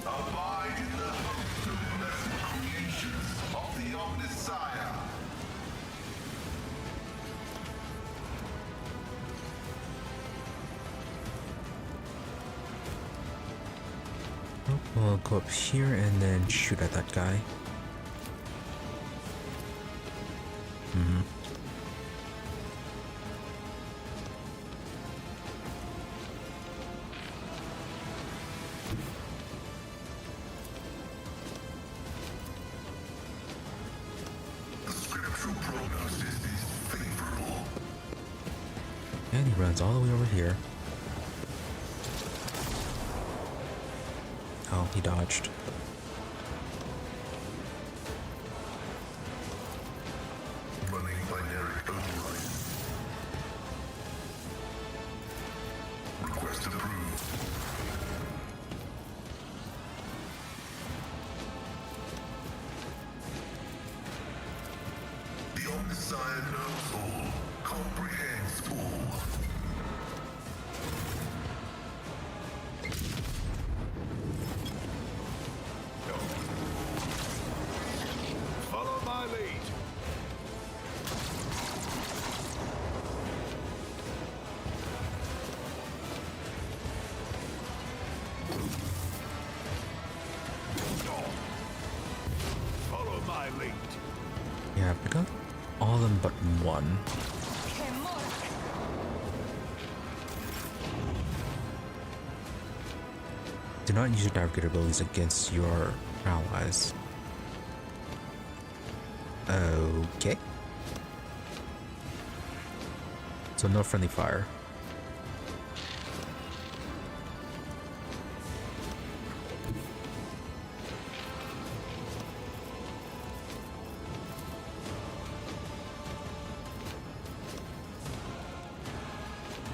Abide in the host of blessed creations of the Omniscire. Oh, we'll go up here and then shoot at that guy. The scriptural prognosis is favorable. And he runs all the way over here. Oh, he dodged. Running binary override. Request approved. The Omniscire knows all, comprehends all. Follow my lead. Follow my lead. Yeah, I got all of them but one. Do not use your Navigator abilities against your allies. Okay. So no friendly fire.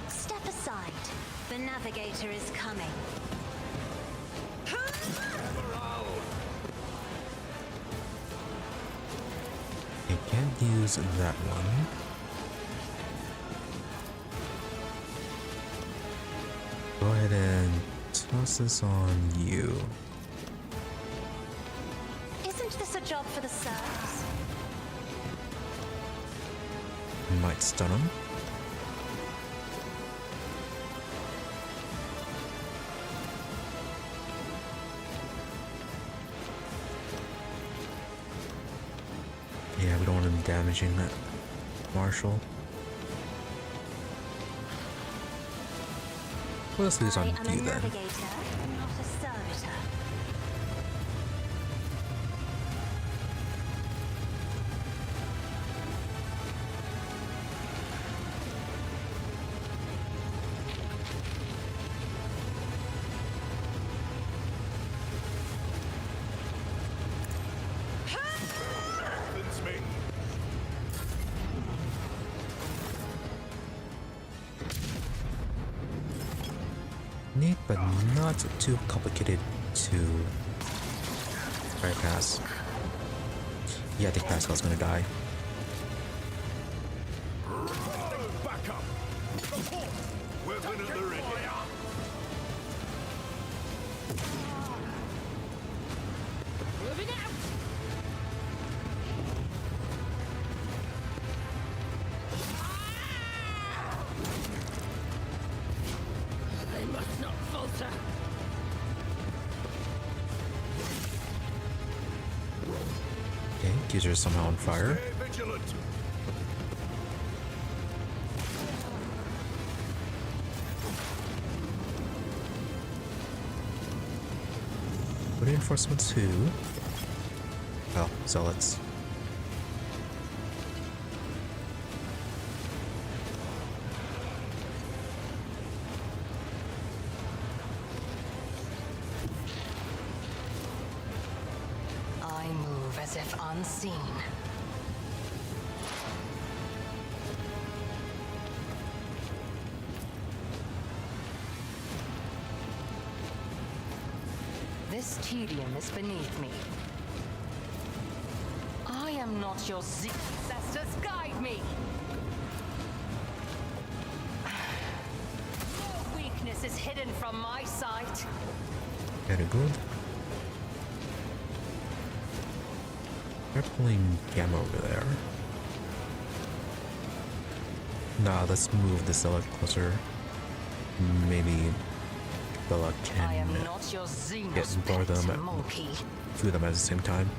Step aside. The navigator is coming. I can't use that one. Go ahead and toss this on you. Isn't this a job for the serfs? Might stun him. Yeah, we don't want him damaging that Marshal. Well, let's do this on I am you a then. navigator, not a servitor. That's me. Neat, but not too complicated to bypass. Yeah, I think Pascal's gonna die. Back up. Weapon at the ready. Moving out! They must not falter. Okay, accuser is somehow on fire. Stay vigilant. Reinforcements who? Well, zealots. as if unseen. This tedium is beneath me. I am not your ancestors. Guide me! No weakness is hidden from my sight. Very good. They're pulling gamma over there. Nah, let's move this a little closer. Maybe Bella I am can not your xenos get both of them, monkey. few of them at the same time.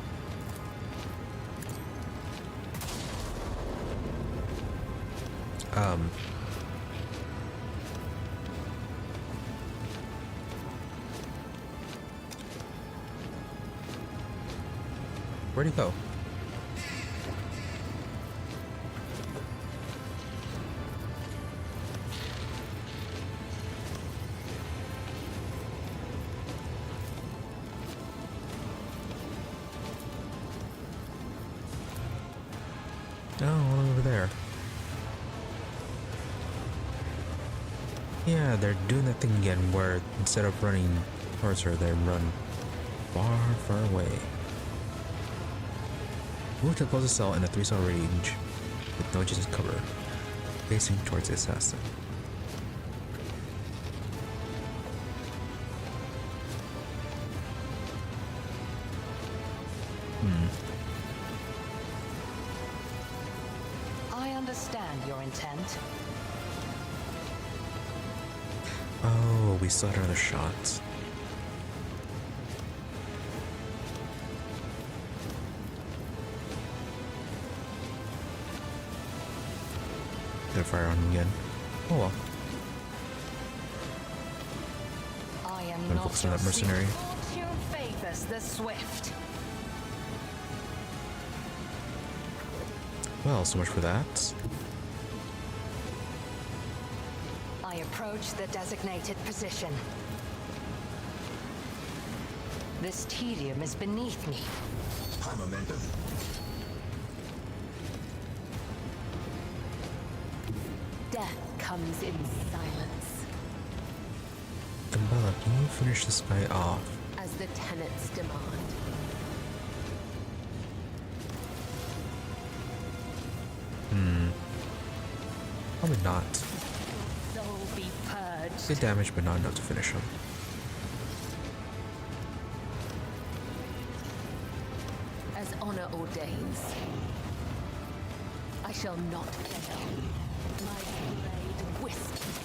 Where'd he go? Oh, over there. Yeah, they're doing that thing again where instead of running towards her, they run far, far away. Move to the closest cell in a 3-cell range with no distance cover, facing towards the assassin. I understand your intent. Oh, we still had another shot. They're firing again. Oh well. I am Gonna not focus on your that mercenary. Fortune favors the swift. Well, so much for that. I approach the designated position. This tedium is beneath me. High momentum. Death comes in silence, Bella, can you finish this guy off? as the tenets demand. Probably not. Soul be purged. Did damage, but not enough to finish him. As honor ordains. I shall not fail. My blade whisks.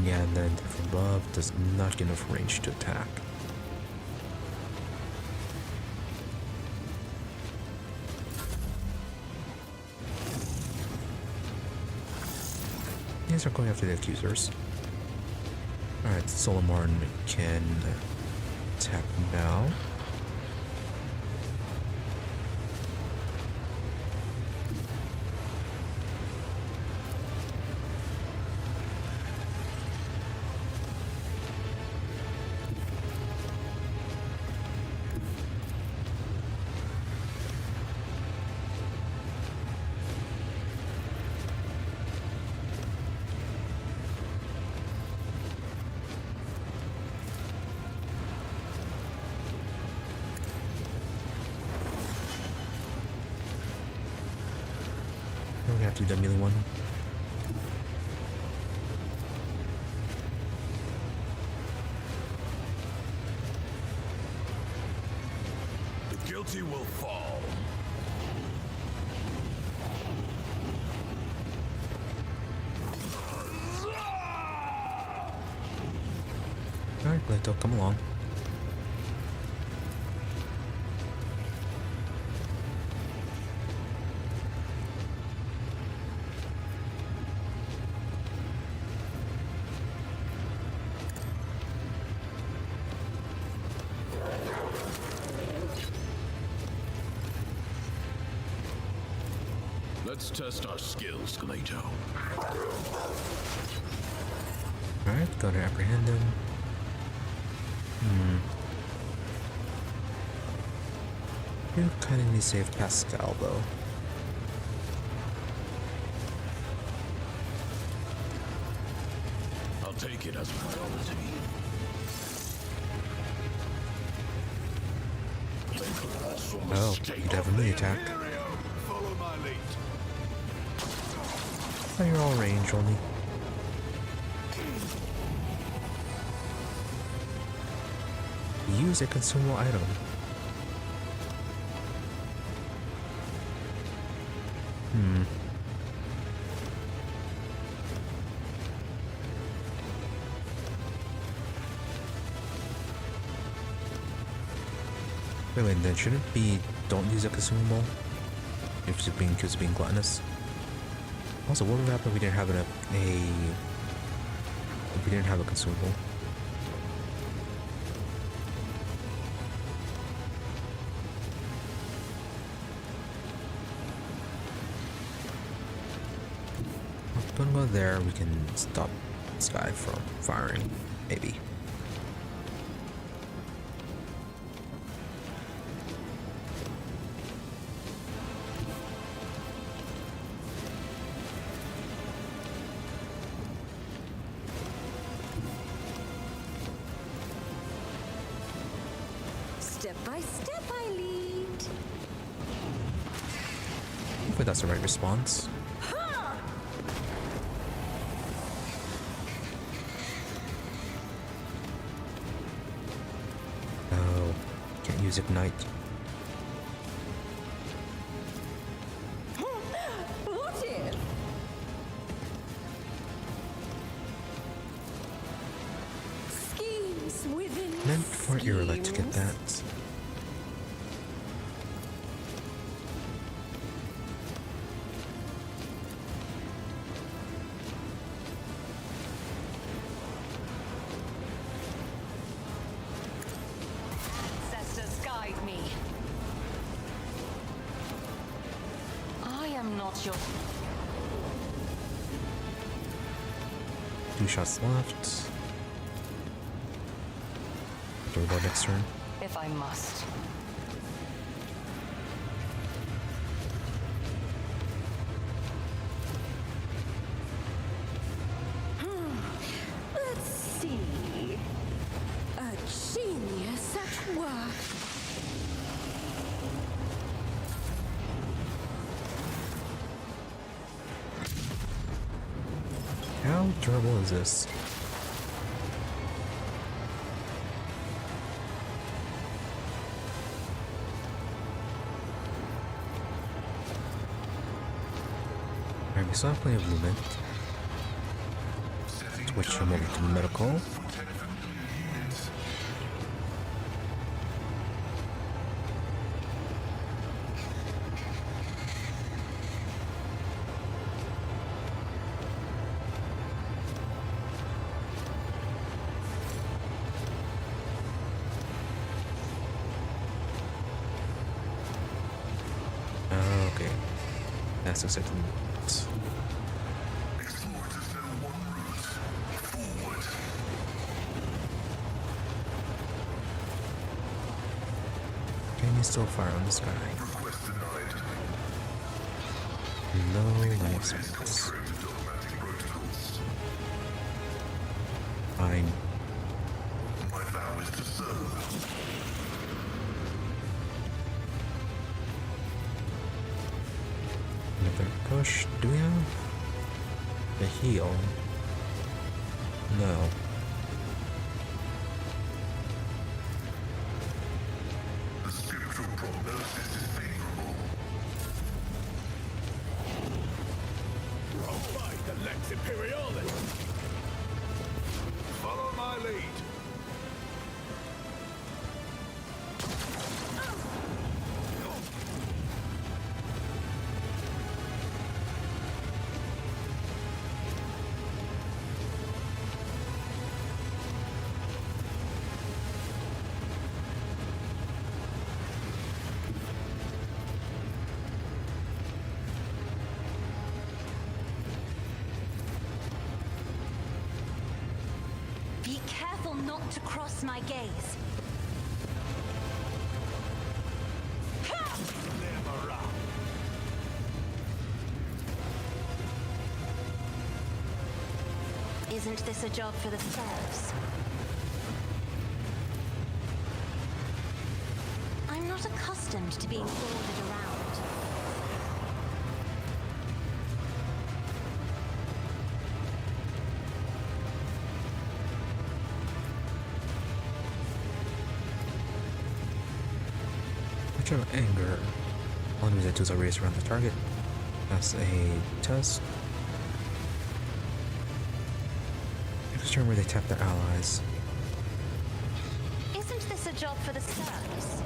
Yeah, and then from above does not get enough range to attack. These are going after the accusers. Alright, Solomon can attack now. We have to do the melee one. The guilty will fall. Alright, Leto, come along. Let's test our skills, Leto. Alright, go to apprehend him. You kind of need to save Pascal though. I'll take it as a priority. Oh, you'd have a melee attack. Follow my lead. Oh, you're all range only. Use a consumable item. Wait, then shouldn't be don't use a consumable if it's being gluttonous. Also, what would happen if we didn't have if we didn't have a consumable? Don't go there. We can stop this guy from firing, maybe. Step by step I lead. Hopefully that's the right response. Oh, can't use ignite. What if? Schemes within Meant for Irla to get schemes. that. Ancestors guide me. I am not your... 2 shots left. Turbo next turn. if I must. Let's see. A genius at work. How durable is this? Alright, we still have plenty of movement. Switch him over to medical. Okay, that's acceptable. Explorers know one route. Forward. Can you still fire on this guy? Request denied. No license. Contrary to dogmatic protocols. Fine. My vow is to serve. Another push. Do we have the heal? No. The spiritual prognosis is favorable. I'll fight the Lex Imperialis. Follow my lead. Be careful, careful not to cross my gaze. Isn't this a job for the serfs? I'm not accustomed to being ordered around. Much of anger. All enemies that do is race around the target. That's a test. Next turn where they tap their allies. Isn't this a job for the serfs?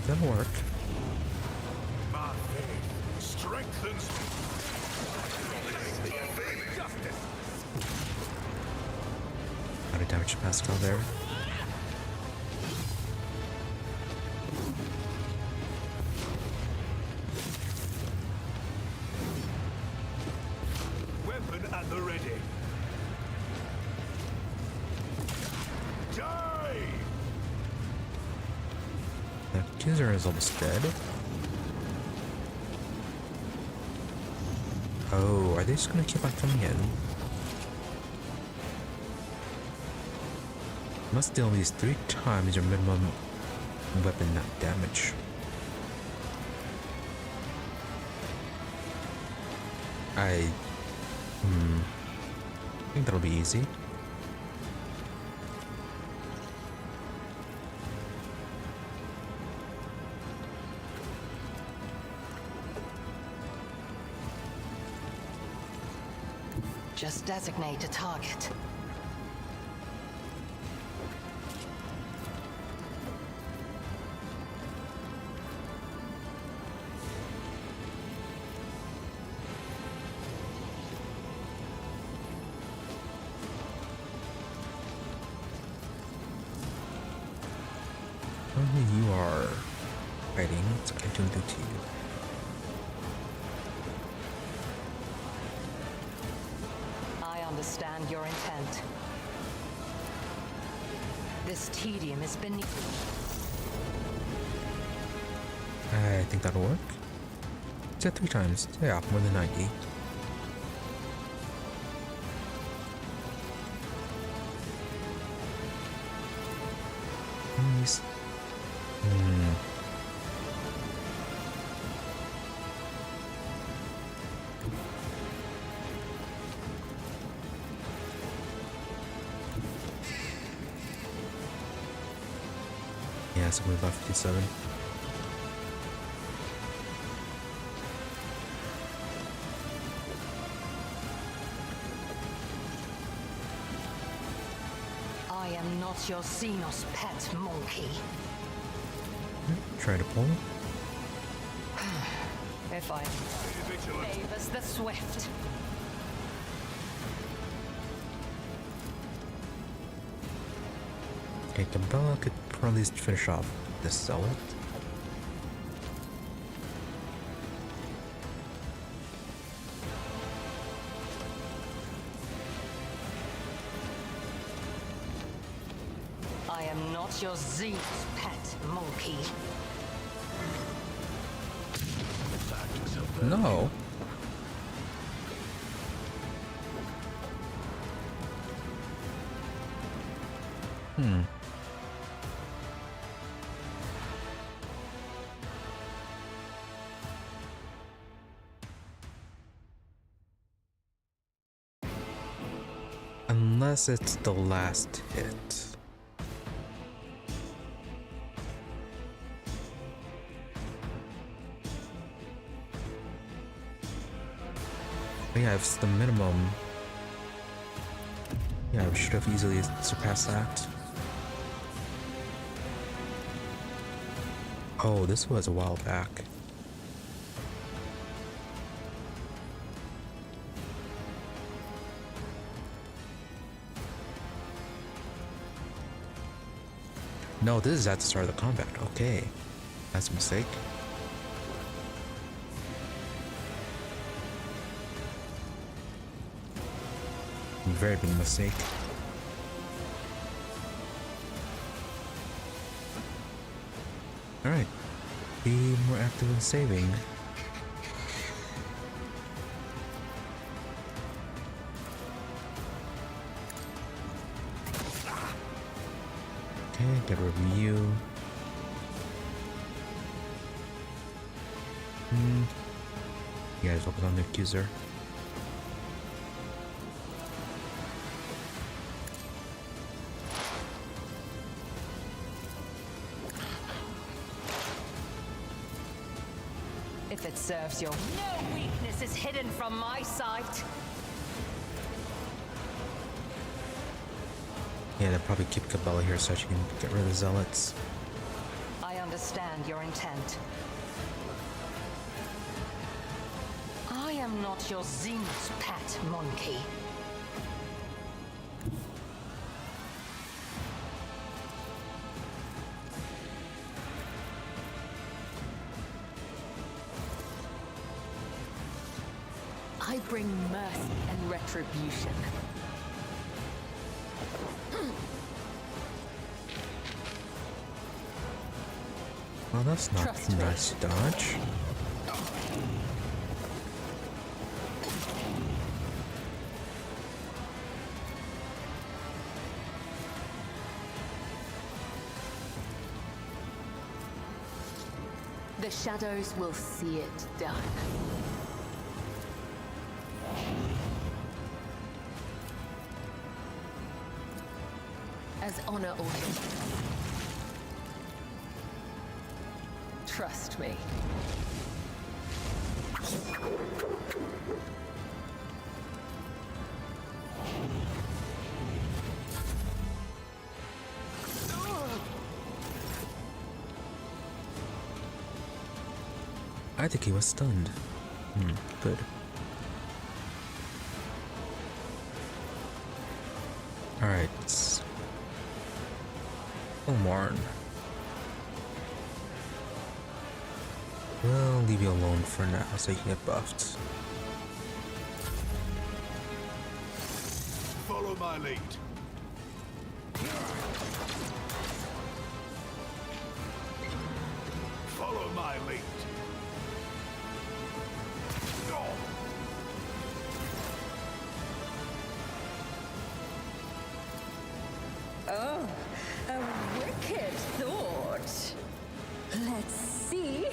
That'll work. My faith strengthens justice. Out of damage to Pascal there. Weapon at the ready. Die! The accuser is almost dead. Oh, are they just gonna keep on coming in? Must deal at least 3 times your minimum weapon damage. I think that'll be easy. Just designate a target. Only you are fighting, so I can't do anything to you. I understand your intent. This tedium is beneath. I think that'll work. Is that 3 times? Yeah, more than 90. Nice. Yeah, so we're about 57. I am not your xenos pet monkey. Try to pull. If I favors the swift. Okay, Cabela could probably finish off this zealot. I am not your xenos pet monkey. No. Unless it's the last hit. Yeah, if it's the minimum. Yeah, we should have easily surpassed that. Oh, this was a while back. No, this is at the start of the combat. Okay. That's a mistake. very big mistake. Alright. Be more active in saving. Okay, get a review. You guys focus on the accuser. If it serves your... No weakness is hidden from my sight. Yeah, they'll probably keep Cabela here so she can get rid of the zealots. I understand your intent. I am not your xenos pet, monkey. I bring mercy and retribution. Well, that's not Trust a me. nice dodge. The shadows will see it done. As honor orders. Trust me. I think he was stunned. Good. Alright. Marn. We'll leave you alone for now so you can get buffed. Follow my lead. Follow my lead. Oh, a wicked thought. Let's see.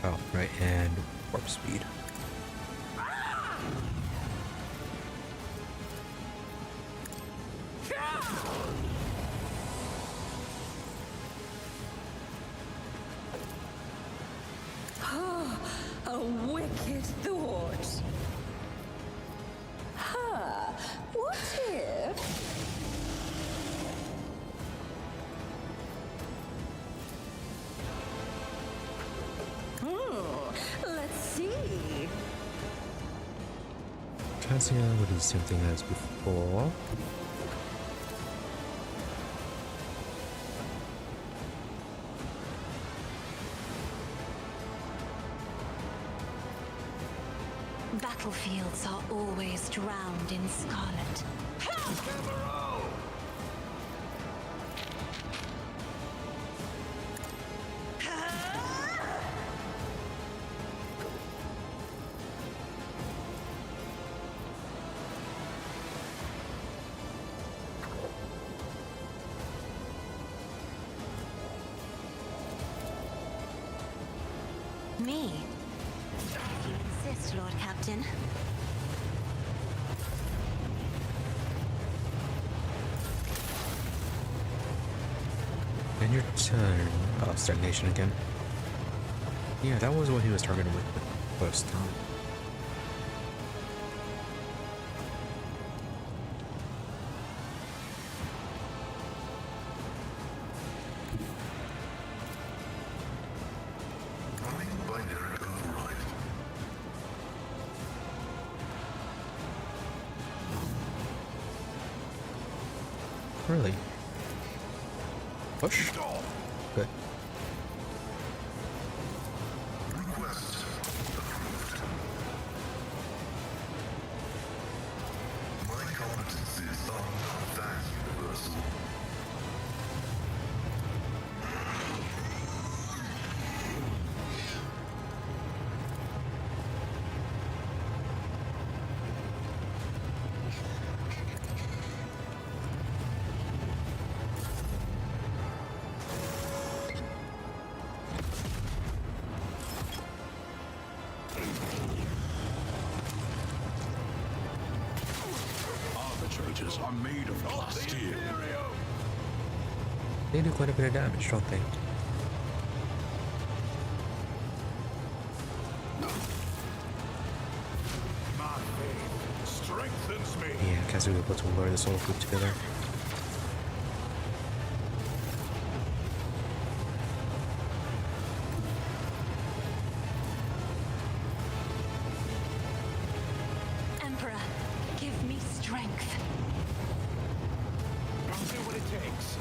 Oh, right, and warp speed. A wicked thought. Huh. What if... let's see. Cassia would do the same thing as before. Battlefields are always drowned in scarlet. Me? You insist, Lord Captain. And your turn. Oh, stagnation again. Yeah, that was what he was targeted with the first time. Running binary override. Really? Push. Good. Request approved. My competencies are not that universal. Arbitrators are made of glass steel. They do quite a bit of damage, don't they? My faith strengthens me. Yeah, I guess we were able to lure this whole group together. Emperor, give me strength. I'll do what it takes.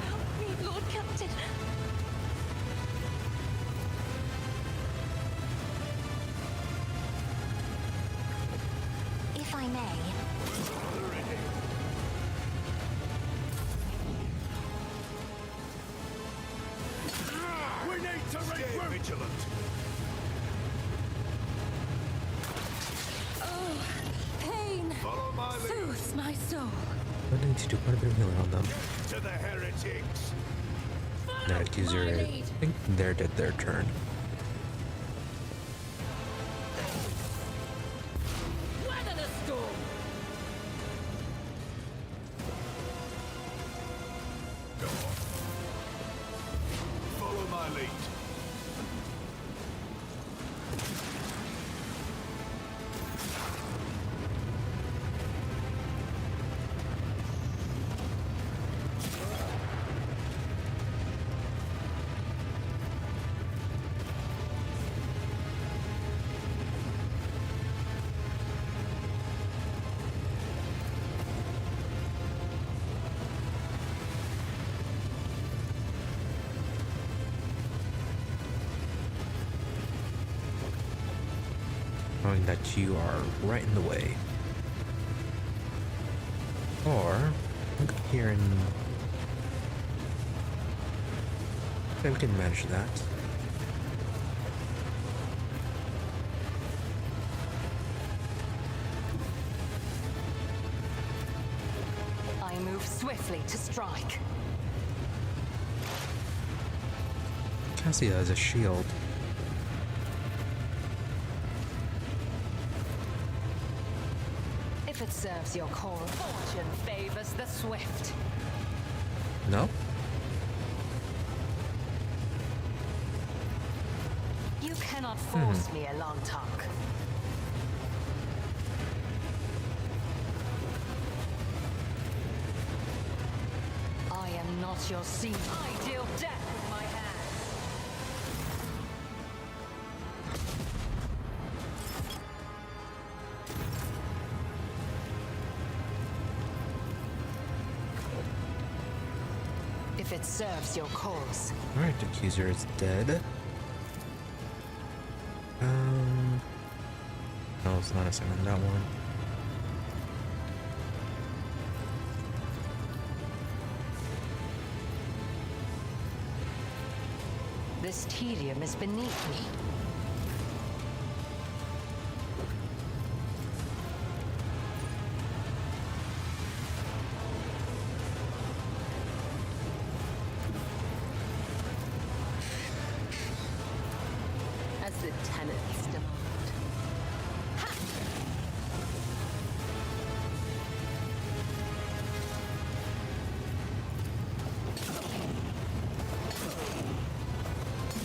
Help me, Lord Captain. If I may, We need to regroup. Vigilant. Oh, pain Follow my lead. soothes my soul. I need to do quite a bit of healing on them. To the heretics. That accuser, I think they're dead their turn. Weather the storm. Go on. Follow my lead. Knowing that you are right in the way. Or, look here and... Okay, we can manage that. I move swiftly to strike. Cassia has a shield. If it serves your cause, fortune favors the swift. No? You cannot force me a long talk. I am not your seed. I deal death with my hands. If it serves your cause. Alright, accuser is dead. No, it's not a second on that one. This tedium is beneath me. As the tenants demand.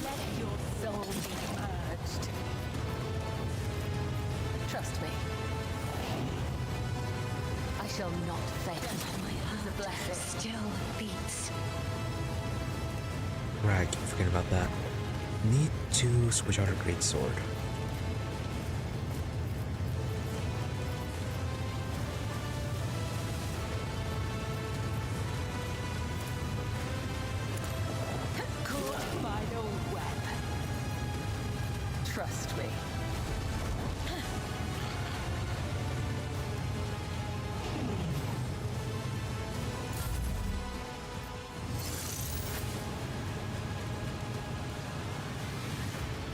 Let your soul be purged. Trust shall not fail. The blessing Still beats. Right, keep forgetting about that. Need to switch out our great sword. Caught by the web. Trust me.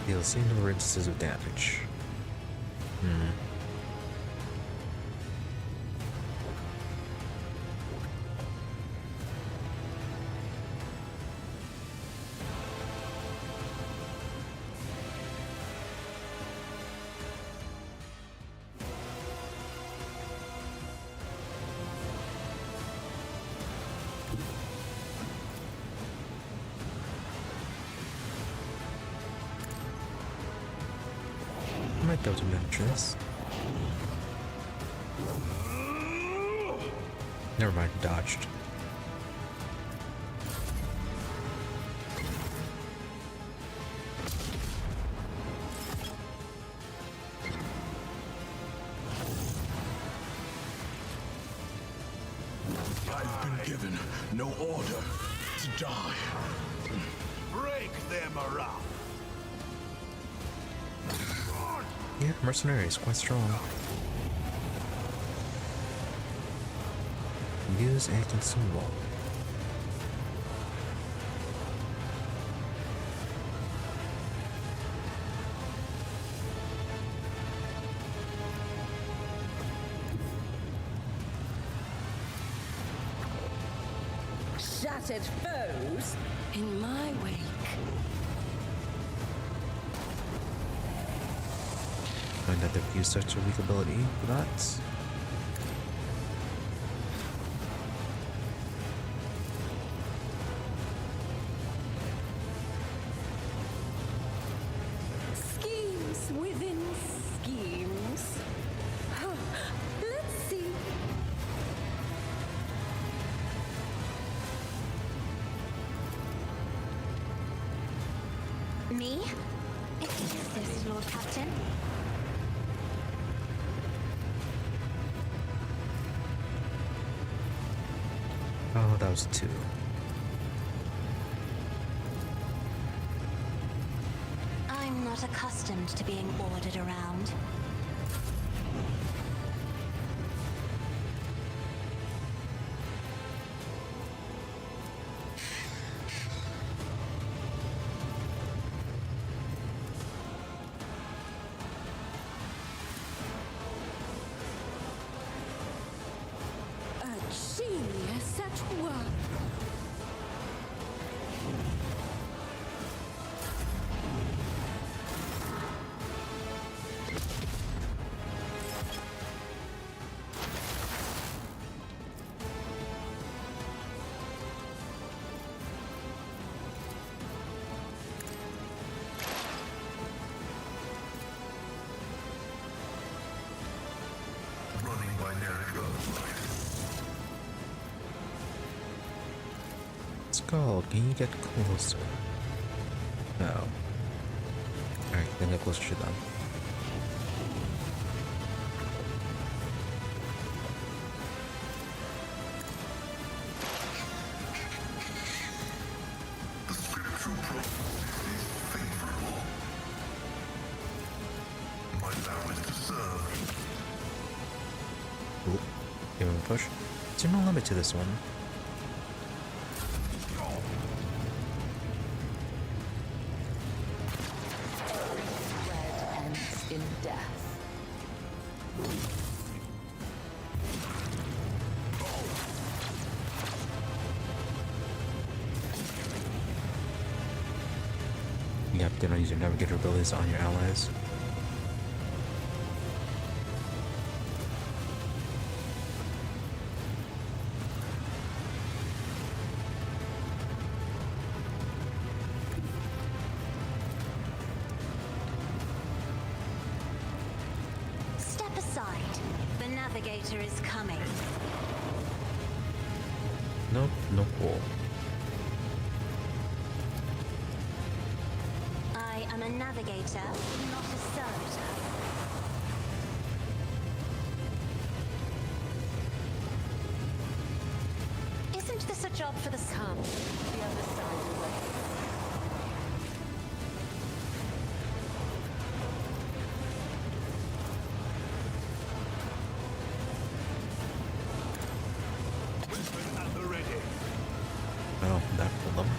Deal same number of instances of damage. I might be able to manage this. Never mind, dodged. I've been given no order to die. Break them around. Yeah, mercenary is quite strong. Use a consumable. Shattered foes in my wake. Find out they've used such a weak ability for that. Schemes within schemes. Huh. Let's see. Me? Is this Lord Captain? Oh, that was 2. I'm not accustomed to being ordered around. A genius at work. Running binary gunfight. Skull, can you get closer? No. Alright, then get closer to them. The spiritual prophecy is favorable. My vow is to serve. Ooh, give him a push. Is there no limit to this one? Red ends in death. Yep, they don't use your navigator abilities on your allies. Step aside. The navigator is coming. Nope, no pool. I am a navigator, not a servitor. Isn't this a job for the sun? The other side away. At the ready. Oh, that pulled them.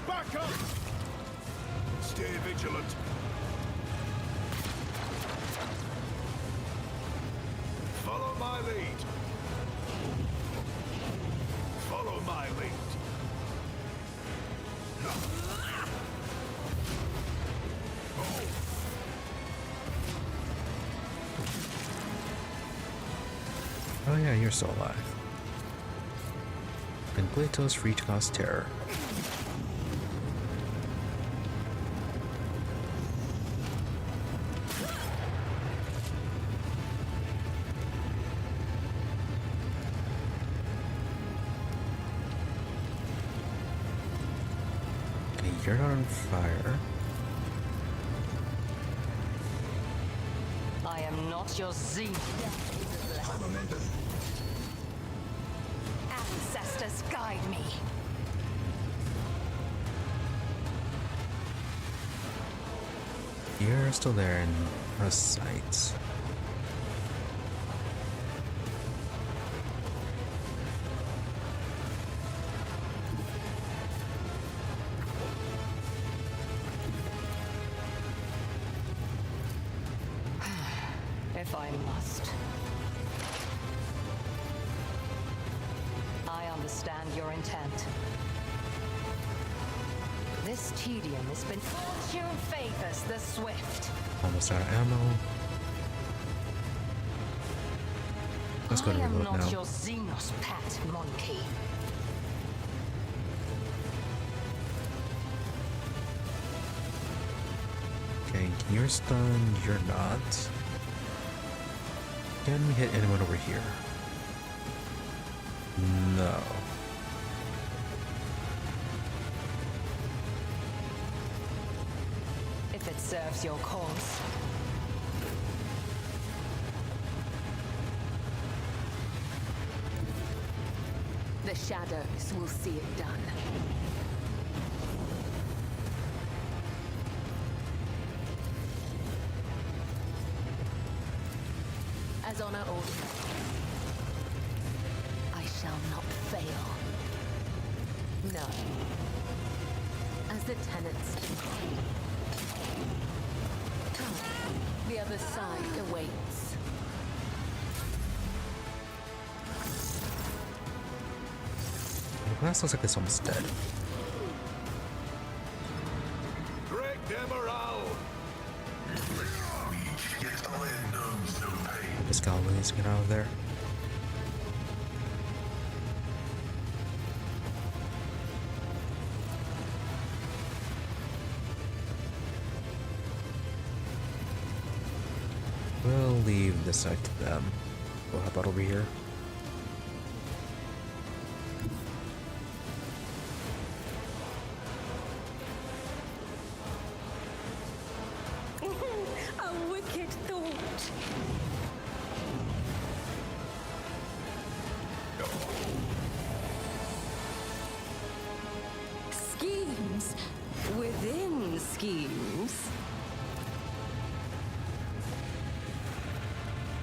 Back up! Stay vigilant. Follow my lead. Follow my lead. Oh yeah, you're still alive. And Plato's free to cause terror. Okay, you're not on fire. I am not your xenos. Ancestors guide me. You're still there in our sights. If I must. I understand your intent. This tedium has been fortune favors the swift. Almost out of ammo. Let's go to I am reload not now. your xenos pet monkey. Okay, you're stunned, you're not. Can we hit anyone over here? No. If it serves your cause. The shadows will see it done. As honor orders, I shall not fail. No. As the tenants decree. Come, the other side awaits. The glass looks like it's almost dead. Break their morale. Yet iron knows no pain. This guy needs to get out of there. We'll leave this side to them. Well, how about over here? A wicked thought. Schemes within schemes.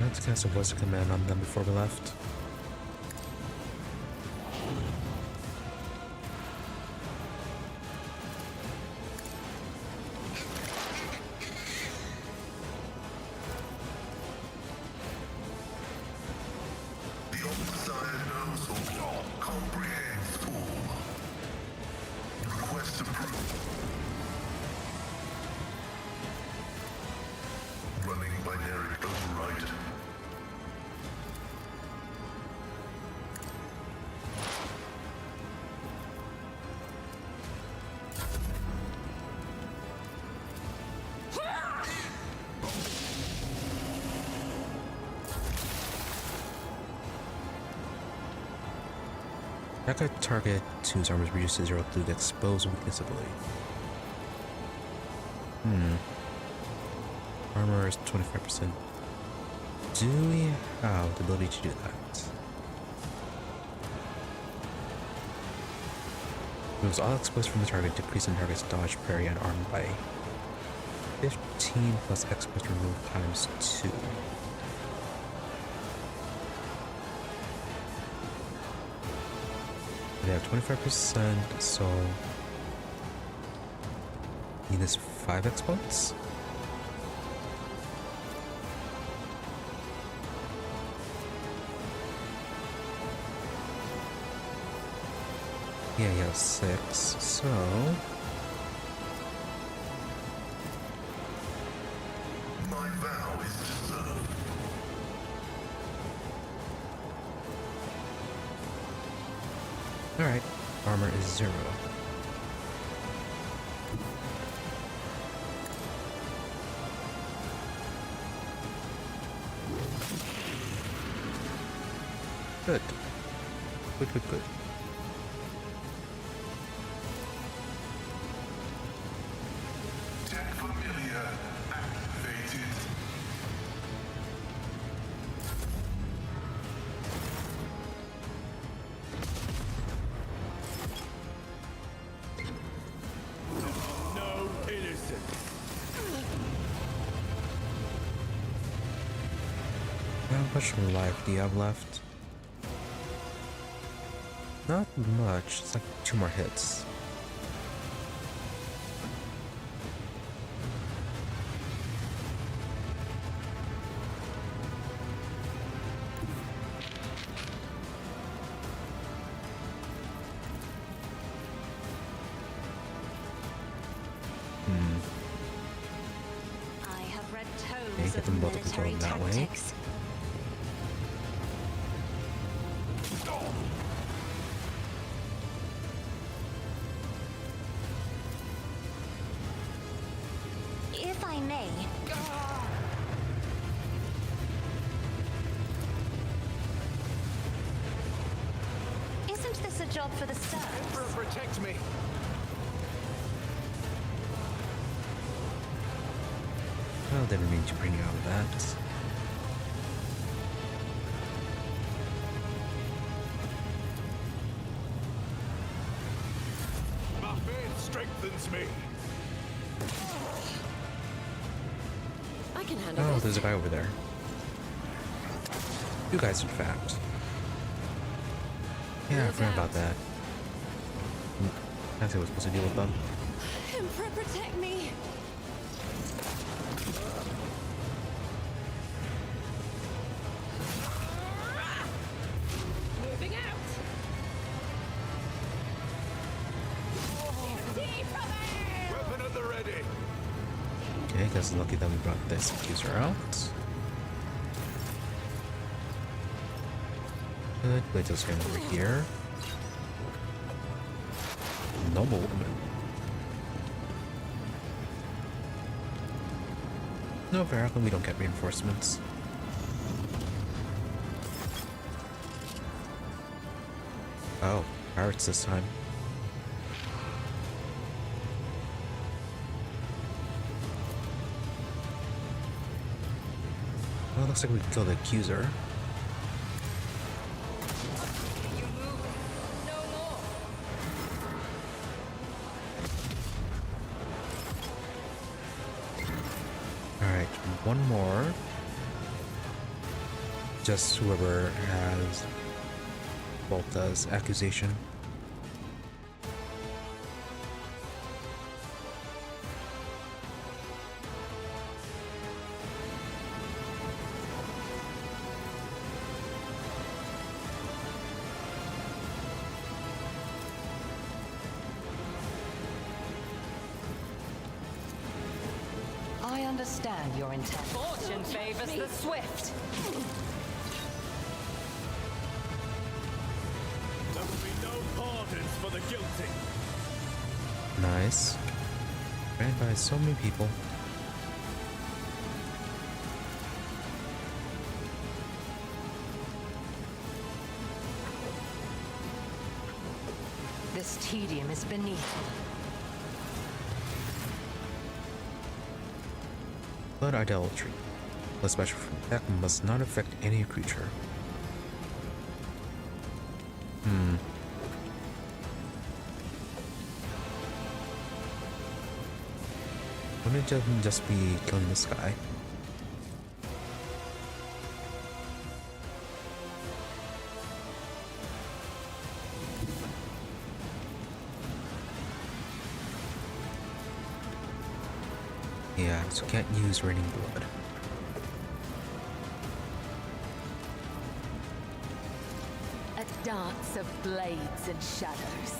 Let's cast a voice of command on them before we left. The Omnissiah knows all, comprehends all. Request approved. Running binary override. Attack a target whose armor is reduced to 0 through the exposed weakness ability. Armor is 25%. Do we have the ability to do that? Moves all exposed from the target, decreasing the target's dodge, parry, and armor by 15 plus exposed removed times 2. They have 25%, so need this 5 exponents. Yeah, he has 6, so My vow is to serve. alright, armor is 0. Good. Good. Tech familiar activated. No innocence. How much life do you have left? Not much. It's like 2 more hits. I have read Okay, tomes get them of both to control military that way. tactics. If I may, isn't this a job for the serfs? Protect me. Well, didn't mean to bring you out of that. My faith strengthens me. I can handle Oh, this. there's a guy over there. 2 guys, in fact. Yeah, I forgot about that. I think I was supposed to deal with them. Emperor, protect me. Moving out. Weapon at the ready. Okay, guess lucky that we brought this accuser out. Good. Leethus going over here. Noble woman. No, apparently we don't get reinforcements. Oh, pirates this time. Well, looks like we can kill the accuser. Alright, one more. Just whoever has Volta's accusation. I understand your intent. Fortune favors the swift. There will be no pardons for the guilty. Nice. Ran by so many people. This tedium is beneath. Blood idolatry. The special effect must not affect any creature. Wouldn't it just be killing this guy? Yeah, so can't use raining blood. A dance of blades and shadows.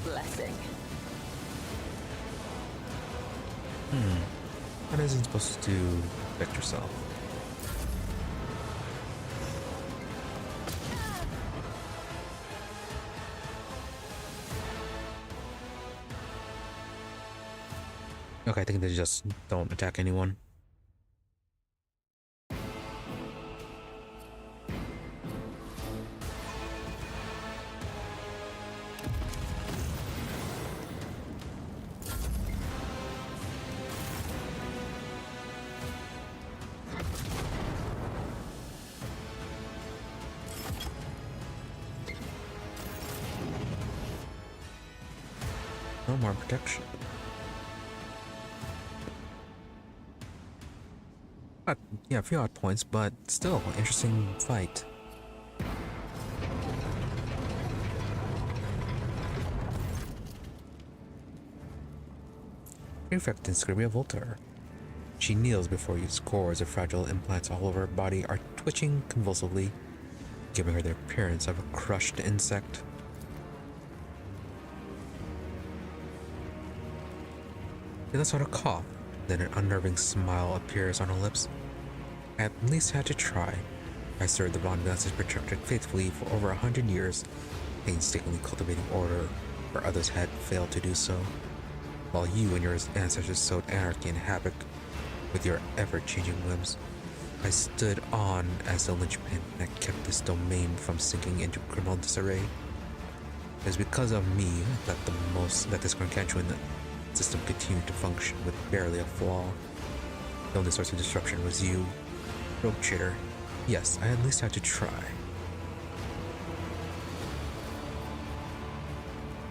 Blessing. What is it supposed to affect yourself? Okay, I think they just don't attack anyone. No more protection. Yeah, a few odd points, but still, interesting fight. Prefect in Scribia Voltaire. She kneels before you. Scores of fragile implants all over her body are twitching convulsively, giving her the appearance of a crushed insect. She lets out a cough, then an unnerving smile appears on her lips. I at least had to try. I served the Von Glasses Protracted faithfully for over 100 years, painstakingly cultivating order where others had failed to do so, while you and your ancestors sowed anarchy and havoc with your ever-changing whims. I stood on as the linchpin that kept this domain from sinking into criminal disarray. It is because of me that this gargantuan system continued to function with barely a flaw. The only source of disruption was you, rogue traitor. Yes, I at least had to try.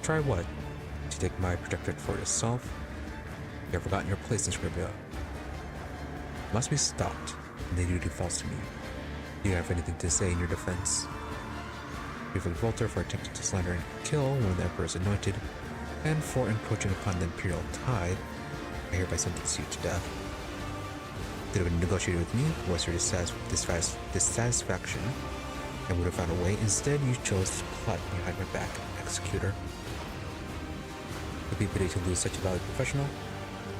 Try what? To take my protectorate for yourself? You have forgotten your place in Scribia. Must be stopped, and the duty falls to me. Do you have anything to say in your defense? Prefect Voltaire for attempting to slander and kill when the Emperor is anointed, and for encroaching upon the Imperial Tithe, I hereby sentence you to death. Could have negotiated with me, was your dissatisfaction, and would have found a way. Instead, you chose to plot behind my back, executor. It would be pity to lose such a valued professional.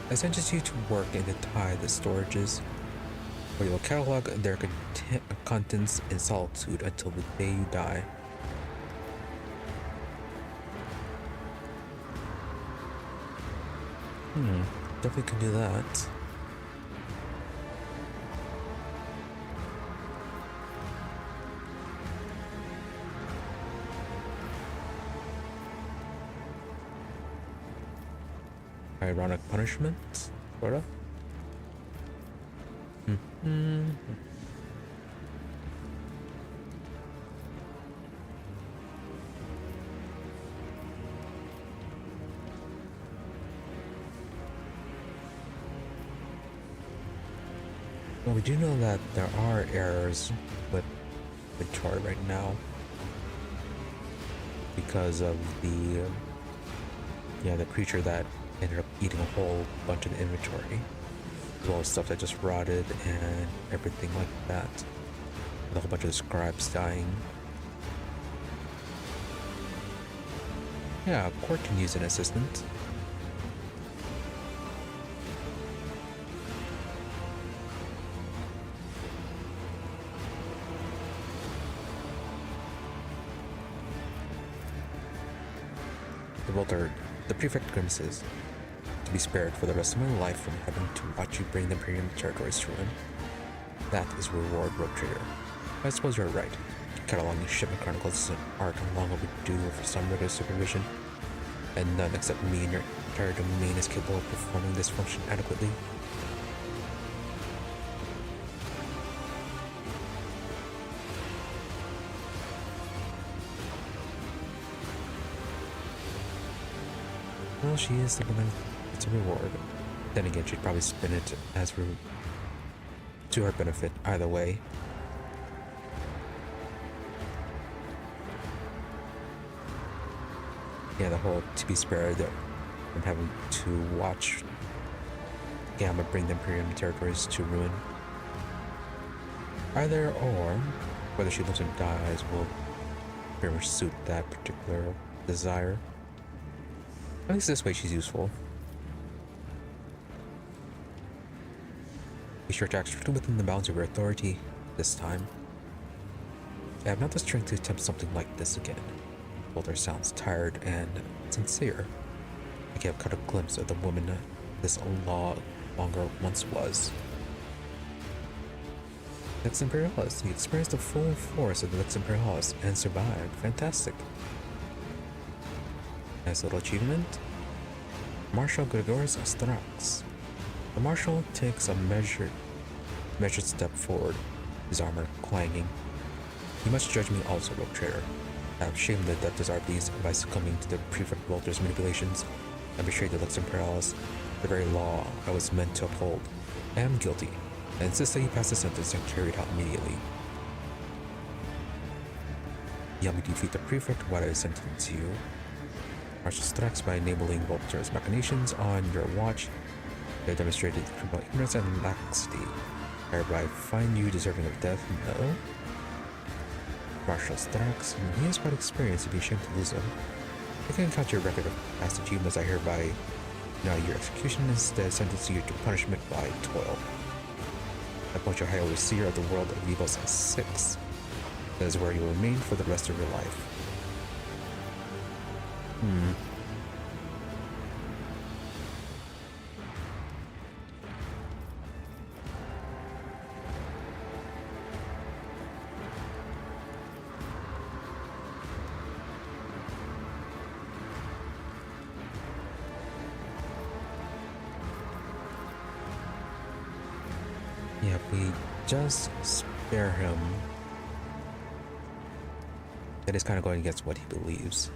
I sentence you to work in the Tithe storages, where you will catalog their contents in solitude until the day you die. Definitely can do that. Ironic punishment, sorta. Well, we do know that there are errors with inventory right now because of the creature that ended up eating a whole bunch of the inventory, as well as stuff that just rotted and everything like that, with a whole bunch of the scribes dying. Yeah, Quart can use an assistant. The prefect grimaces. To be spared for the rest of my life from having to watch you bring the Imperial territories to ruin. That is reward, rogue trader. I suppose you're right. Cataloging shipment chronicles is an art long overdue for some regular supervision, and none except me and your entire domain is capable of performing this function adequately. Well, she is thinking that it's a reward. Then again, she'd probably spin it as to her benefit either way. Yeah, the whole to be spared from having to watch Gamma bring the Imperial territories to ruin. Either or, whether she lives or dies will very much suit that particular desire. At least this way she's useful. Be sure to act strictly within the bounds of your authority this time. I have not the strength to attempt something like this again. Boulder sounds tired and sincere. I can't cut a glimpse of the woman this law longer once was. Lex Imperialis. You experienced the full force of the Lex Imperialis and survived. Fantastic. Nice little achievement. Marshal Gregorius Strax. The Marshal takes a measured step forward, his armor clanging. You must judge me also, rogue trader. I have shamed the Adeptus Arbites by succumbing to the Prefect Walter's manipulations and betrayed the Lex Imperialis, the very law I was meant to uphold. I am guilty. I insist that you pass the sentence and carry it out immediately. You help me defeat the Prefect while I sentence you. Marshal Strax, by enabling Walter's machinations on your watch, you have demonstrated criminal ignorance and laxity. I hereby find you deserving of death. No? Marshal Strax, he has quite experience, to be ashamed to lose him. I can count your record of past achievements. I hereby deny your execution, instead sentence you to punishment by toil. I appoint you High Overseer of the world of Evils as 6. That is where you will remain for the rest of your life. Yeah, if we just spare him, that is kind of going against what he believes.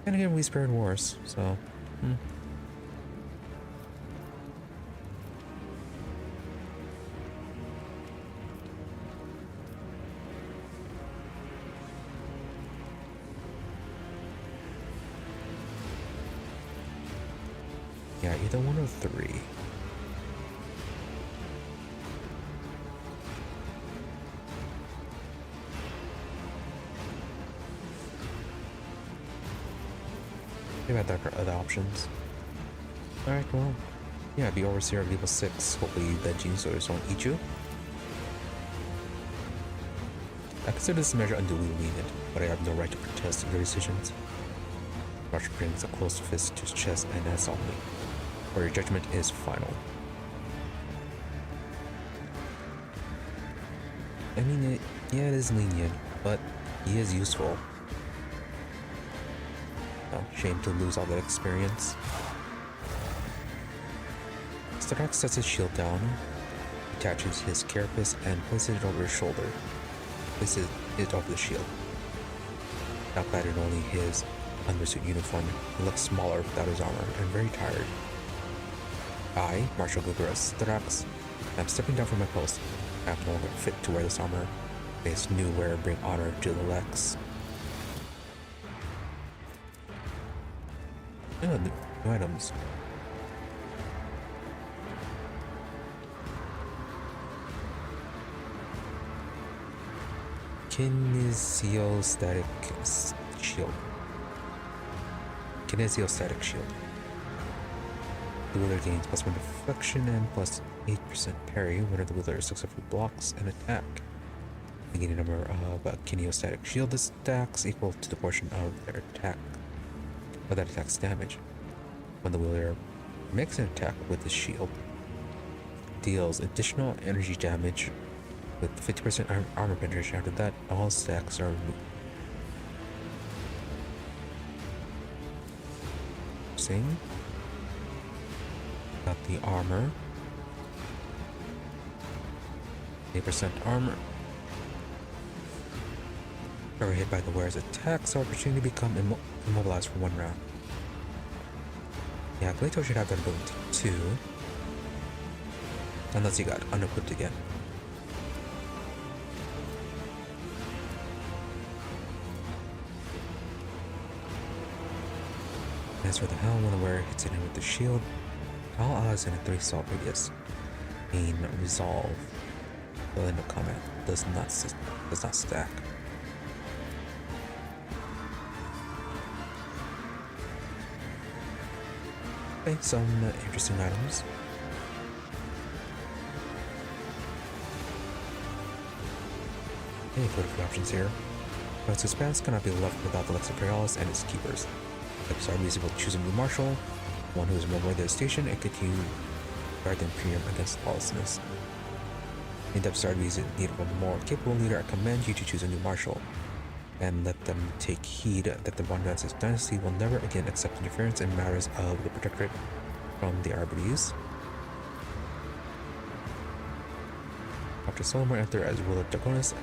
And again, we spared wars, so... Yeah, either one of 3. Maybe there are other options. Alright, well, yeah, be Overseer of Level 6. Hopefully the xenos won't eat you. I consider this measure unduly lenient, but I have no right to protest your decisions. Marshal brings a closed fist to his chest and asks solemnly, for your judgment is final. I mean, yeah, it is lenient, but he is useful. Oh, shame to lose all that experience. Strax sets his shield down, attaches his carapace, and places it over his shoulder. Places it over the shield. Now clad in only his undersuit uniform, he looks smaller without his armor and very tired. I, Marshal Gregorius Strax, am stepping down from my post. I am no longer fit to wear this armor. May its new wearer bring honor to the Lex. New items. Kinesiostatic shield. Kinesiostatic shield. The wielder gains +1 deflection and +8% parry whenever the wielder successfully blocks an attack. The gain number of kineostatic shield stacks equal to the portion of their attack, of that attack's damage. When the wielder makes an attack with the shield, deals additional energy damage with 50% armor penetration. After that, all stacks are removed. Same. Got the armor. 8% armor. Ever hit by the wearer's attacks, opportunity to become immobilized for 1 round. Yeah, Leethus should have that ability too. Unless he got unequipped again. As for the helm, when the wearer hits it in with the shield, all odds in a 3 assault radius gain resolve. The end of combat does not stack. Okay, some interesting items. Okay, quite a few options here. But its expanse cannot be left without the Lex Imperialis and its keepers. The Arbites is able to choose a new marshal, one who is more worthy of the station, and continue to guard the Imperium against lawlessness. In depth Arbites in need of a more capable leader, I command you to choose a new marshal, and let them take heed that the Dargonus dynasty will never again accept interference in matters of the Protectorate from the Arbites. After Solomon enter as ruler of Dargonus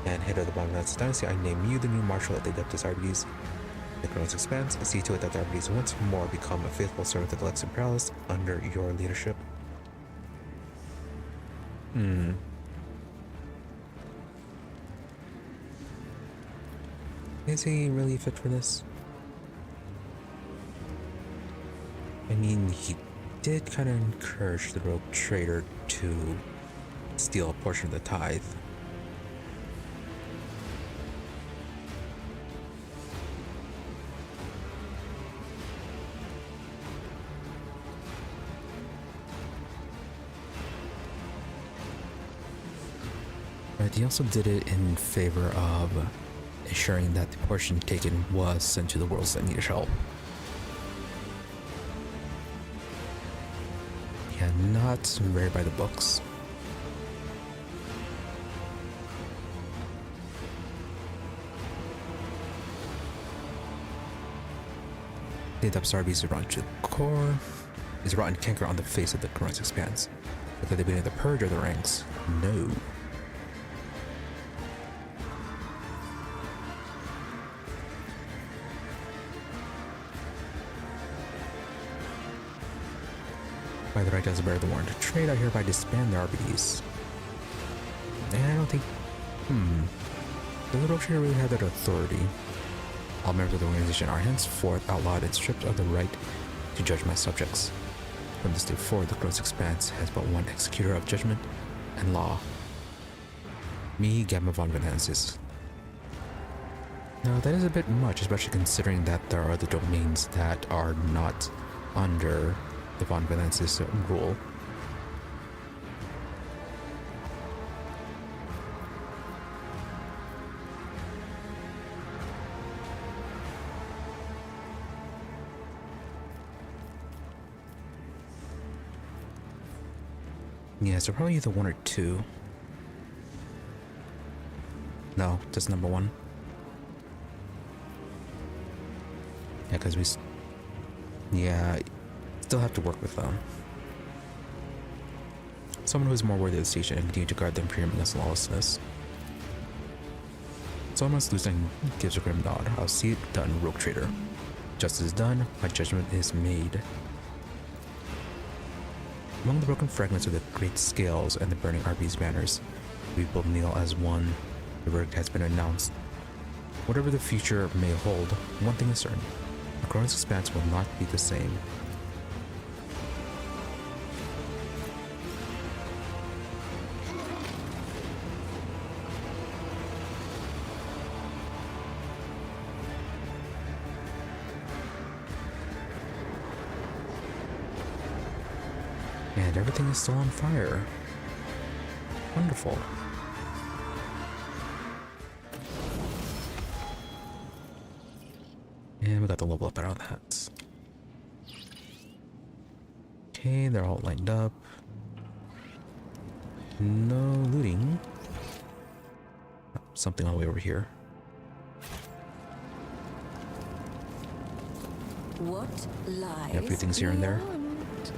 and head of the Dargonus dynasty, I name you the new marshal of the Adeptus Arbites. The Crown's expanse, see to it that the Arbites once more become a faithful servant of the Lex Imperialis under your leadership. Is he really fit for this? I mean, he did kind of encourage the rogue trader to steal a portion of the tithe. But he also did it in favor of ensuring that the portion taken was sent to the worlds that needed help. Yeah, not very by the books. The Adeptus Arbites is rotten to the core, is rotten canker on the face of the Crown's expanse. Whether they begin the purge or the ranks, no. By the right as a bearer of the warrant to trade, I hereby disband the Arbites. And I don't think... Does the rogue trader really have that authority? All members of the organization are henceforth outlawed and stripped of the right to judge my subjects. From this day forward, the Crown's expanse has but one executor of judgment and law. Me, Gamma von Venansis. Now, that is a bit much, especially considering that there are other domains that are not under the von Venansis rule. Yeah, so probably either 1 or 2. No, just number 1. Yeah, because we... Yeah, still have to work with them. Someone who is more worthy of the station and continue to guard the Imperium against lawlessness. Someone's losing gives a grim nod. I'll see it done, rogue trader. Justice is done, my judgment is made. Among the broken fragments of the great scales and the burning Arbites banners, we will kneel as one. The verdict has been announced. Whatever the future may hold, one thing is certain. The Crown's expanse will not be the same. And everything is still on fire. Wonderful. And we got the level up out of that. Okay, they're all lined up. No looting. Something all the way over here. What lies Yeah, a few things here and there. beyond?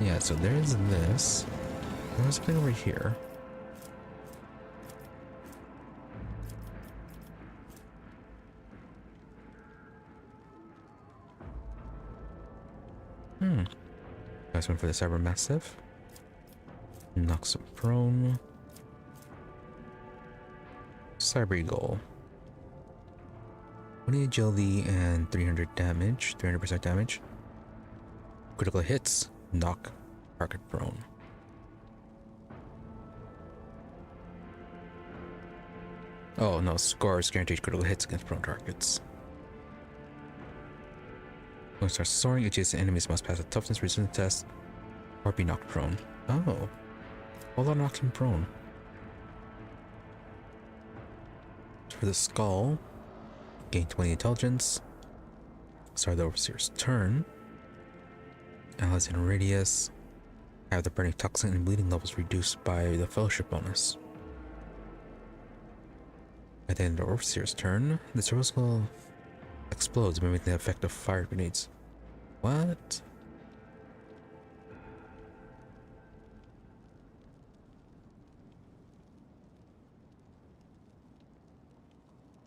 Yeah, so there's this. There's something over here. Nice one for the Cyber Massive. Knocks him prone. Cyber Eagle. 20 agility and 300 damage. 300% damage. Critical hits. Knock target prone. Oh no, scores guaranteed critical hits against prone targets. When it starts soaring, adjacent enemies must pass a toughness resistance test or be knocked prone. Oh. Well, that knocks him prone. For the skull, gain 20 intelligence. Start the Overseer's turn. Allies in radius have the burning toxin and bleeding levels reduced by the fellowship bonus. At the end of the Overseer's turn, the service skull explodes, mimicking the effect of fire grenades. What?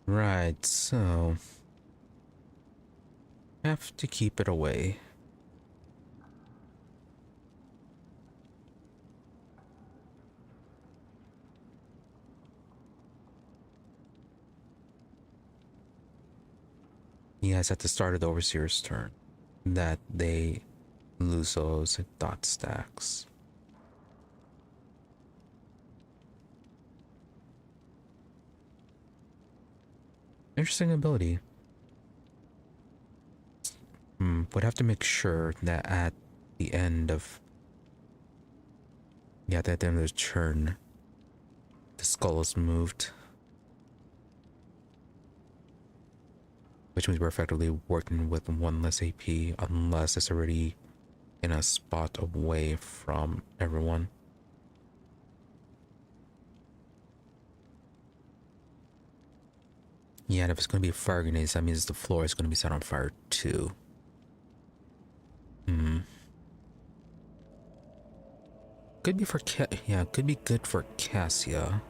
Right, so have to keep it away. Yeah, it's at the start of the Overseer's turn that they lose those dot stacks. Interesting ability. Would have to make sure that at the end of at the end of the turn, the skull is moved. Which means we're effectively working with one less AP unless it's already in a spot away from everyone. Yeah, and if it's going to be a fire grenades, that means the floor is going to be set on fire too. Could be for could be good for Cassia.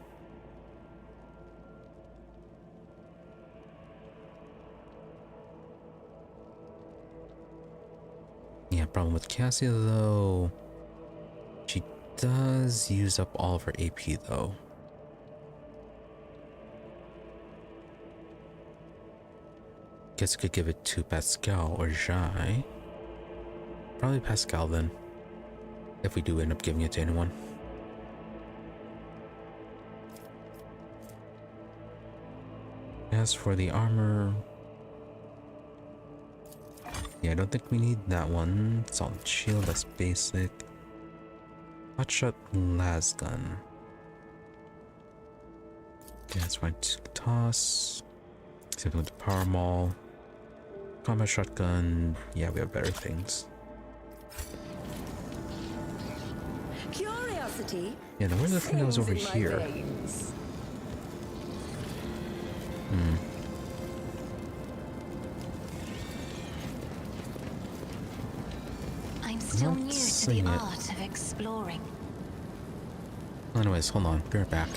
Yeah, problem with Cassia though, she does use up all of her AP though. Guess I could give it to Pascal or Jai. Probably Pascal then, if we do end up giving it to anyone. As for the armor, yeah, I don't think we need that one. Solid shield, that's basic. Hotshot las gun. Okay, that's fine. Toss. Same thing with the power maul. Combat shotgun. Yeah, we have better things. Curiosity. Yeah, now where's the thing that was over sings in my here? veins. I'm still not new to seeing the it. art of exploring. Anyways, hold on. Be right back.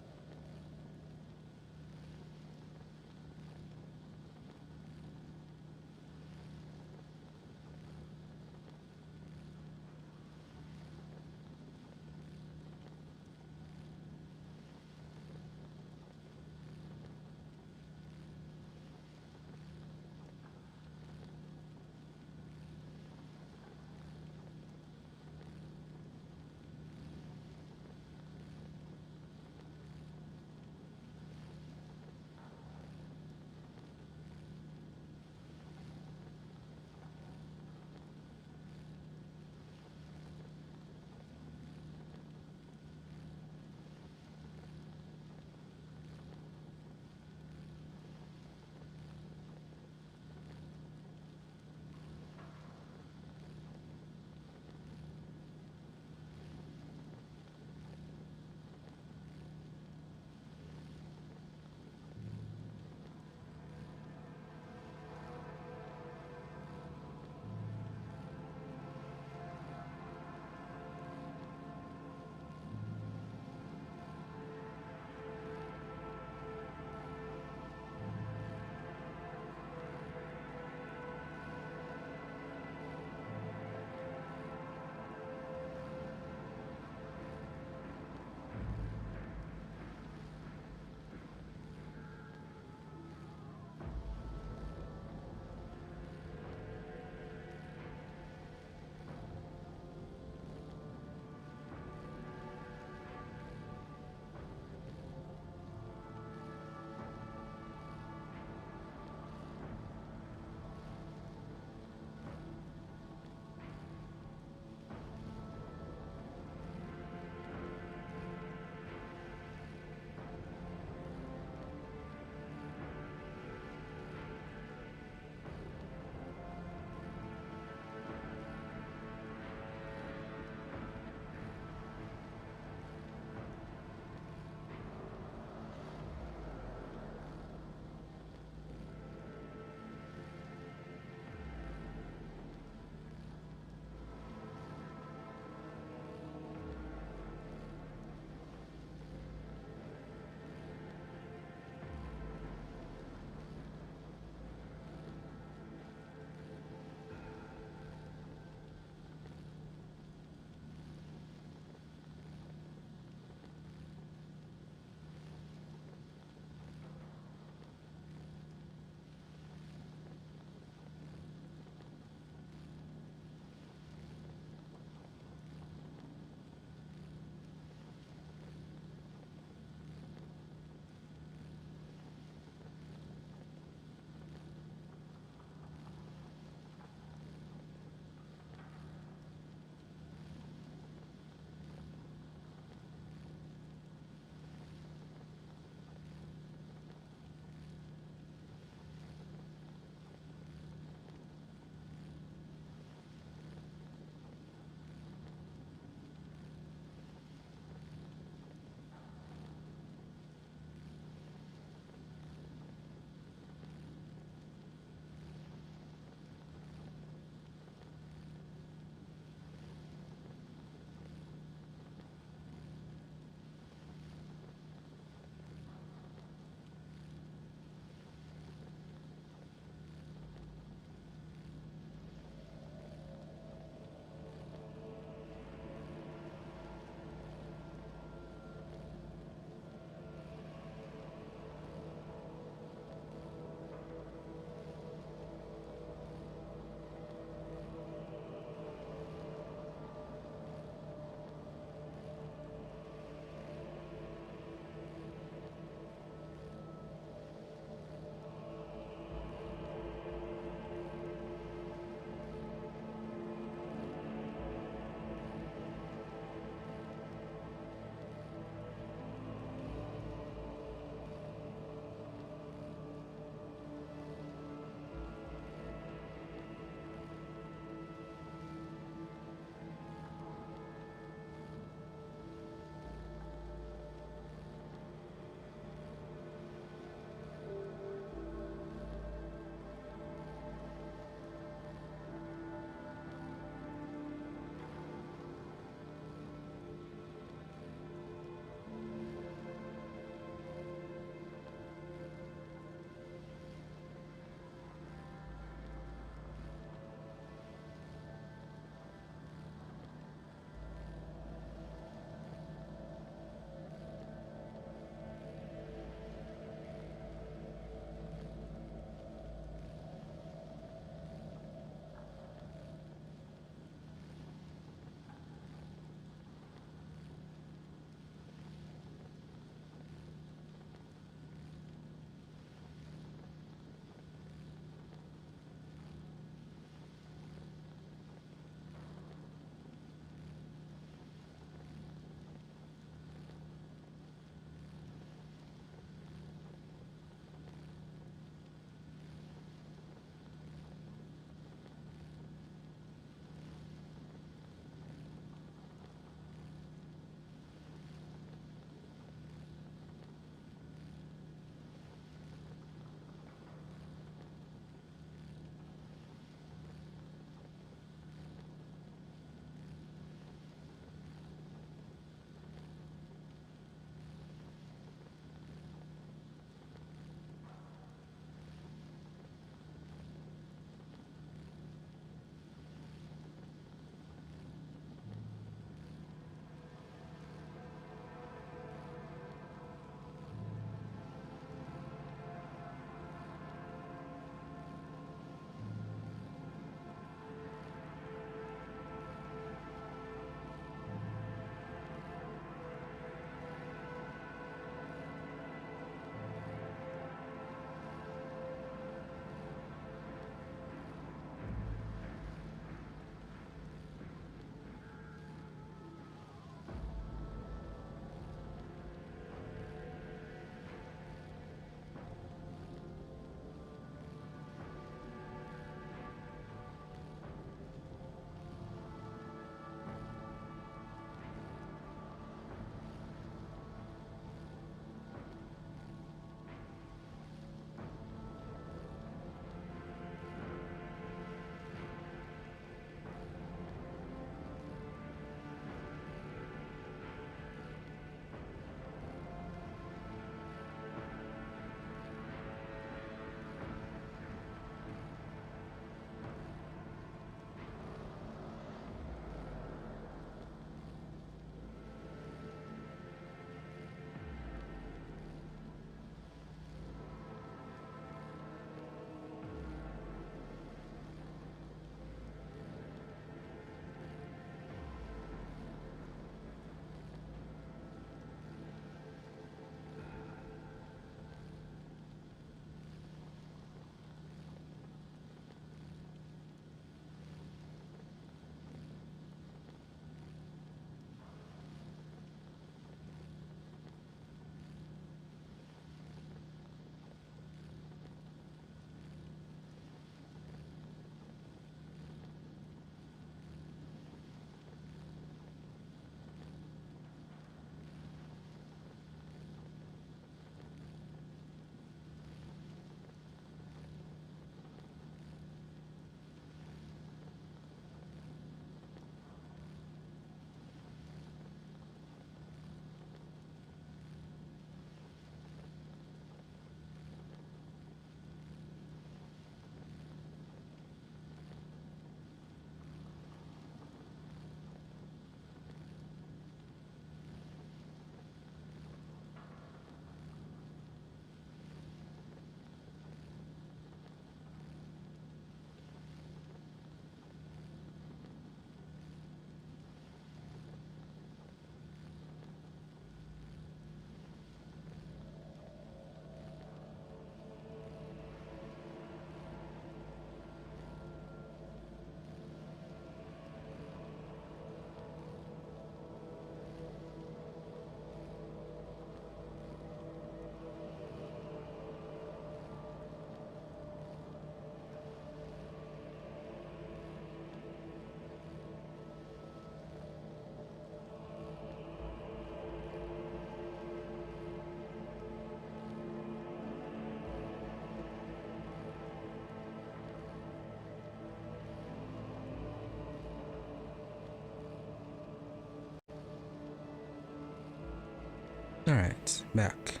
Alright, back.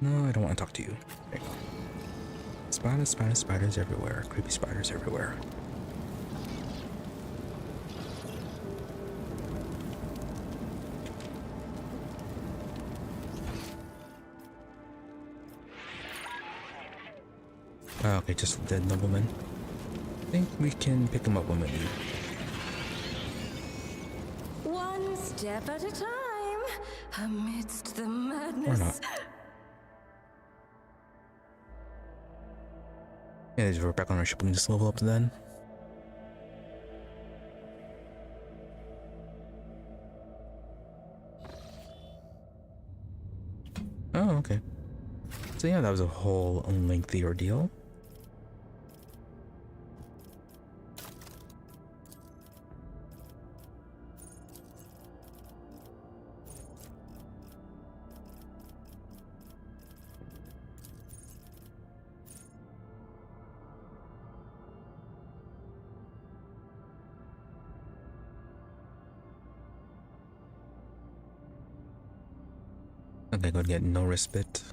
No, I don't want to talk to you. There you go. Spiders, spiders, spiders everywhere. Creepy spiders everywhere. Oh, okay, just a dead nobleman. I think we can pick him up when we leave. One step at a time, amidst the madness. Or not. Yeah, we're back on our ship. We can just level up then. Oh, okay. So yeah, that was a whole lengthy ordeal. Okay, gonna get no respite.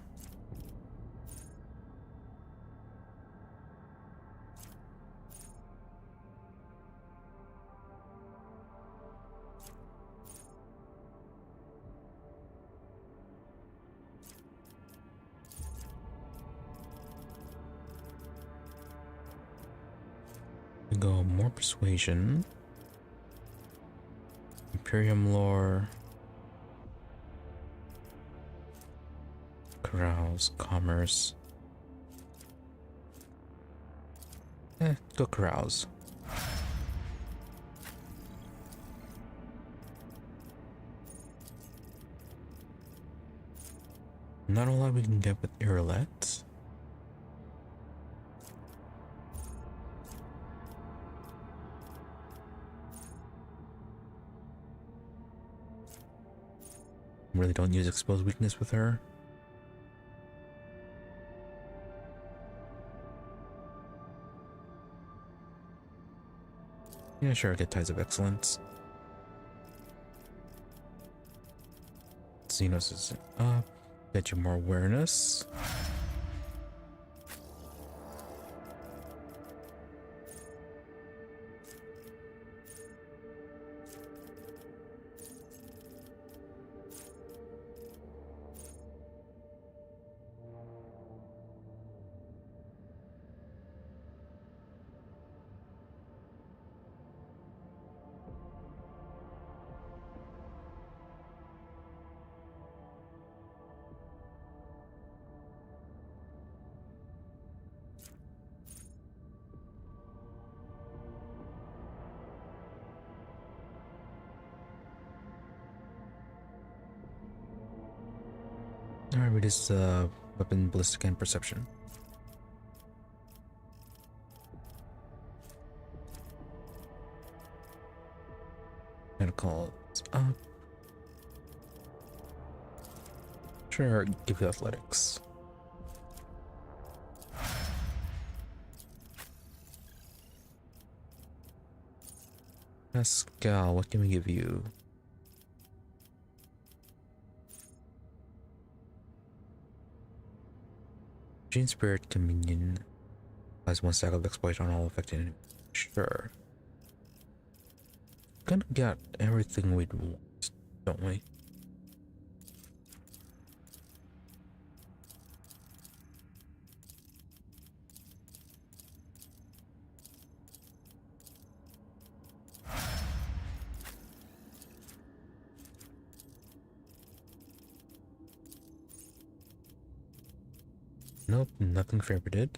We go more persuasion. Imperium lore. Carouse, commerce. Go carouse. Not a lot we can get with Irlet. Really don't use exposed weakness with her. Yeah, sure, get Ties of Excellence. Xenos is up. Get you more awareness. Alright, we just weapon, ballistic, and perception. Medical is up. Sure, give you athletics. Pascal, what can we give you? Gene Spirit Communion has one stack of exploit on all affected enemies. Sure. Gonna get everything we'd want, don't we? Nope, nothing favorited.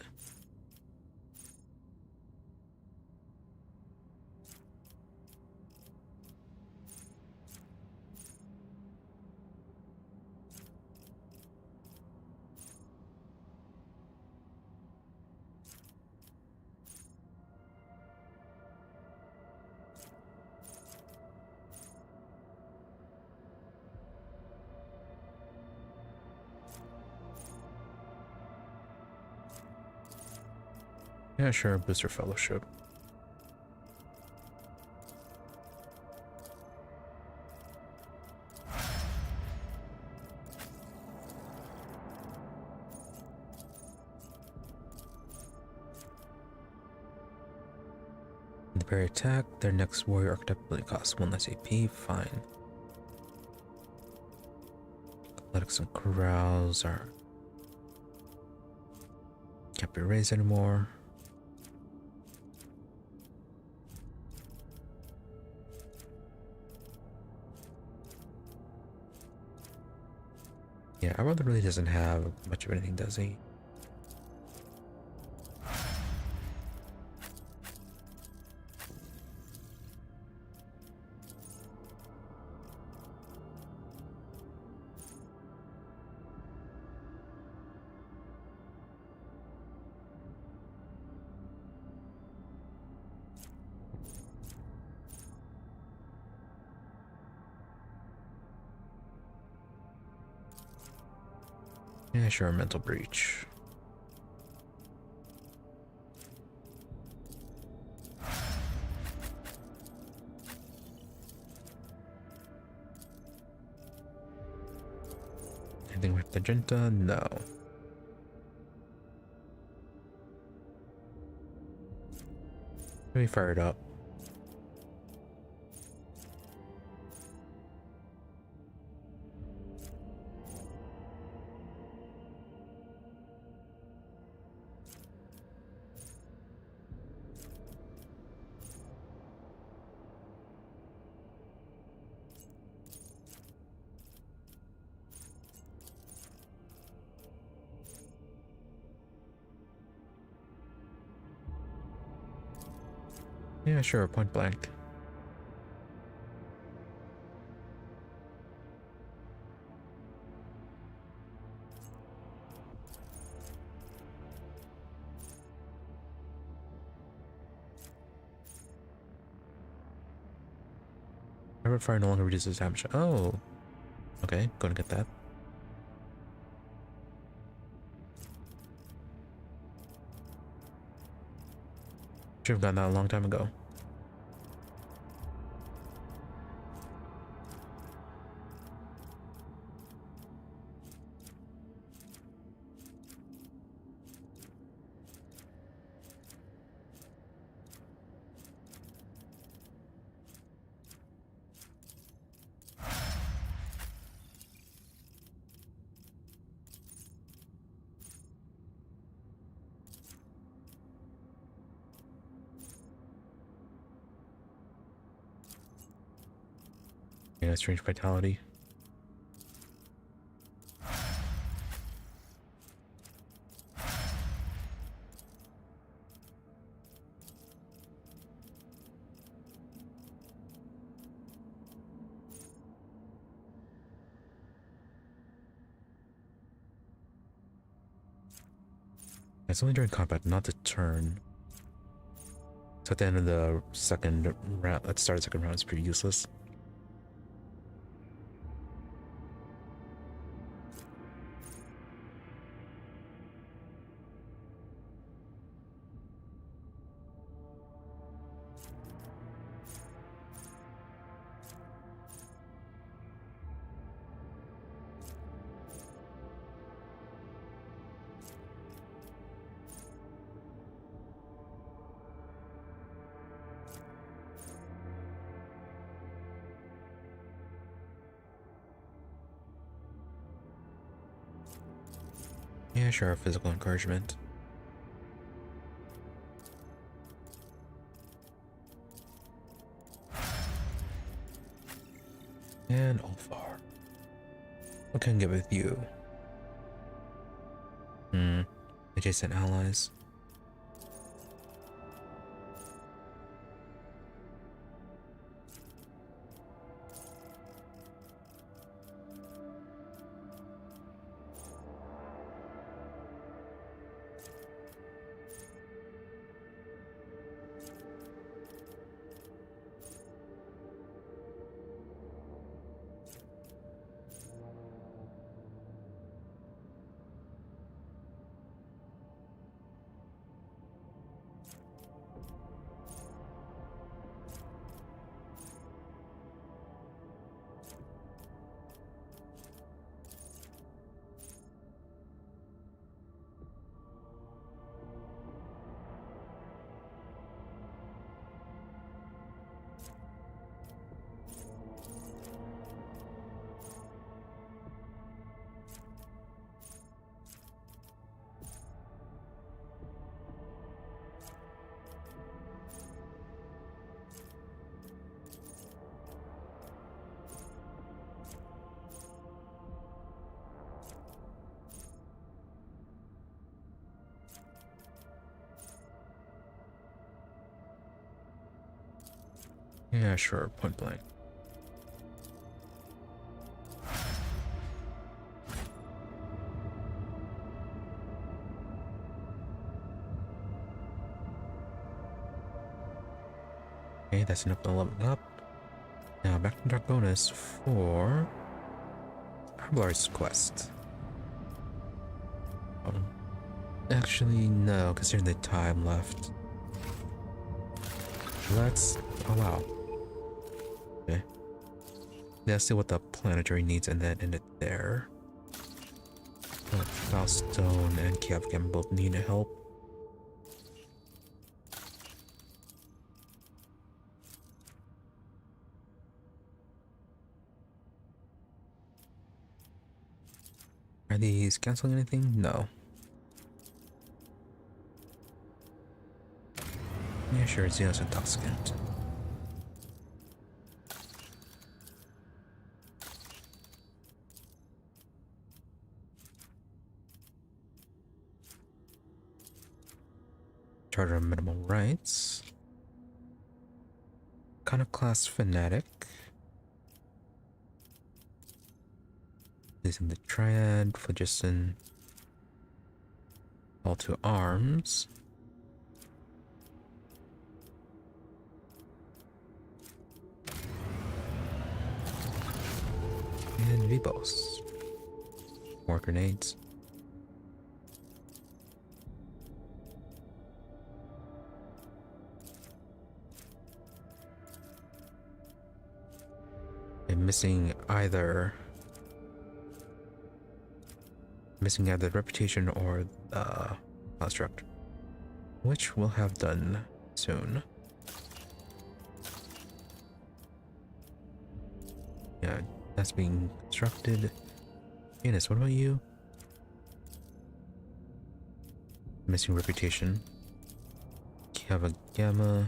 Yeah, sure, booster fellowship. Imperial attack. Their next warrior archetype ability costs 1 less AP. Fine. Athletics and corrals are can't be raised anymore. Yeah, our brother really doesn't have much of anything, does he? Yeah, sure, mental breach. Anything with Magenta? No. Let me fire it up. Yeah, sure, point blank. Rapid fire no longer reduces damage. Oh, okay, gonna get that. Should have gotten that a long time ago. Yeah, strange vitality. It's only during combat, not the turn. So at the end of the second round, at the start of the second round, it's pretty useless. Yeah, sure, physical encouragement. And Ulfar. What can I get with you? Adjacent allies. Yeah, sure, point blank. Okay, that's enough to level up. Now back to Dargonus for Abelard's quest. Actually, no, considering the time left. Let's. Oh wow. Okay. Let's see what the planetary needs and then end it there. Faustone and Kevgam both need help. Are these canceling anything? No. Yeah, sure, xenos intoxicant. Charter of minimal rights. Kind of class fanatic. Using the triad, phlogiston. All to arms. And Vibos. More grenades. I'm missing either the reputation or the construct, which we'll have done soon. Yeah, that's being constructed. Enos, what about you? Missing reputation. Have a gamma.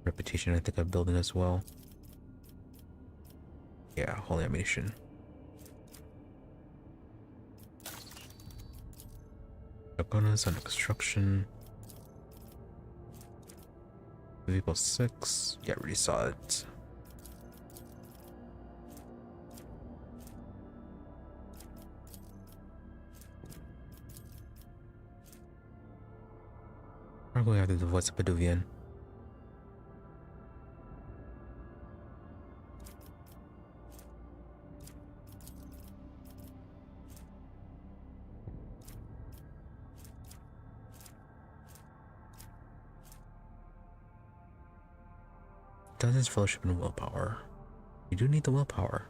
Reputation, I think I'm building as well. Yeah, holy ammunition. Dargonus under construction. Vehicle 6. Yeah, already saw it. We're going after the voice of Paduvian. Dozens fellowship and willpower. You do need the willpower.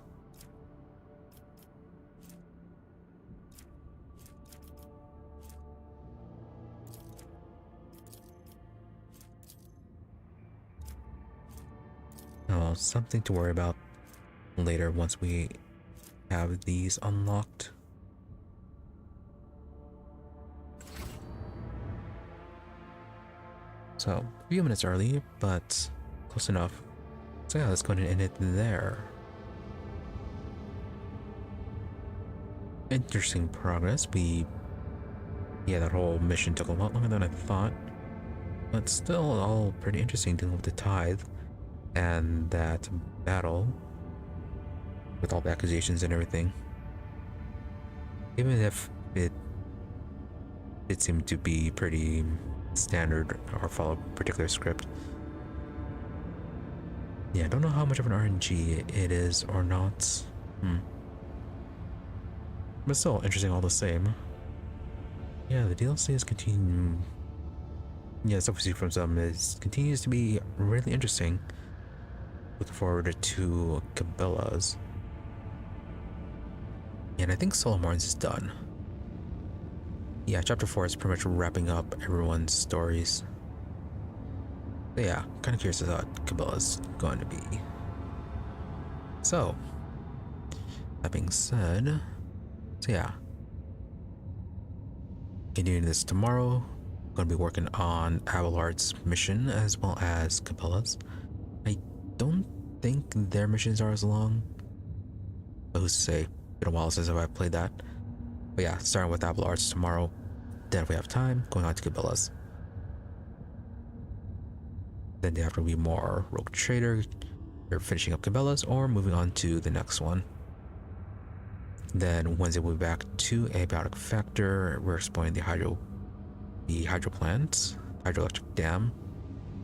Oh, something to worry about later once we have these unlocked. So, a few minutes early, but close enough. So yeah, let's go ahead and end it there. Interesting progress. Yeah, that whole mission took a lot longer than I thought, but still all pretty interesting dealing with the Tithe and that battle with all the accusations and everything. Even if it seemed to be pretty standard or follow a particular script. Yeah, I don't know how much of an RNG it is or not. But still interesting all the same. Yeah, the DLC is continuing. Yeah, stuff we see from some continues to be really interesting. Looking forward to Cabela's. And I think Solomon's is done. Yeah, chapter 4 is pretty much wrapping up everyone's stories. But yeah, kind of curious as to what Cabela's going to be. So, that being said, yeah, continuing this tomorrow. Going to be working on Abelard's mission as well as Cabela's. I don't think their missions are as long, but who's to say? Been a while since I've played that. But yeah, starting with Abelard's tomorrow. Then if we have time, going on to Cabela's. Then day after will be more Rogue Trader, or finishing up Cabela's, or moving on to the next one. Then Wednesday we'll be back to Abiotic Factor. We're exploring the hydro plant, hydroelectric dam,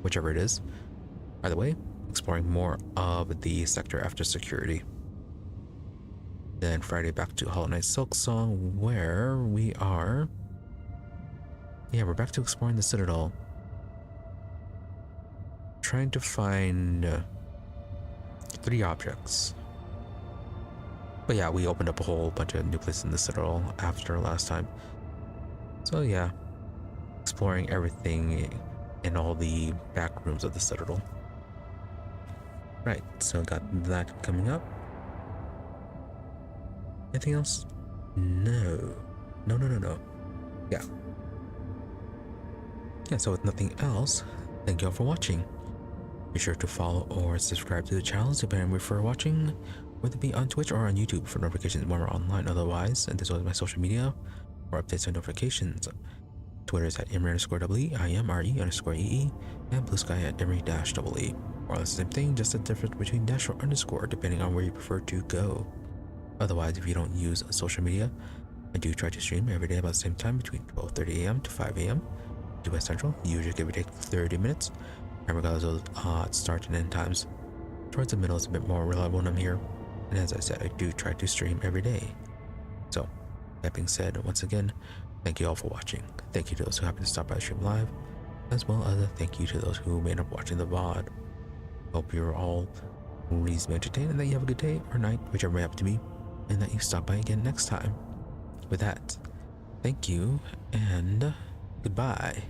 whichever it is. Either way, exploring more of the sector after security. Then Friday back to Hollow Knight Silksong, where we are. Yeah, we're back to exploring the Citadel. Trying to find 3 objects. But yeah, we opened up a whole bunch of new places in the Citadel after last time. So yeah, exploring everything in all the back rooms of the Citadel. Right, so got that coming up. Anything else? No. No. Yeah. Yeah, so with nothing else, thank you all for watching. Be sure to follow or subscribe to the channel depending on where you're watching, whether it be on Twitch or on YouTube for notifications when we're online. Otherwise, and this was my social media for updates and notifications. Twitter is at Emery_EE, IMRE_EE, and Blue Sky at Emery-EE. More or less the same thing, just a difference between dash or underscore depending on where you prefer to go. Otherwise, if you don't use social media, I do try to stream every day about the same time between 12:30 a.m. to 5 a.m. US Central, usually give or take 30 minutes. And regardless of start and end times, towards the middle is a bit more reliable when I'm here. And as I said, I do try to stream every day. So, that being said, once again, thank you all for watching. Thank you to those who happen to stop by the stream live, as well as a thank you to those who may end up watching the VOD. Hope you're all reasonably entertained and that you have a good day or night, whichever may happen to be, and that you stop by again next time. With that, thank you and goodbye.